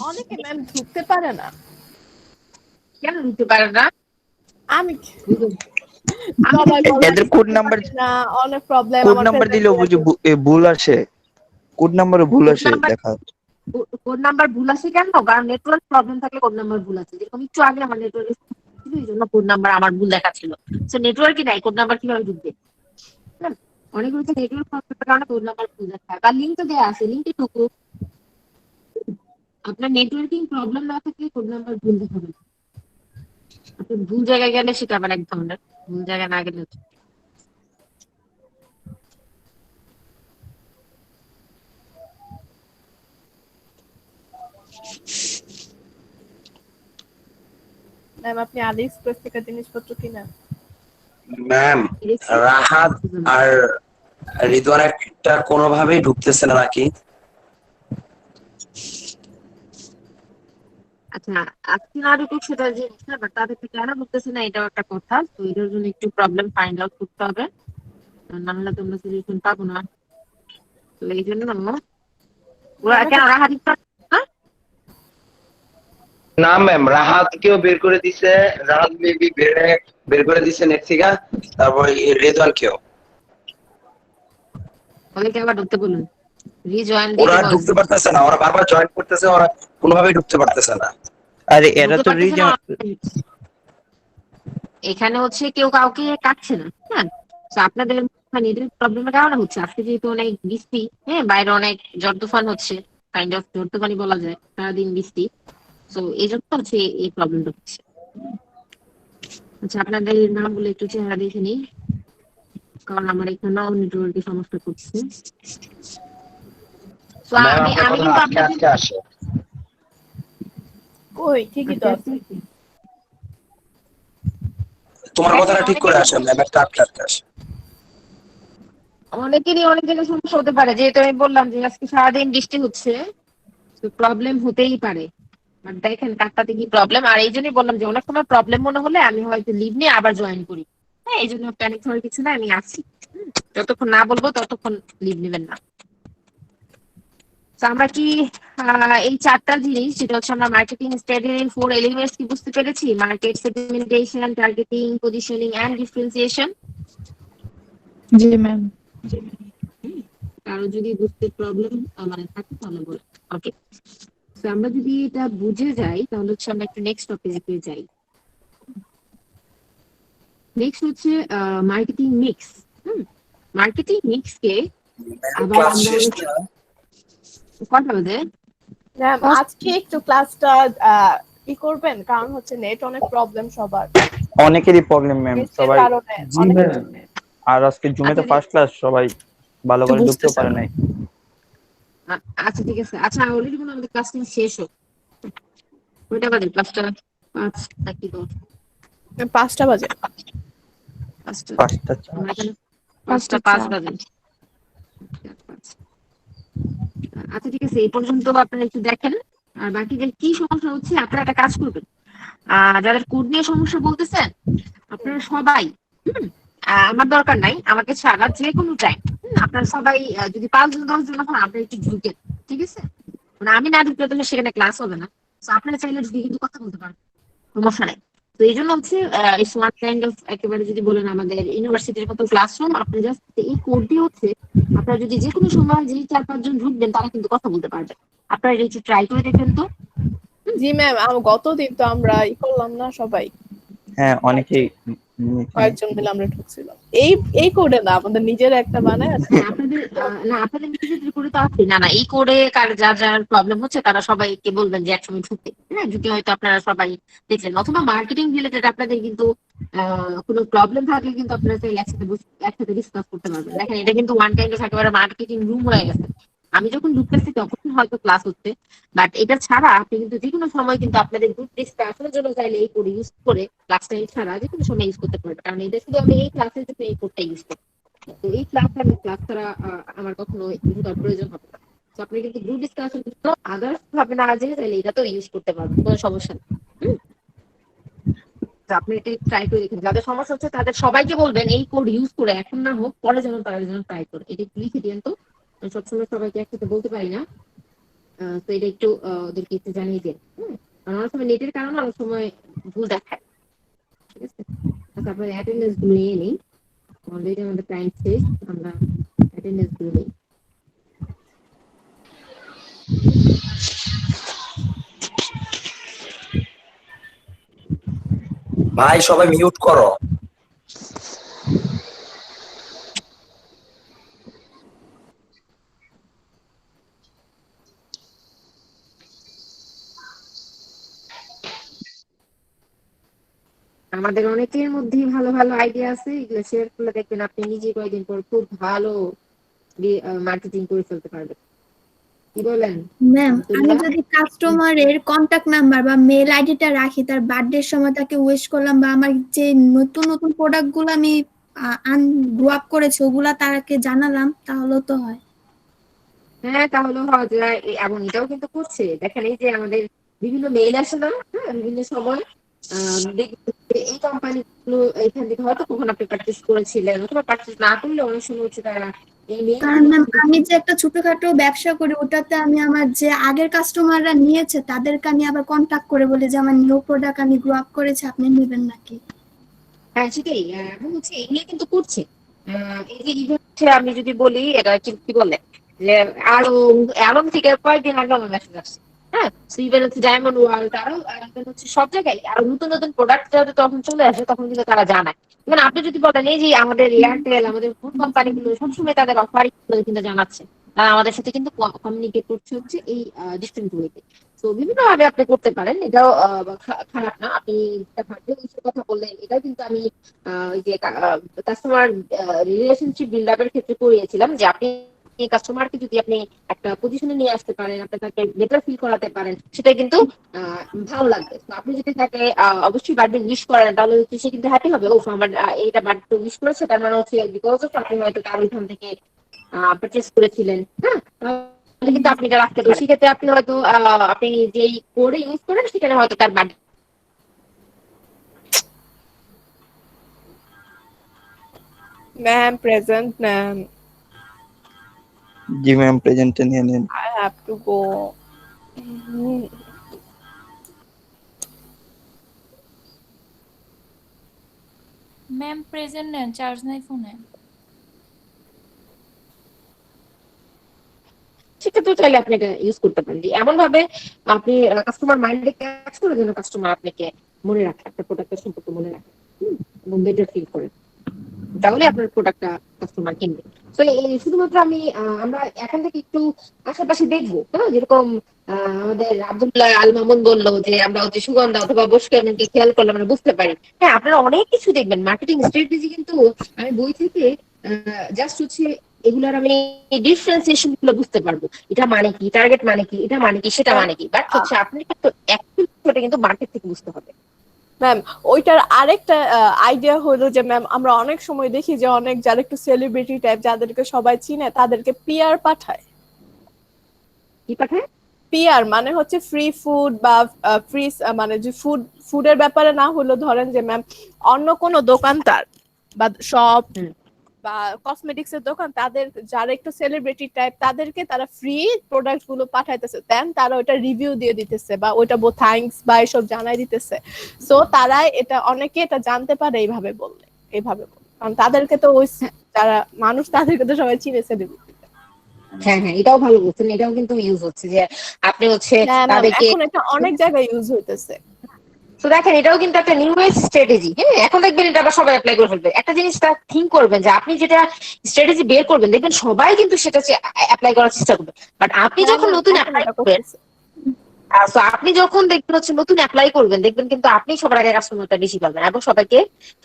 [SPEAKER 5] অনেকে ম্যাম ঢুকতে পারে না।
[SPEAKER 1] কেন ঢুকতে পারে না?
[SPEAKER 5] আমি সবাই
[SPEAKER 9] এদের কোড নাম্বার
[SPEAKER 5] না, অনেক প্রবলেম।
[SPEAKER 9] কোড নাম্বার দিলেও বুঝি ভুল আসে। কোড নাম্বারে ভুল আসে দেখা।
[SPEAKER 1] কোড নাম্বার ভুল আসে কেন? কারণ নেটওয়ার্ক প্রবলেম থাকলে কোড নাম্বার ভুল আছে। যেরকম একটু আগে আমার নেটওয়ার্ক ছিল, এই জন্য কোড নাম্বার আমার ভুল দেখাচ্ছিল। সো নেটওয়ার্কই নাই, কোড নাম্বার কিভাবে ঢুকবে? অনেকগুলো নেটওয়ার্ক প্রবলেমের কারণে কোড নাম্বার ভুল দেখায়। বা লিঙ্ক তো দেওয়া আছে, লিঙ্কে ঢুকুক। আপনার নেটওয়ার্কিং প্রবলেম না থাকলে কোড নাম্বার ভুল দেখাবে না। আপনি ভুল জায়গায় গেলে সেটা আবার এক ধরনের, ভুল জায়গায় না গেলে
[SPEAKER 5] ম্যাম আপনি আলি এক্সপ্রেস থেকে জিনিসপত্র কিনেন?
[SPEAKER 2] ম্যাম রাহাত আর রিদওয়ান একটা কোনোভাবেই ঢুকতেছে না নাকি?
[SPEAKER 1] আচ্ছা, আজকে না ঢুকুক সেটা জিনিস না, বাট তাদেরকে কেন ঢুকতেছে না এটাও একটা কথা। তো এটার জন্য একটু প্রবলেম ফাইন্ড আউট করতে হবে, না হলে তোমরা সলিউশন পাবো না। তো এই জন্য ওরা কেন রাহা দিতে না?
[SPEAKER 4] না ম্যাম, রাহাতকেও বের করে দিছে, রাহাত মেবি বের করে দিছে নেট থেকে, তারপর রেদওয়ান কেও।
[SPEAKER 1] ওদেরকে আবার ঢুকতে বলুন, রিজয়েন
[SPEAKER 2] ওরা
[SPEAKER 1] দিতে
[SPEAKER 2] ঢুকতে
[SPEAKER 1] বলুন।
[SPEAKER 2] পারতেছে না, ওরা বারবার জয়েন করতেছে, ওরা কোনোভাবেই ঢুকতে পারতেছে না।
[SPEAKER 9] আরে এরা
[SPEAKER 1] ঢুকতে
[SPEAKER 9] তো
[SPEAKER 1] পারতেছে না, এখানে হচ্ছে কেউ কাউকে কাটছে না। হ্যাঁ, তো আপনাদের মানে এদের প্রবলেমের কারণে হচ্ছে আজকে যেহেতু অনেক বৃষ্টি, হ্যাঁ বাইরে অনেক ঝড় তুফান হচ্ছে, কাইন্ড অফ ঝড় তুফানই বলা যায়, সারাদিন বৃষ্টি। তো এই জন্য হচ্ছে এই প্রবলেমটা হচ্ছে। আচ্ছা, আপনাদের নামগুলো একটু চেহারা দেখে নিই, কারণ আমার এখানে নেটওয়ার্কের সমস্যা করছে। তো
[SPEAKER 4] ম্যাম
[SPEAKER 1] আমি
[SPEAKER 4] আপনার
[SPEAKER 1] আমি
[SPEAKER 4] কথা
[SPEAKER 1] কিন্তু
[SPEAKER 4] আজকে
[SPEAKER 1] আপনাদের
[SPEAKER 4] আজকে আসে।
[SPEAKER 5] কই ঠিকই তো আছে।
[SPEAKER 2] তোমার কথাটা ঠিক করে আসে ম্যাম, একটা আটকে আটকে আসে।
[SPEAKER 1] অনেকেরই অনেক জায়গায় সমস্যা হতে পারে, যেহেতু আমি বললাম যে আজকে সারাদিন বৃষ্টি হচ্ছে, তো প্রবলেম হতেই পারে। বাট দেখেন কারটাতে কি প্রবলেম, আর এই জন্যই বললাম যে অনেক সময় প্রবলেম মনে হলে আমি হয়তো লিভ নিয়ে আবার জয়েন করি। হ্যাঁ, এই জন্য প্যানিক হওয়ার কিছু না, আমি আছি। যতক্ষণ না বলবো ততক্ষণ লিভ নেবেন না। তো আমরা কি এই চারটা জিনিস, যেটা হচ্ছে আমরা মার্কেটিং স্ট্র্যাটেজির 4 এলিমেন্টস কি বুঝতে পেরেছি? Market segmentation, targeting, positioning and differentiation.
[SPEAKER 3] জি ম্যাম।
[SPEAKER 1] কারো যদি বুঝতে প্রবলেম মানে থাকে তাহলে বলে। ওকে, তো আমরা যদি এটা বুঝে যাই তাহলে হচ্ছে আমরা একটু নেক্সট টপিকে যাই। নেক্সট হচ্ছে মার্কেটিং মিক্স। মার্কেটিং মিক্স কে আবার
[SPEAKER 2] ক্লাস
[SPEAKER 1] আমরা
[SPEAKER 2] শেষ না?
[SPEAKER 1] কটা বাজে?
[SPEAKER 5] ম্যাম আজকে একটু ক্লাসটা ই করবেন, কারণ হচ্ছে নেট অনেক প্রবলেম সবার,
[SPEAKER 9] অনেকেরই প্রবলেম ম্যাম,
[SPEAKER 5] নেটের
[SPEAKER 9] সবাই।
[SPEAKER 5] কারণে
[SPEAKER 11] জি
[SPEAKER 5] অনেক।
[SPEAKER 11] ম্যাম।
[SPEAKER 9] আর আজকে জুমে তো
[SPEAKER 1] আচ্ছা,
[SPEAKER 9] ফার্স্ট ক্লাস, সবাই ভালো করে ঢুকতেও পারে নাই।
[SPEAKER 1] আচ্ছা ঠিক আছে। আচ্ছা, অলরেডি মনে হয় আমাদের ক্লাসটা শেষ হোক। কয়টা বাজে ক্লাসটা? 5 নাকি 10?
[SPEAKER 5] 5টা বাজে।
[SPEAKER 1] 5টা।
[SPEAKER 9] পাঁচটা
[SPEAKER 1] আমরা এখানে
[SPEAKER 5] 5টা
[SPEAKER 1] 5টা 5 বাজে। আচ্ছা ঠিক আছে, এই পর্যন্ত আপনারা একটু দেখেন। আর বাকি যে কি সমস্যা হচ্ছে আপনারা একটা কাজ করবেন, যাদের কোড নিয়ে সমস্যা বলতেছেন আপনারা সবাই, আমার দরকার নাই, আমাকে ছাড়া যে কোনো টাইম আপনারা সবাই যদি 5 জন 10 জন হন আপনারা একটু ঢুকেন, ঠিক আছে? মানে আমি না ঢুকলে তাহলে সেখানে ক্লাস হবে না। তো আপনারা চাইলে ঢুকে কিন্তু কথা বলতে পারেন, সমস্যা নাই। তো এই জন্য হচ্ছে স্মার্ট কাইন্ড অফ একেবারে যদি বলেন আমাদের ইউনিভার্সিটির মতো ক্লাসরুম, আপনি জাস্ট এই কোডটি হচ্ছে আপনারা যদি যে কোনো সময় যে 4-5 জন ঢুকবেন তারা কিন্তু কথা বলতে পারবেন। আপনারা এটা একটু ট্রাই করে দেখেন তো।
[SPEAKER 5] জি ম্যাম, গতদিন তো আমরা ই করলাম না সবাই,
[SPEAKER 9] হ্যাঁ, অনেকেই
[SPEAKER 5] কয়েকজন মিলে আমরা ঢুকছিলাম। এই কোডে না, আমাদের নিজের একটা বানায় আছে।
[SPEAKER 1] হ্যাঁ, আপনাদের না আপনাদের নিজেদের করে তো আছে না, না এই কোডে কার যার প্রবলেম হচ্ছে তারা সবাইকে বলবেন যে একসঙ্গে ঢুকতে। হ্যাঁ, ঢুকে হয়তো আপনারা সবাই দেখলেন, অথবা মার্কেটিং রিলেটেড আপনাদের কিন্তু কোনো প্রবলেম থাকলে কিন্তু আপনারা চাইলে একসাথে ডিসকাস করতে পারবেন। দেখেন এটা কিন্তু ওয়ান কাইন্ড অফ একেবারে মার্কেটিং রুম হয়ে গেছে। আমি যখন ঢুকতেছি তখন হয়তো ক্লাস হচ্ছে, বাট এটা ছাড়া আপনি কিন্তু যে কোনো সময় কিন্তু আপনাদের গ্রুপ ডিসকাশনের জন্য চাইলে এই কোড ইউজ করে ক্লাস টাইম ছাড়া যে কোনো সময় ইউজ করতে পারবেন, কারণ এটা শুধু আমি এই ক্লাসের জন্য এই কোডটা ইউজ করি। তো এই ক্লাসটা আমি ক্লাস ছাড়া আমার কখনো ঢোকার প্রয়োজন হবে না। তো আপনি কিন্তু গ্রুপ ডিসকাশন আদার্স ভাবে না যে তাহলে এটা তো ইউজ করতে পারবেন, কোনো সমস্যা নেই। তো আপনি এটা ট্রাই করে দেখুন, যাদের সমস্যা হচ্ছে তাদের সবাইকে বলবেন এই কোড ইউজ করে এখন না হোক পরে যেন তারা যেন ট্রাই করে। এটা একটু লিখে দিন তো, আমি সবসময় সবাইকে একসাথে বলতে পারি না। তো এটা একটু ওদেরকে একটু জানিয়ে দিন। কারণ অনেক সময় নেটের কারণে অনেক সময় ভুল দেখায়। ঠিক আছে, আচ্ছা আপনার অ্যাটেন্ডেন্স গুলো নিয়ে নিই, অলরেডি আমাদের টাইম শেষ, আমরা অ্যাটেন্ডেন্স গুলো নিই।
[SPEAKER 2] ভাই সবাই মিউট করো।
[SPEAKER 1] আমাদের অনেকের মধ্যেই ভালো ভালো আইডিয়া আছে, এগুলো শেয়ার করলে দেখবেন আপনি নিজে কয়েকদিন পর খুব ভালো মার্কেটিং করে ফেলতে পারবেন। কি বলেন
[SPEAKER 7] ম্যাম, আমি
[SPEAKER 1] আব্দুল্লাহ?
[SPEAKER 7] যদি কাস্টমারের কন্টাক্ট নাম্বার বা মেল আইডিটা রাখি, তার বার্থডের সময় তাকে উইশ করলাম, বা আমার যে নতুন নতুন প্রোডাক্ট গুলো আমি গ্রো আপ করেছি ওগুলা তাকে জানালাম, তাহলেও তো হয়।
[SPEAKER 1] হ্যাঁ, তাহলে হওয়া যায়। এবং এটাও কিন্তু করছে, দেখেন এই যে আমাদের বিভিন্ন মেইল আসে না, হ্যাঁ, বিভিন্ন সময় দেখবেন যে এই কোম্পানিগুলো এখান থেকে হয়তো কখন আপনি পারচেজ করেছিলেন অথবা পারচেজ না করলে অনেক সময় হচ্ছে তারা এই
[SPEAKER 7] কারণ
[SPEAKER 1] মেইলগুলো
[SPEAKER 7] ম্যাম আমি যে একটা ছোটখাটো ব্যবসা করি, ওটাতে আমি আমার যে আগের কাস্টমাররা নিয়েছে তাদেরকে আমি আবার কন্টাক্ট করে বলি যে আমার নিউ প্রোডাক্ট আমি গ্রো আপ করেছি, আপনি নেবেন নাকি।
[SPEAKER 1] হ্যাঁ সেটাই, এবং হচ্ছে এগুলো কিন্তু করছে। এই যে ইভেন হচ্ছে আমি যদি বলি এটা কি বলে যে আড়ং আড়ং থেকে কয়েকদিন আগে আমার মেসেজ আসছে, হ্যাঁ, ইভেন হচ্ছে ডায়মন্ড ওয়ার্ল্ড আরো even হচ্ছে সব জায়গায় আরো নতুন নতুন প্রোডাক্ট যাতে তখন চলে আসে তখন কিন্তু তারা জানায়। মানে আপনি যদি বলেন এই যে আমাদের এয়ারটেল আমাদের ফোন কোম্পানিগুলো সবসময় তাদের অফার কিন্তু জানাচ্ছে, তারা আমাদের সাথে কিন্তু কমিউনিকেট করছে হচ্ছে এই ডিস্টেন্স ওয়েতে। তো বিভিন্ন ভাবে আপনি করতে পারেন, এটাও খারাপ না। আপনি যেটা ভাগ্যের ইস্যুর কথা বললেন এটাও কিন্তু আমি ওই যে কাস্টমার রিলেশনশিপ বিল্ড আপের ক্ষেত্রে করিয়েছিলাম যে আপনি কাস্টমারকে যদি আপনি একটা পজিশনে নিয়ে আসতে পারেন, আপনি তাকে বেটার ফিল করাতে পারেন, সেটা কিন্তু ভালো লাগবে। তো আপনি যদি তাকে অবশ্যই বার্থডে উইশ করেন তাহলে হচ্ছে সে কিন্তু হ্যাপি হবে, ও আমার এইটা বার্থডে উইশ করেছে তার মানে হচ্ছে বিকজ অফ আপনি হয়তো তার ওইখান থেকে পারচেস করেছিলেন, হ্যাঁ, তাহলে কিন্তু আপনি এটা রাখতে পারেন। সেক্ষেত্রে আপনি হয়তো আপনি যেই কোডে ইউজ করেন সেখানে হয়তো তার বার্থডে
[SPEAKER 5] ম্যাম প্রেজেন্ট ম্যাম,
[SPEAKER 9] জি ম্যাম প্রেজেন্টে নিয়ে নিন।
[SPEAKER 5] I have to go.
[SPEAKER 13] Ma'am present নেন, চার্জ নাই ফোনে।
[SPEAKER 1] সেক্ষেত্রে চাইলে আপনি এটা ইউজ করতে পারেন যে এমন ভাবে আপনি কাস্টমার মাইন্ডে ক্যাচ করে যেন কাস্টমার আপনাকে মনে রাখে, আপনার প্রোডাক্টের সম্পর্কে মনে রাখে, এবং বেটার ফিল করে, তাহলে আপনার প্রোডাক্টটা কাস্টমার কিনবে। তো এই শুধুমাত্র আমরা এখান থেকে একটু আশেপাশে দেখবো, হ্যাঁ, যেরকম আমাদের আব্দুল্লাহ আল মামুন বললো যে আমরা হচ্ছে সুগন্ধা অথবা বসকে খেয়াল করলে আমরা বুঝতে পারি। হ্যাঁ, আপনারা অনেক কিছু দেখবেন মার্কেটিং স্ট্র্যাটেজি, কিন্তু আমি বই থেকে জাস্ট হচ্ছে এগুলার আমি ডিফারেন্সিয়েশন গুলো বুঝতে পারবো, এটা মানে কি, টার্গেট মানে কি, এটা মানে কি, সেটা মানে কি, বাট হচ্ছে আপনি কিন্তু অ্যাকচুয়ালি কিন্তু মার্কেট থেকে বুঝতে হবে।
[SPEAKER 5] ম্যাম ওইটার আরেকটা আইডিয়া হলো যে ম্যাম আমরা অনেক সময় দেখি যে অনেক যারা একটু সেলিব্রিটি টাইপ যাদেরকে সবাই চিনে তাদেরকে পিআর পাঠায়।
[SPEAKER 1] কি পাঠায়?
[SPEAKER 5] পিআর মানে হচ্ছে ফ্রি ফুড বা ফ্রি মানে যে ফুডের ব্যাপারে না হলো ধরেন যে ম্যাম অন্য কোনো দোকানদার বা শপ বা কসমেটিক্স এর দোকান তাদের যারা একটু সেলিব্রিটি টাইপ তাদেরকে তারা ফ্রি প্রোডাক্ট গুলো পাঠাইতেছে, দেন তারা ওটা রিভিউ দিয়ে দিতেছে বা ওইটা থ্যাঙ্কস বা এসব জানাই দিতেছে। সো তারা এটা অনেকে এটা জানতে পারে এইভাবে বললে, কারণ তাদেরকে তো ওই যারা মানুষ তাদেরকে তো সবাই চিনে সেলিব্রিটি।
[SPEAKER 1] হ্যাঁ হ্যাঁ, এটাও ভালো বলছেন, এটাও কিন্তু ইউজ হচ্ছে যে আপনি হচ্ছে তাদেরকে
[SPEAKER 5] এখন এটা অনেক জায়গায় ইউজ হইতেছে।
[SPEAKER 1] তো দেখেন এটাও কিন্তু একটা নিউ এজ স্ট্র্যাটেজি। হ্যাঁ, এখন দেখবেন এটা আবার সবাই অ্যাপ্লাই করে ফেলবে। একটা জিনিস থিঙ্ক করবেন যে আপনি যেটা স্ট্র্যাটেজি বের করবেন দেখবেন সবাই কিন্তু সেটা অ্যাপ্লাই করার চেষ্টা করবে, বাট আপনি যখন নতুন অ্যাপ্লাই করবেন, সো আপনি যখন দেখবেন হচ্ছে নতুন অ্যাপ্লাই করবেন দেখবেন কিন্তু আপনি সবার আগে কাস্টমারটা বেশি পাবেন এবং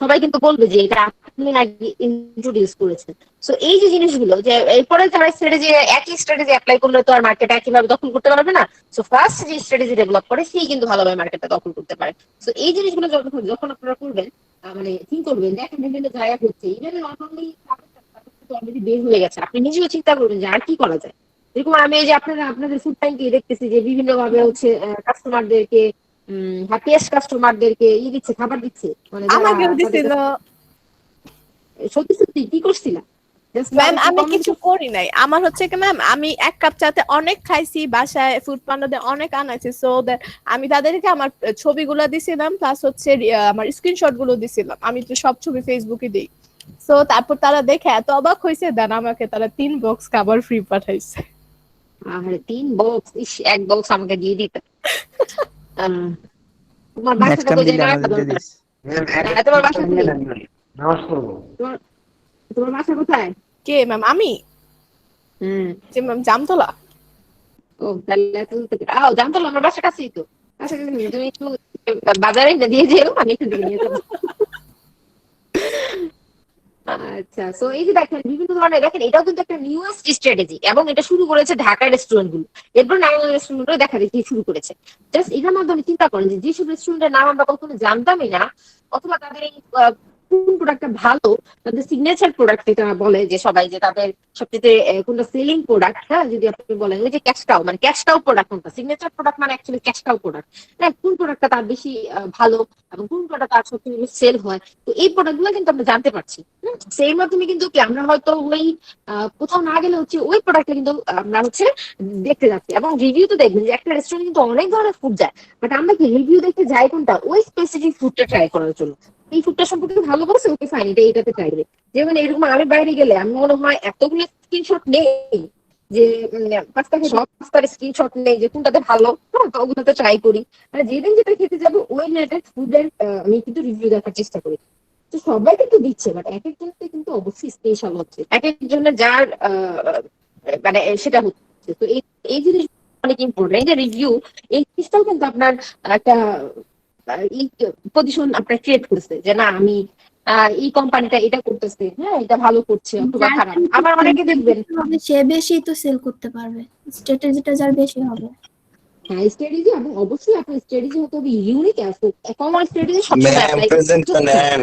[SPEAKER 1] সবাই কিন্তু বলবে যে এটা আপনি নাকি ইন্ট্রোডিউস করেছেন। সো এই যে জিনিসগুলো যে এরপরে যারা স্ট্র্যাটেজি একই স্ট্র্যাটেজি অ্যাপ্লাই করলে তো আর মার্কেট একইভাবে দখল করতে পারবে না। সো ফার্স্ট যে স্ট্র্যাটেজি ডেভেলপ করে সেই কিন্তু ভালোভাবে মার্কেটটা দখল করতে পারে। সো এই জিনিসগুলো যখন আপনারা করবেন মানে থিঙ্ক করবেন দেখেন বিভিন্ন জায়গা হচ্ছে ইভেন নট অনলি অলরেডি বের হয়ে গেছে, আপনি নিজেও চিন্তা করবেন যে আর কি করা যায়। যেরকম আমি এই যে আপনাদের ফুড ট্যাঙ্কে দেখতেছি যে বিভিন্ন ভাবে হচ্ছে কাস্টমারদেরকে হ্যাপিয়েস্ট কাস্টমারদেরকে দিচ্ছে, খাবার দিচ্ছে, মানে
[SPEAKER 5] আমাকেও দিছিল।
[SPEAKER 1] সত্যি সত্যি কি করছিলা?
[SPEAKER 5] ম্যাম আমি কিছু করি নাই, আমার হচ্ছে কি ম্যাম আমি এক কাপ চাতে অনেক খাইছি, বাসায় ফুড পান্ডাতে অনেক আনাইছি, সো দ্যাট আমি তাদেরকে আমার ছবিগুলো দিছিলাম প্লাস হচ্ছে আমার স্ক্রিনশট গুলো দিছিলাম, আমি তো সব ছবি ফেসবুকে দিই। সো তারপর তারা দেখে এত অবাক হয়েছে, দেন আমাকে তারা 3 বক্স খাবার ফ্রি পাঠাইছে।
[SPEAKER 1] আরে 3 বক্স, ইস, এক বক্স আমাকে দিয়ে দিতে। তোমার বাসাটা কোথায় জায়গা দরকার? তোমার বাসা কোথায়? তোমার বাসা কোথায়?
[SPEAKER 5] কে ম্যাম? আমি যে ম্যাম জামতলা।
[SPEAKER 1] ও তাহলে জামতলা আমার বাসার কাছেই তো। আচ্ছা তুমি একটু বাজারে দিয়ে যেও, আমি একটু নিয়ে যাবো। আচ্ছা, সো এই যে দেখেন বিভিন্ন ধরনের, দেখেন এটাও কিন্তু একটা নিউয়েস্ট স্ট্র্যাটেজি এবং এটা শুরু করেছে ঢাকার রেস্টুরেন্ট গুলো, এরপর নানান রেস্টুরেন্ট গুলো দেখা দেখি শুরু করেছে। জাস্ট এটার মাধ্যমে চিন্তা করেন যে যেসব রেস্টুরেন্টের নাম আমরা কখনো জানতামই না অথবা তাদের এই কোন প্রোডাক্টটা ভালো, তাদের সিগনেচার প্রোডাক্ট এটা বলে যে সবাই যে তাদের সবচেয়ে কোনটা সেলিং প্রোডাক্ট, হ্যাঁ যদি আপনি বলেন ওই যে ক্যাশ কাউ, মানে ক্যাশ কাউ প্রোডাক্ট কোনটা, সিগনেচার প্রোডাক্ট মানে অ্যাকচুয়ালি ক্যাশ কাউ প্রোডাক্ট, হ্যাঁ কোন প্রোডাক্টটা তার বেশি ভালো এবং কোন প্রোডাক্ট তার সবচেয়ে বেশি সেল হয়। তো এই প্রোডাক্টগুলো কিন্তু আমরা জানতে পারছি। সেই মাধ্যমে কিন্তু কি আমরা হয়তো ওই কোথাও না গেলে হচ্ছে ওই প্রোডাক্টটা কিন্তু আমরা হচ্ছে দেখতে যাচ্ছি, এবং রিভিউ তো দেখবেন যে একটা রেস্টুরেন্ট কিন্তু অনেক ধরনের ফুড যায়, বাট আমরা কি রিভিউ দেখতে যাই কোনটা, ওই স্পেসিফিক ফুডটা ট্রাই করার জন্য। এই ফুডটা সম্পর্কে ভালো বলছে, ওকে ফাইন, এটাতে ট্রাই করি। যেমন এরকম আমি বাইরে গেলে আমি মনে হয় এতগুলো স্ক্রিনশট নেই যে পাঁচটার স্ক্রিনশট নেই যে কোনটাতে ভালো, হ্যাঁ তো ওগুলোতে ট্রাই করি। মানে যেদিন যেটা খেতে যাবো ওই রিলেটেড ফুডের আমি কিন্তু রিভিউ দেখার চেষ্টা করি। তো সবাই কিন্তু দিচ্ছে, বাট এক একজনকে কিন্তু অবশ্যই স্পেশাল হচ্ছে, এক একজনের যার মানে সেটা হচ্ছে। তো এই এই জিনিস অনেক ইম্পর্টেন্ট, এই যে রিভিউ, এই জিনিসটাও কিন্তু আপনার একটা এই পজিশন আপনার ক্রিয়েট করছে যে না আমি এই কোম্পানিটা এটা করতেছে, হ্যাঁ এটা ভালো করছে অথবা খারাপ। আবার অনেকে দেখবেন
[SPEAKER 7] সে বেশি তো সেল করতে পারবে, স্ট্র্যাটেজিটা যার বেশি হবে।
[SPEAKER 1] হ্যাঁ স্ট্র্যাটেজি, এবং অবশ্যই আপনার স্ট্র্যাটেজি হতে হবে ইউনিক। আছে কমন স্ট্র্যাটেজি সবসময়
[SPEAKER 2] ম্যাম
[SPEAKER 1] অ্যাপ্লাই
[SPEAKER 2] প্রেজেন্টটা নেন।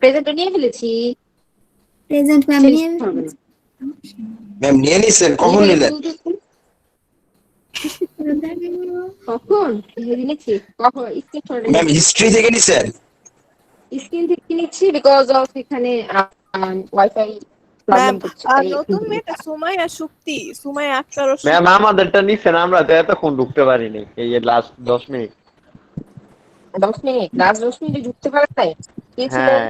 [SPEAKER 1] প্রেজেন্টটা নিয়ে ফেলেছি।
[SPEAKER 7] প্রেজেন্ট ম্যাম নিয়ে
[SPEAKER 2] ম্যাম নিয়ে নিছেন, কখন নিলেন?
[SPEAKER 1] কখন নিচ্ছি, কখন
[SPEAKER 2] ম্যাম হিস্ট্রি থেকে নিছেন?
[SPEAKER 1] স্ক্রিন থেকে নিচ্ছি বিকজ অফ এখানে ওয়াইফাই প্রবলেম করছে।
[SPEAKER 5] নতুন মেয়েটা সুমাইয়া শুক্তি, সুমাইয়া আক্তার।
[SPEAKER 4] ম্যাম আমাদেরটা নিছেন, আমরা তো এতক্ষণ ঢুকতে পারিনি, এই লাস্ট 10 মিনিট।
[SPEAKER 1] 10 মিনিট, লাস্ট 10 মিনিটে ঢুকতে পারে তাই
[SPEAKER 4] হ্যাঁ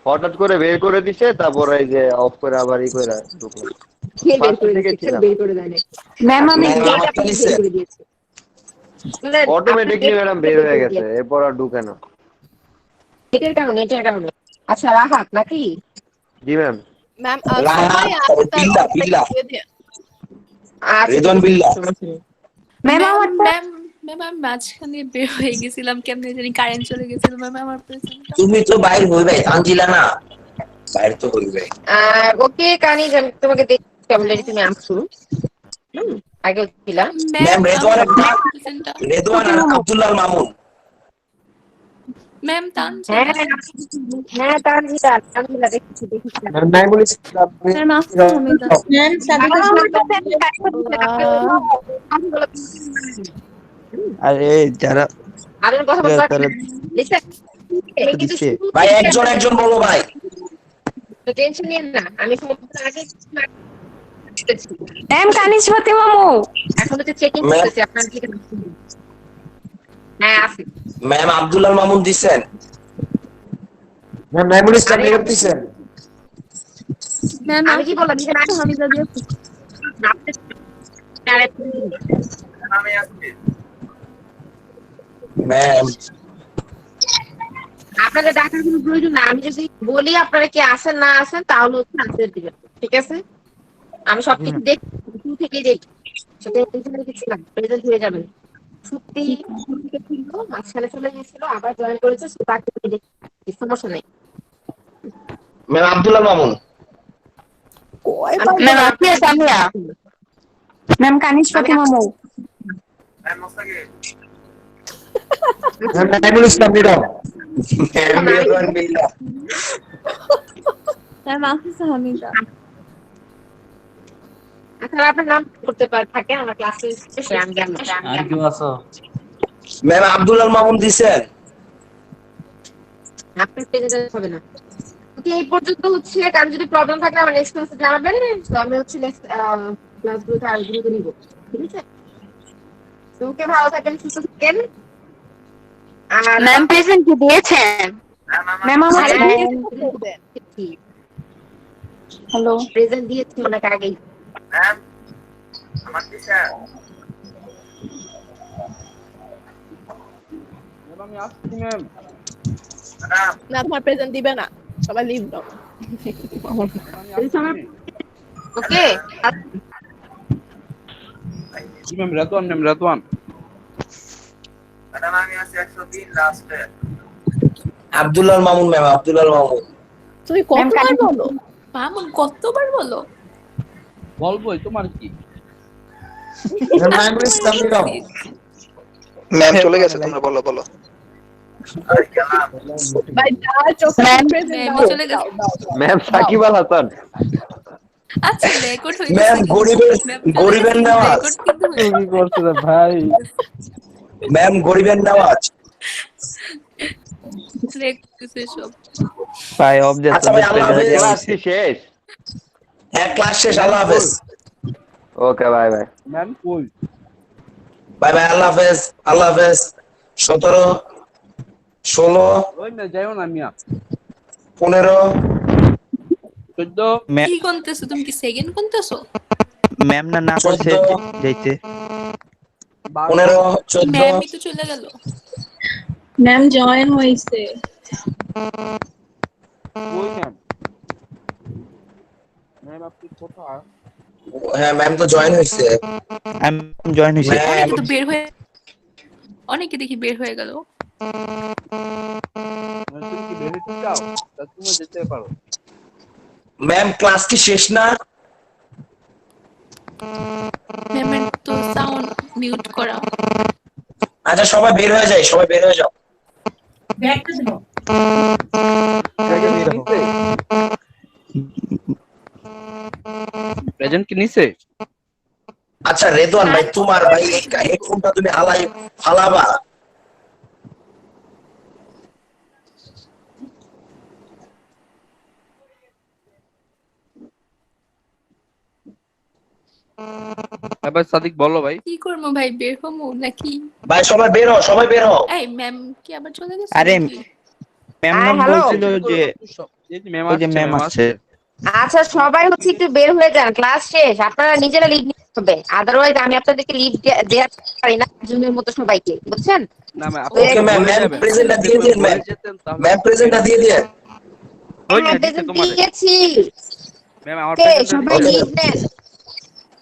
[SPEAKER 4] হঠাৎ করে বের করে দিছে, তারপর এই যে অফ করে আবার ই করে ঢুকলো।
[SPEAKER 1] কে বের করে দিয়েছে? বের করে দেয় নাই
[SPEAKER 10] ম্যাম আমি
[SPEAKER 1] ডেটা বের করে দিয়েছে,
[SPEAKER 4] অটোমেটিকলি ম্যাডাম বের হয়ে গেছে, এরপর আর ঢুকে না।
[SPEAKER 1] এটার কারণে। আচ্ছা রাহাত নাকি?
[SPEAKER 4] জি ম্যাম।
[SPEAKER 5] ম্যাম
[SPEAKER 2] সুমাইয়া আক্তার রেদওয়ান বিল্লাহ।
[SPEAKER 10] ম্যাম আমার
[SPEAKER 13] ম্যাম ম্যাম আমি মাঝখানে বের হয়ে গেছিলাম, কেমনে জানি কারেন্ট চলে গেছিল ম্যাম। আমার প্রেজেন্টটা
[SPEAKER 2] তুমি তো বাইরে হইবে তানজিলা না, বাইরে তো হইবে।
[SPEAKER 1] ওকে কানি আমি তোমাকে দেখছি অলরেডি, তুমি আসছো আগে ছিলা।
[SPEAKER 2] ম্যাম রেদওয়ান আর আব্দুল্লাহ মামুন।
[SPEAKER 13] ম্যাম তানজিলা।
[SPEAKER 1] হ্যাঁ তানজিলা দেখছি।
[SPEAKER 9] ম্যাম নাইমুল ইসলাম।
[SPEAKER 7] স্যার মাহফুজা হামিদা।
[SPEAKER 8] ম্যাম
[SPEAKER 9] আরে যারা
[SPEAKER 1] আরের কথা বলতে
[SPEAKER 9] তারা
[SPEAKER 2] ভাই একজন বলো ভাই,
[SPEAKER 1] টেনশন নিয়েন না, আমি আগে
[SPEAKER 10] ম্যাম কানিজ ফাতিমা মো
[SPEAKER 1] এখন তো চেকিং করতেছি আপনার কি। হ্যাঁ আছে
[SPEAKER 2] ম্যাম আব্দুল্লাহ মামুন দিছেন। ম্যাম নাইমুল ইসলাম নিয়োগ দিছেন।
[SPEAKER 7] ম্যাম
[SPEAKER 1] আমি কি বললাম যে
[SPEAKER 7] হামিদা দিয়েছে।
[SPEAKER 2] ম্যাম
[SPEAKER 1] আপনাদের ডাকার কোনো প্রয়োজন না, আমি যদি বলি আপনারা কি আসেন না আসেন তাহলে হচ্ছে আনসার দিবেন, ঠিক আছে? আমি সবকিছু দেখি শুরু থেকে দেখি, সেটা কিছু না, প্রেজেন্ট হয়ে যাবেন। সত্যি মাঝখানে চলে গেছিল, আবার জয়েন করেছে, তাকে দেখি, সমস্যা নেই।
[SPEAKER 2] Ma'am Abdullah Mamun.
[SPEAKER 10] Ma'am Afia Samia ma'am Kaniz Fatima মো
[SPEAKER 2] ma'am Naimul Islam Nirob. Ma'am Redwan Billah.
[SPEAKER 7] Sir Mahfuza Hamida.
[SPEAKER 1] আচ্ছা আপনার নাম করতে থাকেন, আমরা ক্লাসে আমি জানবো।
[SPEAKER 11] আর কি আছো?
[SPEAKER 2] ম্যাম আব্দুল্লাহ মামুন দিছেন।
[SPEAKER 1] আপনার প্রেজেন্ট হবে না। ওকে এই পর্যন্ত হচ্ছে, কারণ যদি প্রবলেম থাকে আমার নেক্সট ক্লাসে জানাবেন, তো আমি হচ্ছে নেক্সট ক্লাসগুলোতে আর গুলো নিব, ঠিক আছে? তো ওকে ভালো থাকেন, সুস্থ থাকেন। আর
[SPEAKER 10] ম্যাম প্রেজেন্ট কি দিয়েছেন? ম্যাম আমার হ্যালো
[SPEAKER 1] প্রেজেন্ট দিয়েছি অনেক আগেই।
[SPEAKER 2] ম্যাম আমার টিচার।
[SPEAKER 6] ম্যাম আমি আসছি ম্যাম।
[SPEAKER 5] না তোমার প্রেজেন্ট দিবে না, সবাই লিভ দাও।
[SPEAKER 1] ওকে
[SPEAKER 6] জি ma'am Redwan ma'am Redwan.
[SPEAKER 2] Madam আমি আছি 103 লাস্টে। আব্দুল্লাহ মামুন ম্যাম আব্দুল্লাহ মামুন।
[SPEAKER 5] তুমি কতবার বলো?
[SPEAKER 13] মামুন কতবার বলো?
[SPEAKER 6] বলবোই, তোমার কি?
[SPEAKER 2] ম্যাম নাইমুল ইসলাম নীরব।
[SPEAKER 12] ম্যাম চলে গেছে, তোমরা বলো।
[SPEAKER 5] ভাই যা চোখে প্রেজেন্ট
[SPEAKER 13] ম্যাম
[SPEAKER 5] দাও
[SPEAKER 13] চলে গেছে।
[SPEAKER 4] ম্যাম সাকিব আল হাসান।
[SPEAKER 13] আচ্ছা রেকর্ড হয়ে
[SPEAKER 2] ম্যাম
[SPEAKER 13] গেছে।
[SPEAKER 2] গরিবের নেওয়াজ।
[SPEAKER 13] রেকর্ড কিন্তু হয়ে
[SPEAKER 11] কি করছে রে ভাই?
[SPEAKER 2] ম্যাম গরিবের নেওয়াজ।
[SPEAKER 13] রেকর্ড সব।
[SPEAKER 9] ভাই অবজেক্ট
[SPEAKER 2] আচ্ছা ভাই আল্লাহ হাফেজ।
[SPEAKER 4] ক্লাস কি শেষ?
[SPEAKER 2] হ্যাঁ ক্লাস শেষ, আল্লাহ হাফেজ।
[SPEAKER 4] Okay bye bye.
[SPEAKER 11] ম্যাম কই?
[SPEAKER 2] বাই বাই, আল্লাহ হাফেজ, আল্লাহ হাফেজ। 17 16
[SPEAKER 11] ওই না যাইও না মিয়া।
[SPEAKER 2] 15
[SPEAKER 11] 14
[SPEAKER 13] কি কোনতেছো তুমি, কি সেকেন্ড কোনতেছো?
[SPEAKER 9] ম্যাম না করছে
[SPEAKER 2] 14
[SPEAKER 9] যাইতে।
[SPEAKER 2] 15 14
[SPEAKER 13] ম্যামই তো চলে গেল।
[SPEAKER 8] ম্যাম জয়েন হয়েছে।
[SPEAKER 11] কই ম্যাম? ম্যাম আপনি কোথায়?
[SPEAKER 2] হ্যাঁ ম্যাম তো জয়েন হয়েছে।
[SPEAKER 9] আমি জয়েন হইছি।
[SPEAKER 13] অনেকে তো বের হয়ে, অনেকে দেখি বের হয়ে গেল।
[SPEAKER 11] তুমি কি বের হইতে চাও? তা তুমি যেতে পারো।
[SPEAKER 2] ম্যাম ক্লাস কি শেষ না?
[SPEAKER 13] ম্যামের তো সাউন্ড মিউট করা।
[SPEAKER 2] আচ্ছা সবাই বের হয়ে যায়, সবাই বের হয়ে যাও।
[SPEAKER 6] প্রেজেন্ট কি নিছে?
[SPEAKER 2] আচ্ছা রেদওয়ান ভাই, তোমার ভাই এই হেডফোনটা তুমি ফালাবা।
[SPEAKER 6] এবার সাদিক বলো ভাই।
[SPEAKER 13] কি করবো ভাই, বের হবো নাকি?
[SPEAKER 2] ভাই সবাই বের হও, সবাই বের হও।
[SPEAKER 13] এই ম্যাম কি আবার চলে গেছে?
[SPEAKER 9] আরে
[SPEAKER 13] নাকি?
[SPEAKER 9] ম্যাম নাম
[SPEAKER 1] হ্যালো।
[SPEAKER 9] বলছিল যে
[SPEAKER 6] এই যে ম্যাম
[SPEAKER 9] ওই যে
[SPEAKER 6] আসছে,
[SPEAKER 9] ম্যাম
[SPEAKER 6] ম্যাম
[SPEAKER 9] আসছে।
[SPEAKER 1] আচ্ছা সবাই হচ্ছে একটু বের হয়ে যান, ক্লাস শেষ। আপনারা নিজেরা লিভ নিতে হবে, আদারওয়াইজ আমি আপনাদেরকে লিভ দেওয়া পারি না জুনের মতো সবাইকে, বুঝছেন?
[SPEAKER 6] না ম্যাম আপনি
[SPEAKER 2] ওকে ম্যাম, ম্যাম প্রেজেন্টটা দিয়ে দিন ম্যাম। ম্যাম প্রেজেন্টটা দিয়ে দিন।
[SPEAKER 6] ওই না
[SPEAKER 1] হ্যাঁ,
[SPEAKER 6] দিতে
[SPEAKER 1] present
[SPEAKER 6] তোমারে।
[SPEAKER 1] দিয়েছি।
[SPEAKER 6] ম্যাম আমার
[SPEAKER 1] কে
[SPEAKER 6] প্রেজেন্টটা
[SPEAKER 1] সবাই
[SPEAKER 6] দিতে।
[SPEAKER 1] লিভ নেন,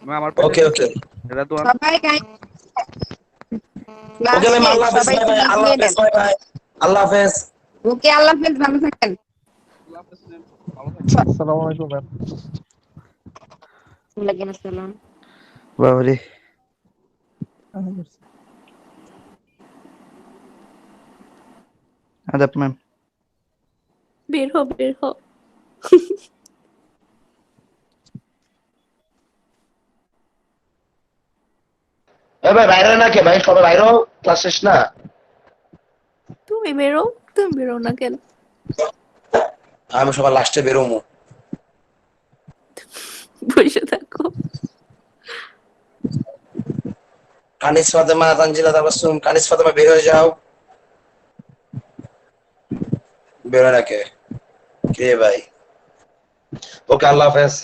[SPEAKER 6] ম্যাম আমার
[SPEAKER 2] ওকে ওকে
[SPEAKER 6] এটা তো
[SPEAKER 1] সবাই ক্লাস
[SPEAKER 2] ওকে ম্যাম,
[SPEAKER 1] শেষ,
[SPEAKER 2] আল্লাহ হাফেজ,
[SPEAKER 1] সবাই
[SPEAKER 2] বাই বাই,
[SPEAKER 1] লিভ
[SPEAKER 2] আল্লাহ
[SPEAKER 1] নিয়ে
[SPEAKER 2] হাফেজ,
[SPEAKER 1] নেন।
[SPEAKER 2] বাই বাই, আল্লাহ হাফেজ।
[SPEAKER 1] ওকে আল্লাহ হাফেজ, ভালো থাকেন।
[SPEAKER 11] আসসালামু আলাইকুম ম্যাম।
[SPEAKER 1] ওয়ালাইকুম আসসালাম।
[SPEAKER 9] বাবারে আদাব ম্যাম।
[SPEAKER 13] বের হো বের হো।
[SPEAKER 2] এ ভাই বাইরে না কে ভাই, সবাই বাইরে হও, ক্লাস শেষ না।
[SPEAKER 13] তুমি বেরো, তুমি বেরো না কেন?
[SPEAKER 2] আমি সবার লাস্টে বেরোমু।
[SPEAKER 13] বসে থাকো।
[SPEAKER 2] কানিস ফাতেমা, তানজিলা তাবাসসুম, কানিস ফাতেমা বের হয়ে যাও। বের হয় না কে? কে ভাই? ওকে আল্লাহ হাফেজ।